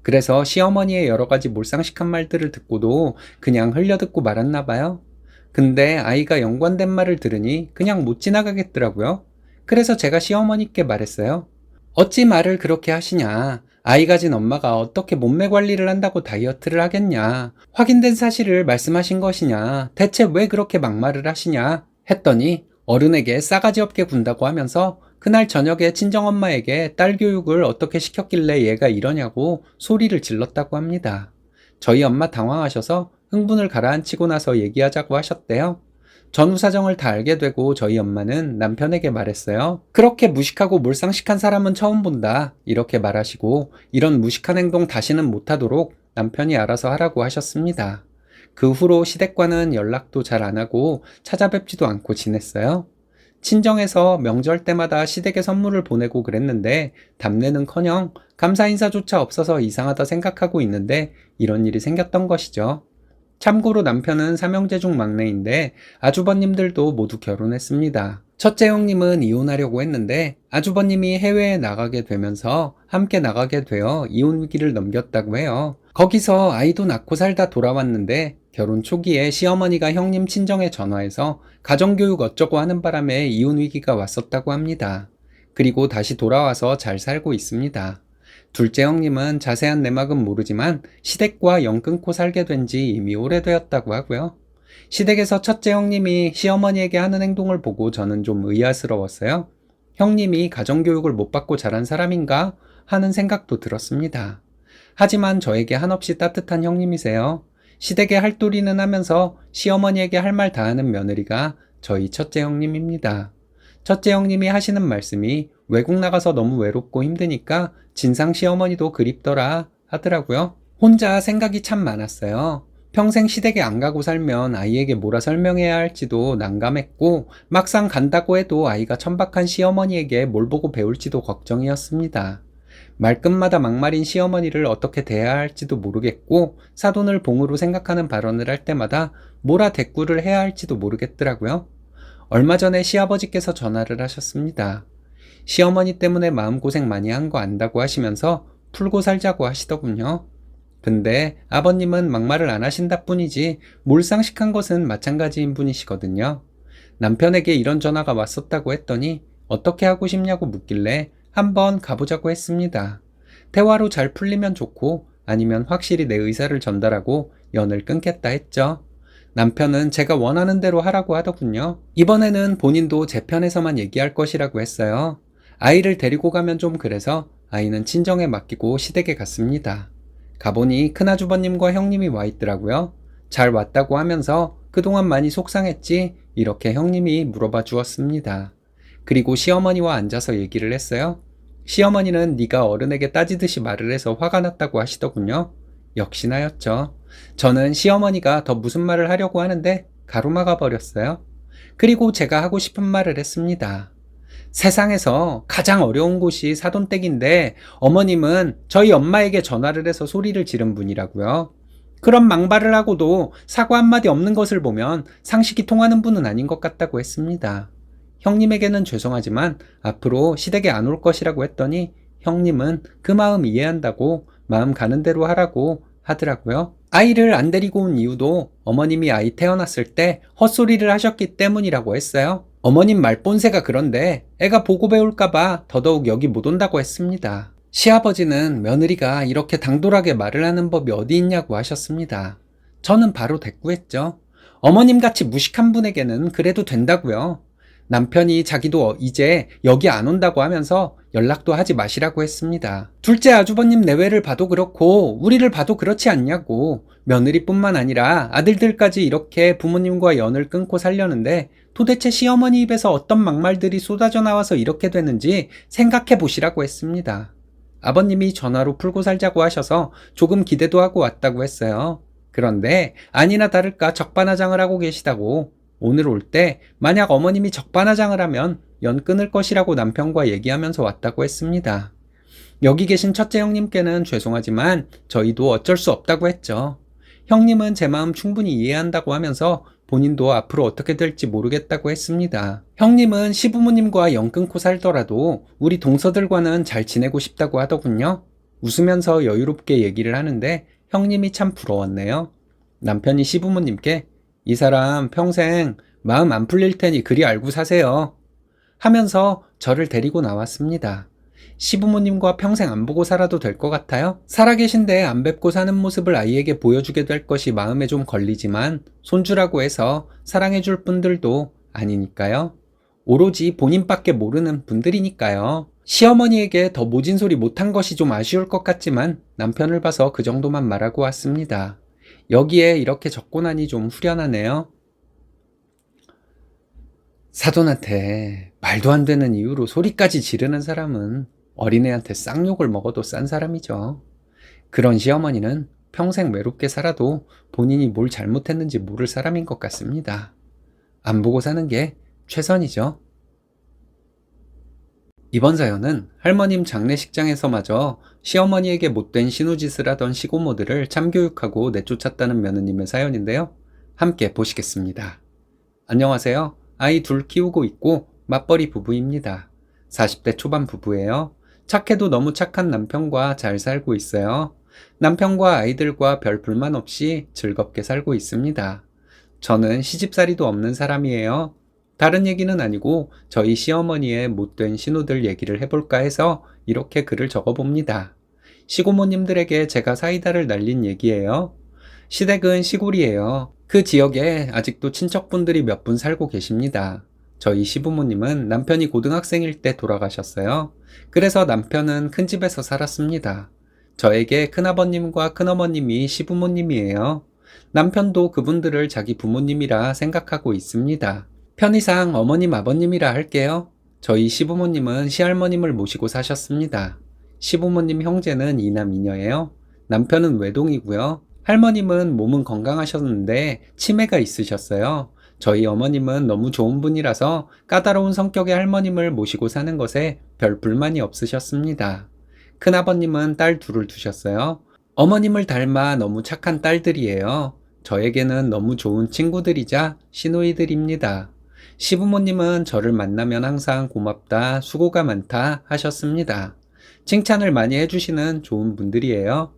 그래서 시어머니의 여러 가지 몰상식한 말들을 듣고도 그냥 흘려듣고 말았나 봐요. 근데 아이가 연관된 말을 들으니 그냥 못 지나가겠더라고요. 그래서 제가 시어머니께 말했어요. 어찌 말을 그렇게 하시냐. 아이 가진 엄마가 어떻게 몸매 관리를 한다고 다이어트를 하겠냐. 확인된 사실을 말씀하신 것이냐. 대체 왜 그렇게 막말을 하시냐. 했더니 어른에게 싸가지 없게 군다고 하면서 그날 저녁에 친정엄마에게 딸 교육을 어떻게 시켰길래 얘가 이러냐고 소리를 질렀다고 합니다. 저희 엄마 당황하셔서 흥분을 가라앉히고 나서 얘기하자고 하셨대요. 전후 사정을 다 알게 되고 저희 엄마는 남편에게 말했어요. 그렇게 무식하고 몰상식한 사람은 처음 본다. 이렇게 말하시고 이런 무식한 행동 다시는 못하도록 남편이 알아서 하라고 하셨습니다. 그 후로 시댁과는 연락도 잘 안 하고 찾아뵙지도 않고 지냈어요. 친정에서 명절 때마다 시댁에 선물을 보내고 그랬는데 답례는커녕 감사 인사조차 없어서 이상하다 생각하고 있는데 이런 일이 생겼던 것이죠. 참고로 남편은 삼형제 중 막내인데 아주버님들도 모두 결혼했습니다. 첫째 형님은 이혼하려고 했는데 아주버님이 해외에 나가게 되면서 함께 나가게 되어 이혼 위기를 넘겼다고 해요. 거기서 아이도 낳고 살다 돌아왔는데 결혼 초기에 시어머니가 형님 친정에 전화해서 가정교육 어쩌고 하는 바람에 이혼 위기가 왔었다고 합니다. 그리고 다시 돌아와서 잘 살고 있습니다. 둘째 형님은 자세한 내막은 모르지만 시댁과 연 끊고 살게 된 지 이미 오래되었다고 하고요. 시댁에서 첫째 형님이 시어머니에게 하는 행동을 보고 저는 좀 의아스러웠어요. 형님이 가정교육을 못 받고 자란 사람인가 하는 생각도 들었습니다. 하지만 저에게 한없이 따뜻한 형님이세요. 시댁에 할도리는 하면서 시어머니에게 할 말 다 하는 며느리가 저희 첫째 형님입니다. 첫째 형님이 하시는 말씀이 외국 나가서 너무 외롭고 힘드니까 진상 시어머니도 그립더라 하더라고요. 혼자 생각이 참 많았어요. 평생 시댁에 안 가고 살면 아이에게 뭐라 설명해야 할지도 난감했고 막상 간다고 해도 아이가 천박한 시어머니에게 뭘 보고 배울지도 걱정이었습니다. 말끝마다 막말인 시어머니를 어떻게 대해야 할지도 모르겠고 사돈을 봉으로 생각하는 발언을 할 때마다 뭐라 대꾸를 해야 할지도 모르겠더라고요. 얼마 전에 시아버지께서 전화를 하셨습니다. 시어머니 때문에 마음고생 많이 한 거 안다고 하시면서 풀고 살자고 하시더군요. 근데 아버님은 막말을 안 하신다 뿐이지 몰상식한 것은 마찬가지인 분이시거든요. 남편에게 이런 전화가 왔었다고 했더니 어떻게 하고 싶냐고 묻길래 한번 가보자고 했습니다. 대화로 잘 풀리면 좋고 아니면 확실히 내 의사를 전달하고 연을 끊겠다 했죠. 남편은 제가 원하는 대로 하라고 하더군요. 이번에는 본인도 제 편에서만 얘기할 것이라고 했어요. 아이를 데리고 가면 좀 그래서 아이는 친정에 맡기고 시댁에 갔습니다. 가보니 큰아주버님과 형님이 와 있더라고요. 잘 왔다고 하면서 그동안 많이 속상했지? 이렇게 형님이 물어봐 주었습니다. 그리고 시어머니와 앉아서 얘기를 했어요. 시어머니는 네가 어른에게 따지듯이 말을 해서 화가 났다고 하시더군요. 역시나였죠. 저는 시어머니가 더 무슨 말을 하려고 하는데 가로막아 버렸어요. 그리고 제가 하고 싶은 말을 했습니다. 세상에서 가장 어려운 곳이 사돈댁인데 어머님은 저희 엄마에게 전화를 해서 소리를 지른 분이라고요. 그런 망발을 하고도 사과 한마디 없는 것을 보면 상식이 통하는 분은 아닌 것 같다고 했습니다. 형님에게는 죄송하지만 앞으로 시댁에 안 올 것이라고 했더니 형님은 그 마음 이해한다고 마음 가는 대로 하라고 하더라고요. 아이를 안 데리고 온 이유도 어머님이 아이 태어났을 때 헛소리를 하셨기 때문이라고 했어요. 어머님 말본새가 그런데 애가 보고 배울까봐 더더욱 여기 못 온다고 했습니다. 시아버지는 며느리가 이렇게 당돌하게 말을 하는 법이 어디 있냐고 하셨습니다. 저는 바로 대꾸했죠. 어머님같이 무식한 분에게는 그래도 된다고요. 남편이 자기도 이제 여기 안 온다고 하면서 연락도 하지 마시라고 했습니다. 둘째 아주버님 내외를 봐도 그렇고 우리를 봐도 그렇지 않냐고. 며느리뿐만 아니라 아들들까지 이렇게 부모님과 연을 끊고 살려는데 도대체 시어머니 입에서 어떤 막말들이 쏟아져 나와서 이렇게 되는지 생각해 보시라고 했습니다. 아버님이 전화로 풀고 살자고 하셔서 조금 기대도 하고 왔다고 했어요. 그런데 아니나 다를까 적반하장을 하고 계시다고. 오늘 올 때 만약 어머님이 적반하장을 하면 연 끊을 것이라고 남편과 얘기하면서 왔다고 했습니다. 여기 계신 첫째 형님께는 죄송하지만 저희도 어쩔 수 없다고 했죠. 형님은 제 마음 충분히 이해한다고 하면서 본인도 앞으로 어떻게 될지 모르겠다고 했습니다. 형님은 시부모님과 연 끊고 살더라도 우리 동서들과는 잘 지내고 싶다고 하더군요. 웃으면서 여유롭게 얘기를 하는데 형님이 참 부러웠네요. 남편이 시부모님께 이 사람 평생 마음 안 풀릴 테니 그리 알고 사세요 하면서 저를 데리고 나왔습니다. 시부모님과 평생 안 보고 살아도 될 것 같아요? 살아계신데 안 뵙고 사는 모습을 아이에게 보여주게 될 것이 마음에 좀 걸리지만 손주라고 해서 사랑해줄 분들도 아니니까요. 오로지 본인밖에 모르는 분들이니까요. 시어머니에게 더 모진 소리 못한 것이 좀 아쉬울 것 같지만 남편을 봐서 그 정도만 말하고 왔습니다. 여기에 이렇게 적고 나니 좀 후련하네요. 사돈한테 말도 안 되는 이유로 소리까지 지르는 사람은 어린애한테 쌍욕을 먹어도 싼 사람이죠. 그런 시어머니는 평생 외롭게 살아도 본인이 뭘 잘못했는지 모를 사람인 것 같습니다. 안 보고 사는 게 최선이죠. 이번 사연은 할머님 장례식장에서마저 시어머니에게 못된 신우짓을 하던 시고모들을 참교육하고 내쫓았다는 며느님의 사연인데요. 함께 보시겠습니다. 안녕하세요. 아이 둘 키우고 있고 맞벌이 부부입니다. 40대 초반 부부예요. 착해도 너무 착한 남편과 잘 살고 있어요. 남편과 아이들과 별 불만 없이 즐겁게 살고 있습니다. 저는 시집살이도 없는 사람이에요. 다른 얘기는 아니고 저희 시어머니의 못된 신우들 얘기를 해볼까 해서 이렇게 글을 적어봅니다. 시고모님들에게 제가 사이다를 날린 얘기예요. 시댁은 시골이에요. 그 지역에 아직도 친척분들이 몇 분 살고 계십니다. 저희 시부모님은 남편이 고등학생일 때 돌아가셨어요. 그래서 남편은 큰 집에서 살았습니다. 저에게 큰아버님과 큰어머님이 시부모님이에요. 남편도 그분들을 자기 부모님이라 생각하고 있습니다. 편의상 어머님, 아버님이라 할게요. 저희 시부모님은 시할머님을 모시고 사셨습니다. 시부모님 형제는 이남 이녀예요. 남편은 외동이고요. 할머님은 몸은 건강하셨는데 치매가 있으셨어요. 저희 어머님은 너무 좋은 분이라서 까다로운 성격의 할머님을 모시고 사는 것에 별 불만이 없으셨습니다. 큰아버님은 딸 둘을 두셨어요. 어머님을 닮아 너무 착한 딸들이에요. 저에게는 너무 좋은 친구들이자 시누이들입니다. 시부모님은 저를 만나면 항상 고맙다, 수고가 많다 하셨습니다. 칭찬을 많이 해주시는 좋은 분들이에요.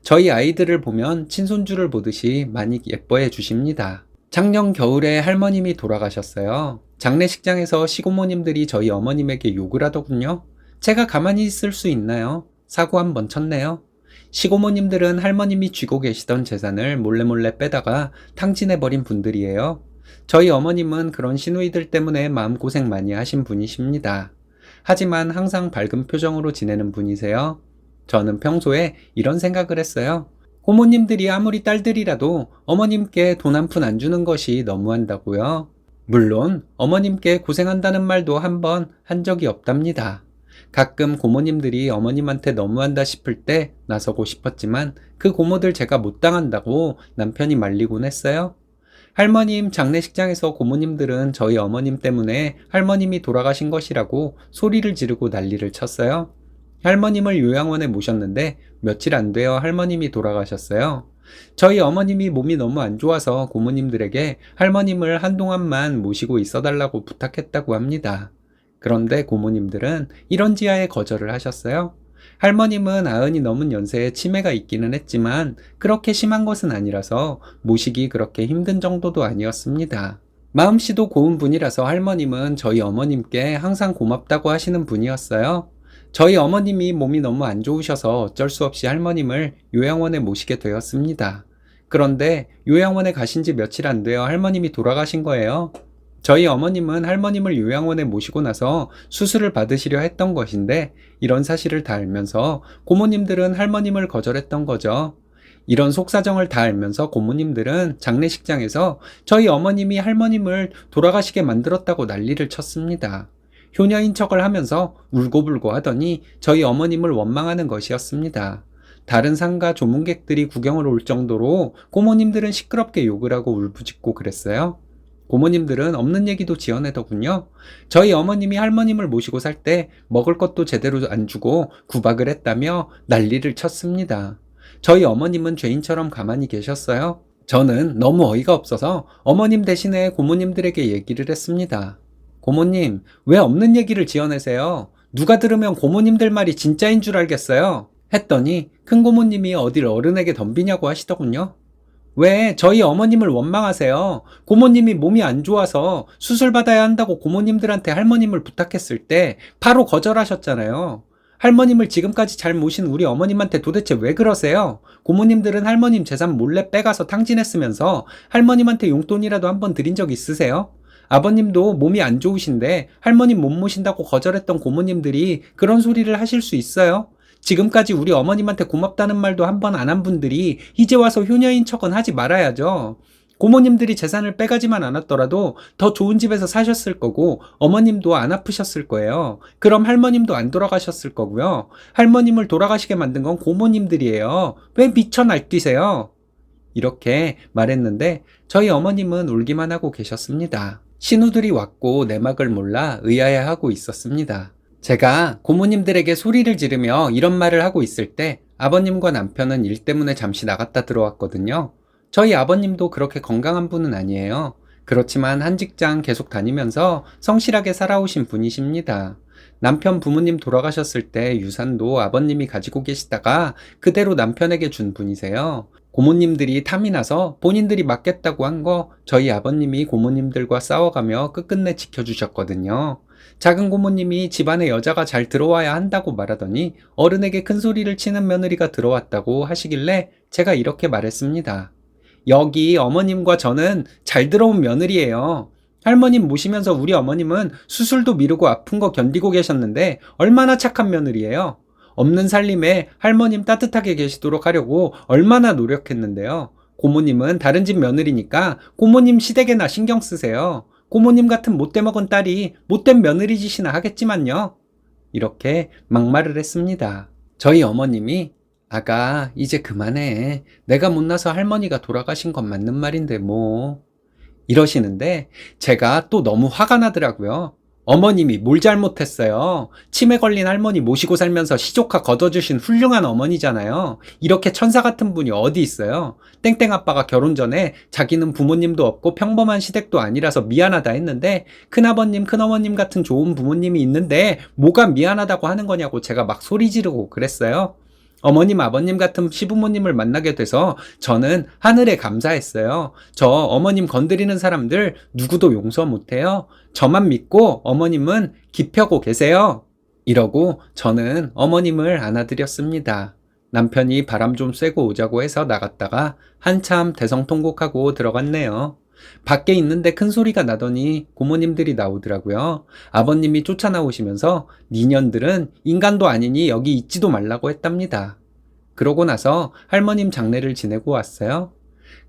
저희 아이들을 보면 친손주를 보듯이 많이 예뻐해 주십니다. 작년 겨울에 할머님이 돌아가셨어요. 장례식장에서 시고모님들이 저희 어머님에게 욕을 하더군요. 제가 가만히 있을 수 있나요? 사고 한번 쳤네요. 시고모님들은 할머님이 쥐고 계시던 재산을 몰래 빼다가 탕진해버린 분들이에요. 저희 어머님은 그런 시누이들 때문에 마음고생 많이 하신 분이십니다. 하지만 항상 밝은 표정으로 지내는 분이세요. 저는 평소에 이런 생각을 했어요. 고모님들이 아무리 딸들이라도 어머님께 돈 한 푼 안 주는 것이 너무한다고요. 물론 어머님께 고생한다는 말도 한 번 한 적이 없답니다. 가끔 고모님들이 어머님한테 너무한다 싶을 때 나서고 싶었지만 그 고모들 제가 못 당한다고 남편이 말리곤 했어요. 할머님 장례식장에서 고모님들은 저희 어머님 때문에 할머님이 돌아가신 것이라고 소리를 지르고 난리를 쳤어요. 할머님을 요양원에 모셨는데 며칠 안 되어 할머님이 돌아가셨어요. 저희 어머님이 몸이 너무 안 좋아서 고모님들에게 할머님을 한동안만 모시고 있어달라고 부탁했다고 합니다. 그런데 고모님들은 이런 지하에 거절을 하셨어요. 할머님은 90이 넘은 연세에 치매가 있기는 했지만 그렇게 심한 것은 아니라서 모시기 그렇게 힘든 정도도 아니었습니다. 마음씨도 고운 분이라서 할머님은 저희 어머님께 항상 고맙다고 하시는 분이었어요. 저희 어머님이 몸이 너무 안 좋으셔서 어쩔 수 없이 할머님을 요양원에 모시게 되었습니다. 그런데 요양원에 가신 지 며칠 안 되어 할머님이 돌아가신 거예요. 저희 어머님은 할머님을 요양원에 모시고 나서 수술을 받으시려 했던 것인데 이런 사실을 다 알면서 고모님들은 할머님을 거절했던 거죠. 이런 속사정을 다 알면서 고모님들은 장례식장에서 저희 어머님이 할머님을 돌아가시게 만들었다고 난리를 쳤습니다. 효녀인 척을 하면서 울고불고 하더니 저희 어머님을 원망하는 것이었습니다. 다른 상가 조문객들이 구경을 올 정도로 고모님들은 시끄럽게 욕을 하고 울부짖고 그랬어요. 고모님들은 없는 얘기도 지어내더군요. 저희 어머님이 할머님을 모시고 살 때 먹을 것도 제대로 안 주고 구박을 했다며 난리를 쳤습니다. 저희 어머님은 죄인처럼 가만히 계셨어요. 저는 너무 어이가 없어서 어머님 대신에 고모님들에게 얘기를 했습니다. 고모님, 왜 없는 얘기를 지어내세요? 누가 들으면 고모님들 말이 진짜인 줄 알겠어요? 했더니 큰 고모님이 어딜 어른에게 덤비냐고 하시더군요. 왜 저희 어머님을 원망하세요? 고모님이 몸이 안 좋아서 수술 받아야 한다고 고모님들한테 할머님을 부탁했을 때 바로 거절하셨잖아요. 할머님을 지금까지 잘 모신 우리 어머님한테 도대체 왜 그러세요? 고모님들은 할머님 재산 몰래 빼가서 탕진했으면서 할머님한테 용돈이라도 한번 드린 적 있으세요? 아버님도 몸이 안 좋으신데 할머님 못 모신다고 거절했던 고모님들이 그런 소리를 하실 수 있어요? 지금까지 우리 어머님한테 고맙다는 말도 한 번 안 한 분들이 이제 와서 효녀인 척은 하지 말아야죠. 고모님들이 재산을 빼가지만 않았더라도 더 좋은 집에서 사셨을 거고 어머님도 안 아프셨을 거예요. 그럼 할머님도 안 돌아가셨을 거고요. 할머님을 돌아가시게 만든 건 고모님들이에요. 왜 미쳐 날뛰세요? 이렇게 말했는데 저희 어머님은 울기만 하고 계셨습니다. 신우들이 왔고 내막을 몰라 의아해하고 있었습니다. 제가 고모님들에게 소리를 지르며 이런 말을 하고 있을 때 아버님과 남편은 일 때문에 잠시 나갔다 들어왔거든요. 저희 아버님도 그렇게 건강한 분은 아니에요. 그렇지만 한 직장 계속 다니면서 성실하게 살아오신 분이십니다. 남편 부모님 돌아가셨을 때 유산도 아버님이 가지고 계시다가 그대로 남편에게 준 분이세요. 고모님들이 탐이 나서 본인들이 맡겠다고 한 거 저희 아버님이 고모님들과 싸워가며 끝끝내 지켜주셨거든요. 작은 고모님이 집안에 여자가 잘 들어와야 한다고 말하더니 어른에게 큰 소리를 치는 며느리가 들어왔다고 하시길래 제가 이렇게 말했습니다. 여기 어머님과 저는 잘 들어온 며느리예요. 할머님 모시면서 우리 어머님은 수술도 미루고 아픈 거 견디고 계셨는데 얼마나 착한 며느리예요. 없는 살림에 할머님 따뜻하게 계시도록 하려고 얼마나 노력했는데요. 고모님은 다른 집 며느리니까 고모님 시댁에나 신경 쓰세요. 고모님 같은 못돼 먹은 딸이 못된 며느리 짓이나 하겠지만요. 이렇게 막말을 했습니다. 저희 어머님이 아가 이제 그만해. 내가 못나서 할머니가 돌아가신 건 맞는 말인데 뭐 이러시는데 제가 또 너무 화가 나더라고요. 어머님이 뭘 잘못했어요? 치매 걸린 할머니 모시고 살면서 시조카 걷어주신 훌륭한 어머니잖아요. 이렇게 천사 같은 분이 어디 있어요? 땡땡 아빠가 결혼 전에 자기는 부모님도 없고 평범한 시댁도 아니라서 미안하다 했는데 큰아버님 큰어머님 같은 좋은 부모님이 있는데 뭐가 미안하다고 하는 거냐고 제가 막 소리 지르고 그랬어요. 어머님, 아버님 같은 시부모님을 만나게 돼서 저는 하늘에 감사했어요. 저 어머님 건드리는 사람들 누구도 용서 못해요. 저만 믿고 어머님은 기펴고 계세요. 이러고 저는 어머님을 안아드렸습니다. 남편이 바람 좀 쐬고 오자고 해서 나갔다가 한참 대성통곡하고 들어갔네요. 밖에 있는데 큰 소리가 나더니 고모님들이 나오더라고요. 아버님이 쫓아나오시면서 니년들은 인간도 아니니 여기 있지도 말라고 했답니다. 그러고 나서 할머님 장례를 지내고 왔어요.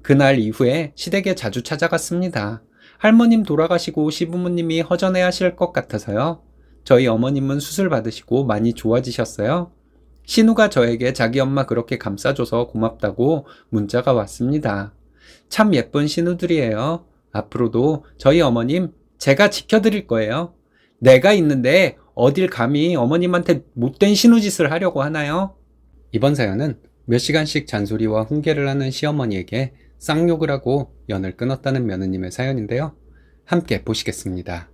그날 이후에 시댁에 자주 찾아갔습니다. 할머님 돌아가시고 시부모님이 허전해 하실 것 같아서요. 저희 어머님은 수술 받으시고 많이 좋아지셨어요? 신우가 저에게 자기 엄마 그렇게 감싸줘서 고맙다고 문자가 왔습니다. 참 예쁜 신우들이에요. 앞으로도 저희 어머님 제가 지켜드릴 거예요. 내가 있는데 어딜 감히 어머님한테 못된 신우짓을 하려고 하나요? 이번 사연은 몇 시간씩 잔소리와 훈계를 하는 시어머니에게 쌍욕을 하고 연을 끊었다는 며느님의 사연인데요. 함께 보시겠습니다.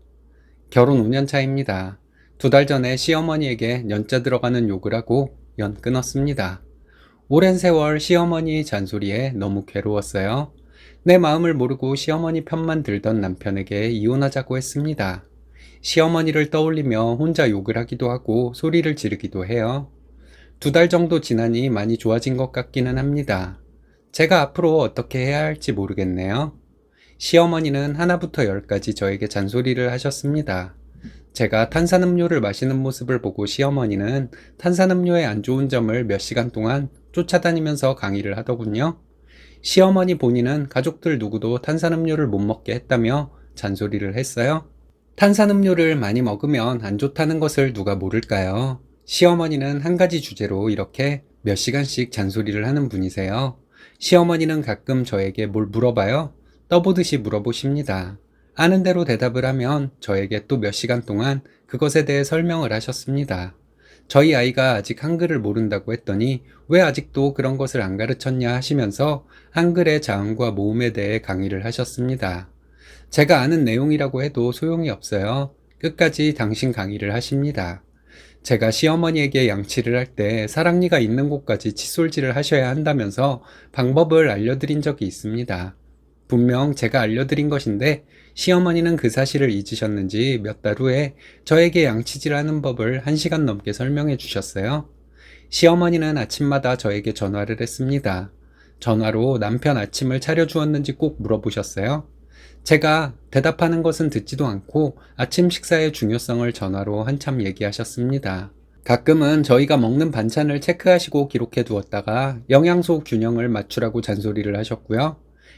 결혼 5년 차입니다. 2달 전에 시어머니에게 연자 들어가는 욕을 하고 연 끊었습니다. 오랜 세월 시어머니 잔소리에 너무 괴로웠어요. 내 마음을 모르고 시어머니 편만 들던 남편에게 이혼하자고 했습니다. 시어머니를 떠올리며 혼자 욕을 하기도 하고 소리를 지르기도 해요. 2달 정도 지나니 많이 좋아진 것 같기는 합니다. 제가 앞으로 어떻게 해야 할지 모르겠네요. 시어머니는 하나부터 열까지 저에게 잔소리를 하셨습니다. 제가 탄산음료를 마시는 모습을 보고 시어머니는 탄산음료의 안 좋은 점을 몇 시간 동안 쫓아다니면서 강의를 하더군요. 시어머니 본인은 가족들 누구도 탄산음료를 못 먹게 했다며 잔소리를 했어요. 탄산음료를 많이 먹으면 안 좋다는 것을 누가 모를까요? 시어머니는 한 가지 주제로 이렇게 몇 시간씩 잔소리를 하는 분이세요. 시어머니는 가끔 저에게 뭘 물어봐요. 떠보듯이 물어보십니다. 아는 대로 대답을 하면 저에게 또 몇 시간 동안 그것에 대해 설명을 하셨습니다. 저희 아이가 아직 한글을 모른다고 했더니 왜 아직도 그런 것을 안 가르쳤냐 하시면서 한글의 자음과 모음에 대해 강의를 하셨습니다. 제가 아는 내용이라고 해도 소용이 없어요. 끝까지 당신 강의를 하십니다. 제가 시어머니에게 양치를 할 때 사랑니가 있는 곳까지 칫솔질을 하셔야 한다면서 방법을 알려드린 적이 있습니다. 분명 제가 알려드린 것인데 시어머니는 그 사실을 잊으셨는지 몇 달 후에 저에게 양치질하는 법을 1시간 넘게 설명해 주셨어요. 시어머니는 아침마다 저에게 전화를 했습니다. 전화로 남편 아침을 차려주었는지 꼭 물어보셨어요. 제가 대답하는 것은 듣지도 않고 아침 식사의 중요성을 전화로 한참 얘기하셨습니다. 가끔은 저희가 먹는 반찬을 체크하시고 기록해 두었다가 영양소 균형을 맞추라고 잔소리를 하셨고요.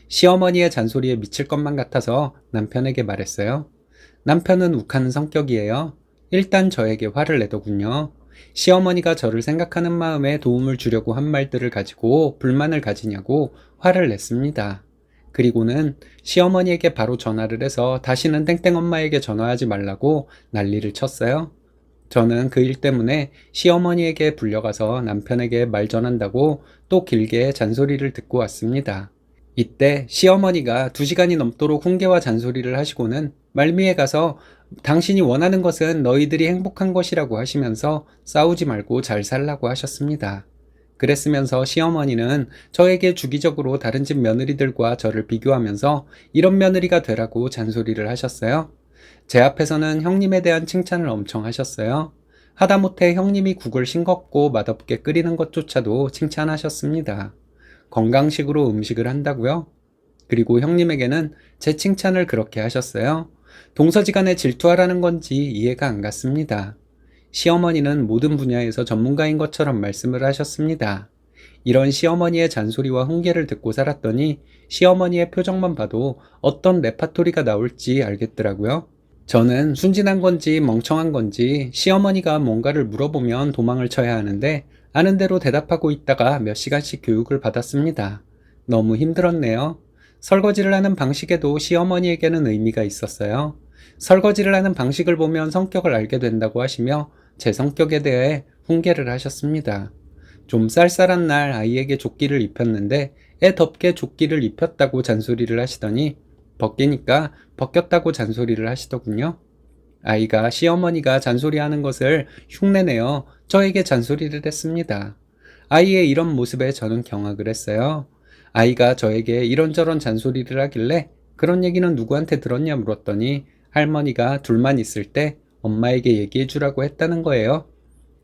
시어머니의 잔소리에 미칠 것만 같아서 남편에게 말했어요. 남편은 욱하는 성격이에요. 일단 저에게 화를 내더군요. 시어머니가 저를 생각하는 마음에 도움을 주려고 한 말들을 가지고 불만을 가지냐고 화를 냈습니다. 그리고는 시어머니에게 바로 전화를 해서 다시는 땡땡 엄마에게 전화하지 말라고 난리를 쳤어요. 저는 그 일 때문에 시어머니에게 불려가서 남편에게 말 전한다고 또 길게 잔소리를 듣고 왔습니다. 이때 시어머니가 2시간이 넘도록 훈계와 잔소리를 하시고는 말미에 가서 당신이 원하는 것은 너희들이 행복한 것이라고 하시면서 싸우지 말고 잘 살라고 하셨습니다. 그랬으면서 시어머니는 저에게 주기적으로 다른 집 며느리들과 저를 비교하면서 이런 며느리가 되라고 잔소리를 하셨어요. 제 앞에서는 형님에 대한 칭찬을 엄청 하셨어요. 하다못해 형님이 국을 싱겁고 맛없게 끓이는 것조차도 칭찬하셨습니다. 건강식으로 음식을 한다고요? 그리고 형님에게는 제 칭찬을 그렇게 하셨어요. 동서지간에 질투하라는 건지 이해가 안 갔습니다. 시어머니는 모든 분야에서 전문가인 것처럼 말씀을 하셨습니다. 이런 시어머니의 잔소리와 훈계를 듣고 살았더니 시어머니의 표정만 봐도 어떤 레파토리가 나올지 알겠더라고요. 저는 순진한 건지 멍청한 건지 시어머니가 뭔가를 물어보면 도망을 쳐야 하는데 아는 대로 대답하고 있다가 몇 시간씩 교육을 받았습니다. 너무 힘들었네요. 설거지를 하는 방식에도 시어머니에게는 의미가 있었어요. 설거지를 하는 방식을 보면 성격을 알게 된다고 하시며 제 성격에 대해 훈계를 하셨습니다. 좀 쌀쌀한 날 아이에게 조끼를 입혔는데 애 덥게 조끼를 입혔다고 잔소리를 하시더니 벗기니까 벗겼다고 잔소리를 하시더군요. 아이가 시어머니가 잔소리하는 것을 흉내내어 저에게 잔소리를 했습니다. 아이의 이런 모습에 저는 경악을 했어요. 아이가 저에게 이런저런 잔소리를 하길래 그런 얘기는 누구한테 들었냐 물었더니 할머니가 둘만 있을 때 엄마에게 얘기해 주라고 했다는 거예요.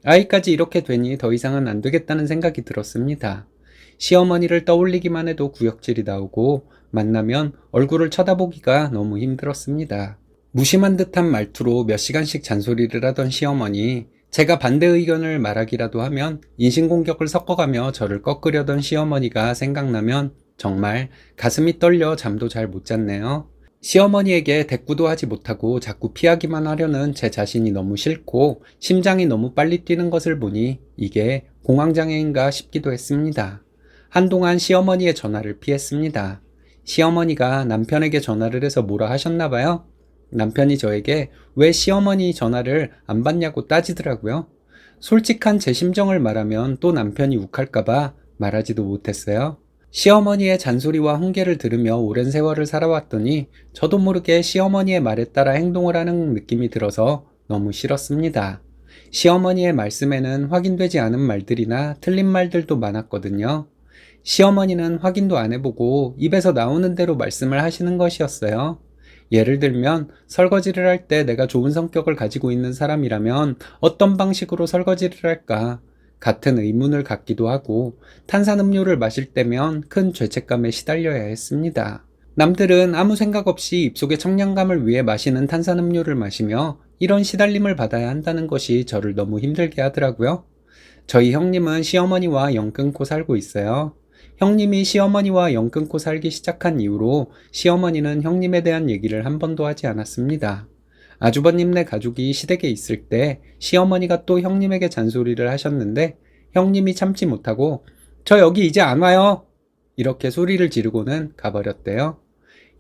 아이까지 이렇게 되니 더 이상은 안 되겠다는 생각이 들었습니다. 시어머니를 떠올리기만 해도 구역질이 나오고 만나면 얼굴을 쳐다보기가 너무 힘들었습니다. 무심한 듯한 말투로 몇 시간씩 잔소리를 하던 시어머니, 제가 반대 의견을 말하기라도 하면 인신공격을 섞어가며 저를 꺾으려던 시어머니가 생각나면 정말 가슴이 떨려 잠도 잘 못 잤네요. 시어머니에게 대꾸도 하지 못하고 자꾸 피하기만 하려는 제 자신이 너무 싫고 심장이 너무 빨리 뛰는 것을 보니 이게 공황장애인가 싶기도 했습니다. 한동안 시어머니의 전화를 피했습니다. 시어머니가 남편에게 전화를 해서 뭐라 하셨나 봐요. 남편이 저에게 왜 시어머니 전화를 안 받냐고 따지더라고요. 솔직한 제 심정을 말하면 또 남편이 욱할까봐 말하지도 못했어요. 시어머니의 잔소리와 훈계를 들으며 오랜 세월을 살아왔더니 저도 모르게 시어머니의 말에 따라 행동을 하는 느낌이 들어서 너무 싫었습니다. 시어머니의 말씀에는 확인되지 않은 말들이나 틀린 말들도 많았거든요. 시어머니는 확인도 안 해보고 입에서 나오는 대로 말씀을 하시는 것이었어요. 예를 들면 설거지를 할 때 내가 좋은 성격을 가지고 있는 사람이라면 어떤 방식으로 설거지를 할까? 같은 의문을 갖기도 하고 탄산음료를 마실 때면 큰 죄책감에 시달려야 했습니다. 남들은 아무 생각 없이 입속의 청량감을 위해 마시는 탄산음료를 마시며 이런 시달림을 받아야 한다는 것이 저를 너무 힘들게 하더라고요. 저희 형님은 시어머니와 연 끊고 살고 있어요. 형님이 시어머니와 연 끊고 살기 시작한 이후로 시어머니는 형님에 대한 얘기를 한 번도 하지 않았습니다. 아주버님네 가족이 시댁에 있을 때 시어머니가 또 형님에게 잔소리를 하셨는데 형님이 참지 못하고 저 여기 이제 안 와요! 이렇게 소리를 지르고는 가버렸대요.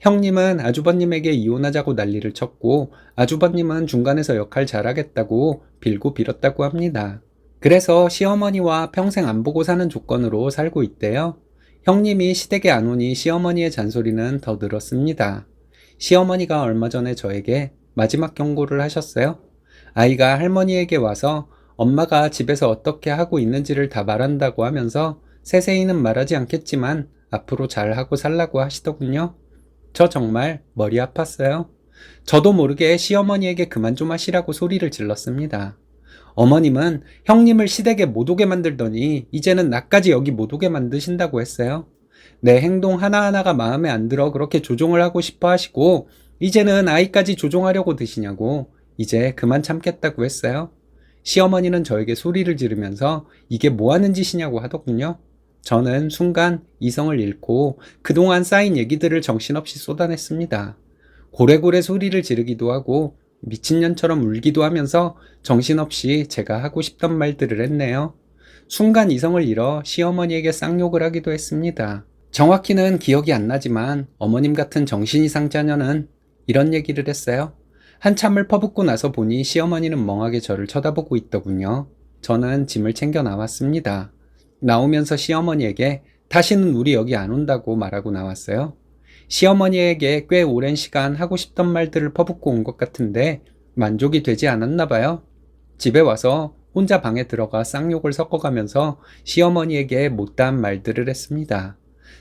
형님은 아주버님에게 이혼하자고 난리를 쳤고 아주버님은 중간에서 역할 잘하겠다고 빌고 빌었다고 합니다. 그래서 시어머니와 평생 안 보고 사는 조건으로 살고 있대요. 형님이 시댁에 안 오니 시어머니의 잔소리는 더 늘었습니다. 시어머니가 얼마 전에 저에게 마지막 경고를 하셨어요. 아이가 할머니에게 와서 엄마가 집에서 어떻게 하고 있는지를 다 말한다고 하면서 세세히는 말하지 않겠지만 앞으로 잘하고 살라고 하시더군요. 저 정말 머리 아팠어요. 저도 모르게 시어머니에게 그만 좀 하시라고 소리를 질렀습니다. 어머님은 형님을 시댁에 못 오게 만들더니 이제는 나까지 여기 못 오게 만드신다고 했어요. 내 행동 하나하나가 마음에 안 들어 그렇게 조종을 하고 싶어 하시고 이제는 아이까지 조종하려고 드시냐고 이제 그만 참겠다고 했어요. 시어머니는 저에게 소리를 지르면서 이게 뭐 하는 짓이냐고 하더군요. 저는 순간 이성을 잃고 그동안 쌓인 얘기들을 정신없이 쏟아냈습니다. 고래고래 소리를 지르기도 하고 미친년처럼 울기도 하면서 정신없이 제가 하고 싶던 말들을 했네요. 순간 이성을 잃어 시어머니에게 쌍욕을 하기도 했습니다. 정확히는 기억이 안 나지만 어머님 같은 정신이상 자녀는 이런 얘기를 했어요. 한참을 퍼붓고 나서 보니 시어머니는 멍하게 저를 쳐다보고 있더군요. 저는 짐을 챙겨 나왔습니다. 나오면서 시어머니에게 다시는 우리 여기 안 온다고 말하고 나왔어요. 시어머니에게 꽤 오랜 시간 하고 싶던 말들을 퍼붓고 온 것 같은데 만족이 되지 않았나 봐요. 집에 와서 혼자 방에 들어가 쌍욕을 섞어가면서 시어머니에게 못다한 말들을 했습니다.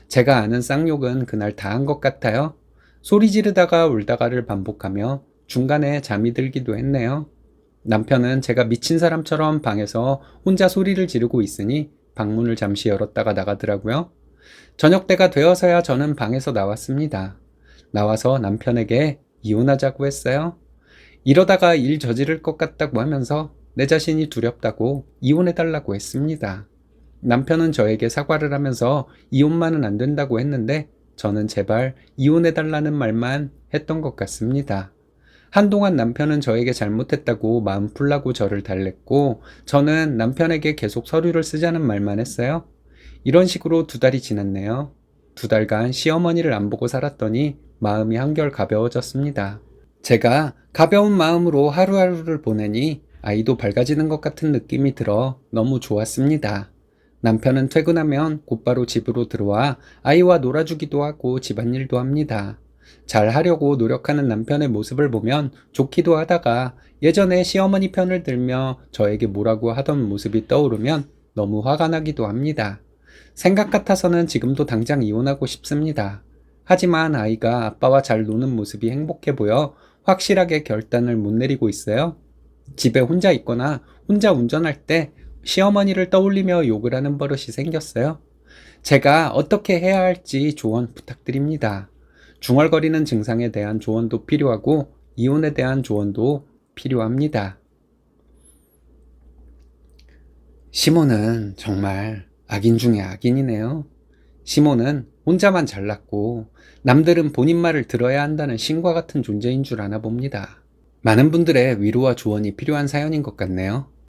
제가 아는 쌍욕은 그날 다 한 것 같아요. 소리 지르다가 울다가를 반복하며 중간에 잠이 들기도 했네요. 남편은 제가 미친 사람처럼 방에서 혼자 소리를 지르고 있으니 방문을 잠시 열었다가 나가더라고요. 저녁 때가 되어서야 저는 방에서 나왔습니다. 나와서 남편에게 이혼하자고 했어요. 이러다가 일 저지를 것 같다고 하면서 내 자신이 두렵다고 이혼해달라고 했습니다. 남편은 저에게 사과를 하면서 이혼만은 안 된다고 했는데 저는 제발 이혼해달라는 말만 했던 것 같습니다. 한동안 남편은 저에게 잘못했다고 마음 풀라고 저를 달랬고 저는 남편에게 계속 서류를 쓰자는 말만 했어요. 이런 식으로 2달이 지났네요. 2달간 시어머니를 안 보고 살았더니 마음이 한결 가벼워졌습니다. 제가 가벼운 마음으로 하루하루를 보내니 아이도 밝아지는 것 같은 느낌이 들어 너무 좋았습니다. 남편은 퇴근하면 곧바로 집으로 들어와 아이와 놀아주기도 하고 집안일도 합니다. 잘 하려고 노력하는 남편의 모습을 보면 좋기도 하다가 예전에 시어머니 편을 들며 저에게 뭐라고 하던 모습이 떠오르면 너무 화가 나기도 합니다. 생각 같아서는 지금도 당장 이혼하고 싶습니다. 하지만 아이가 아빠와 잘 노는 모습이 행복해 보여 확실하게 결단을 못 내리고 있어요. 집에 혼자 있거나 혼자 운전할 때 시어머니를 떠올리며 욕을 하는 버릇이 생겼어요. 제가 어떻게 해야 할지 조언 부탁드립니다. 중얼거리는 증상에 대한 조언도 필요하고 이혼에 대한 조언도 필요합니다. 시몬은 정말 악인 중에 악인이네요. 시몬은 혼자만 잘났고 남들은 본인 말을 들어야 한다는 신과 같은 존재인 줄 아나 봅니다. 많은 분들의 위로와 조언이 필요한 사연인 것 같네요.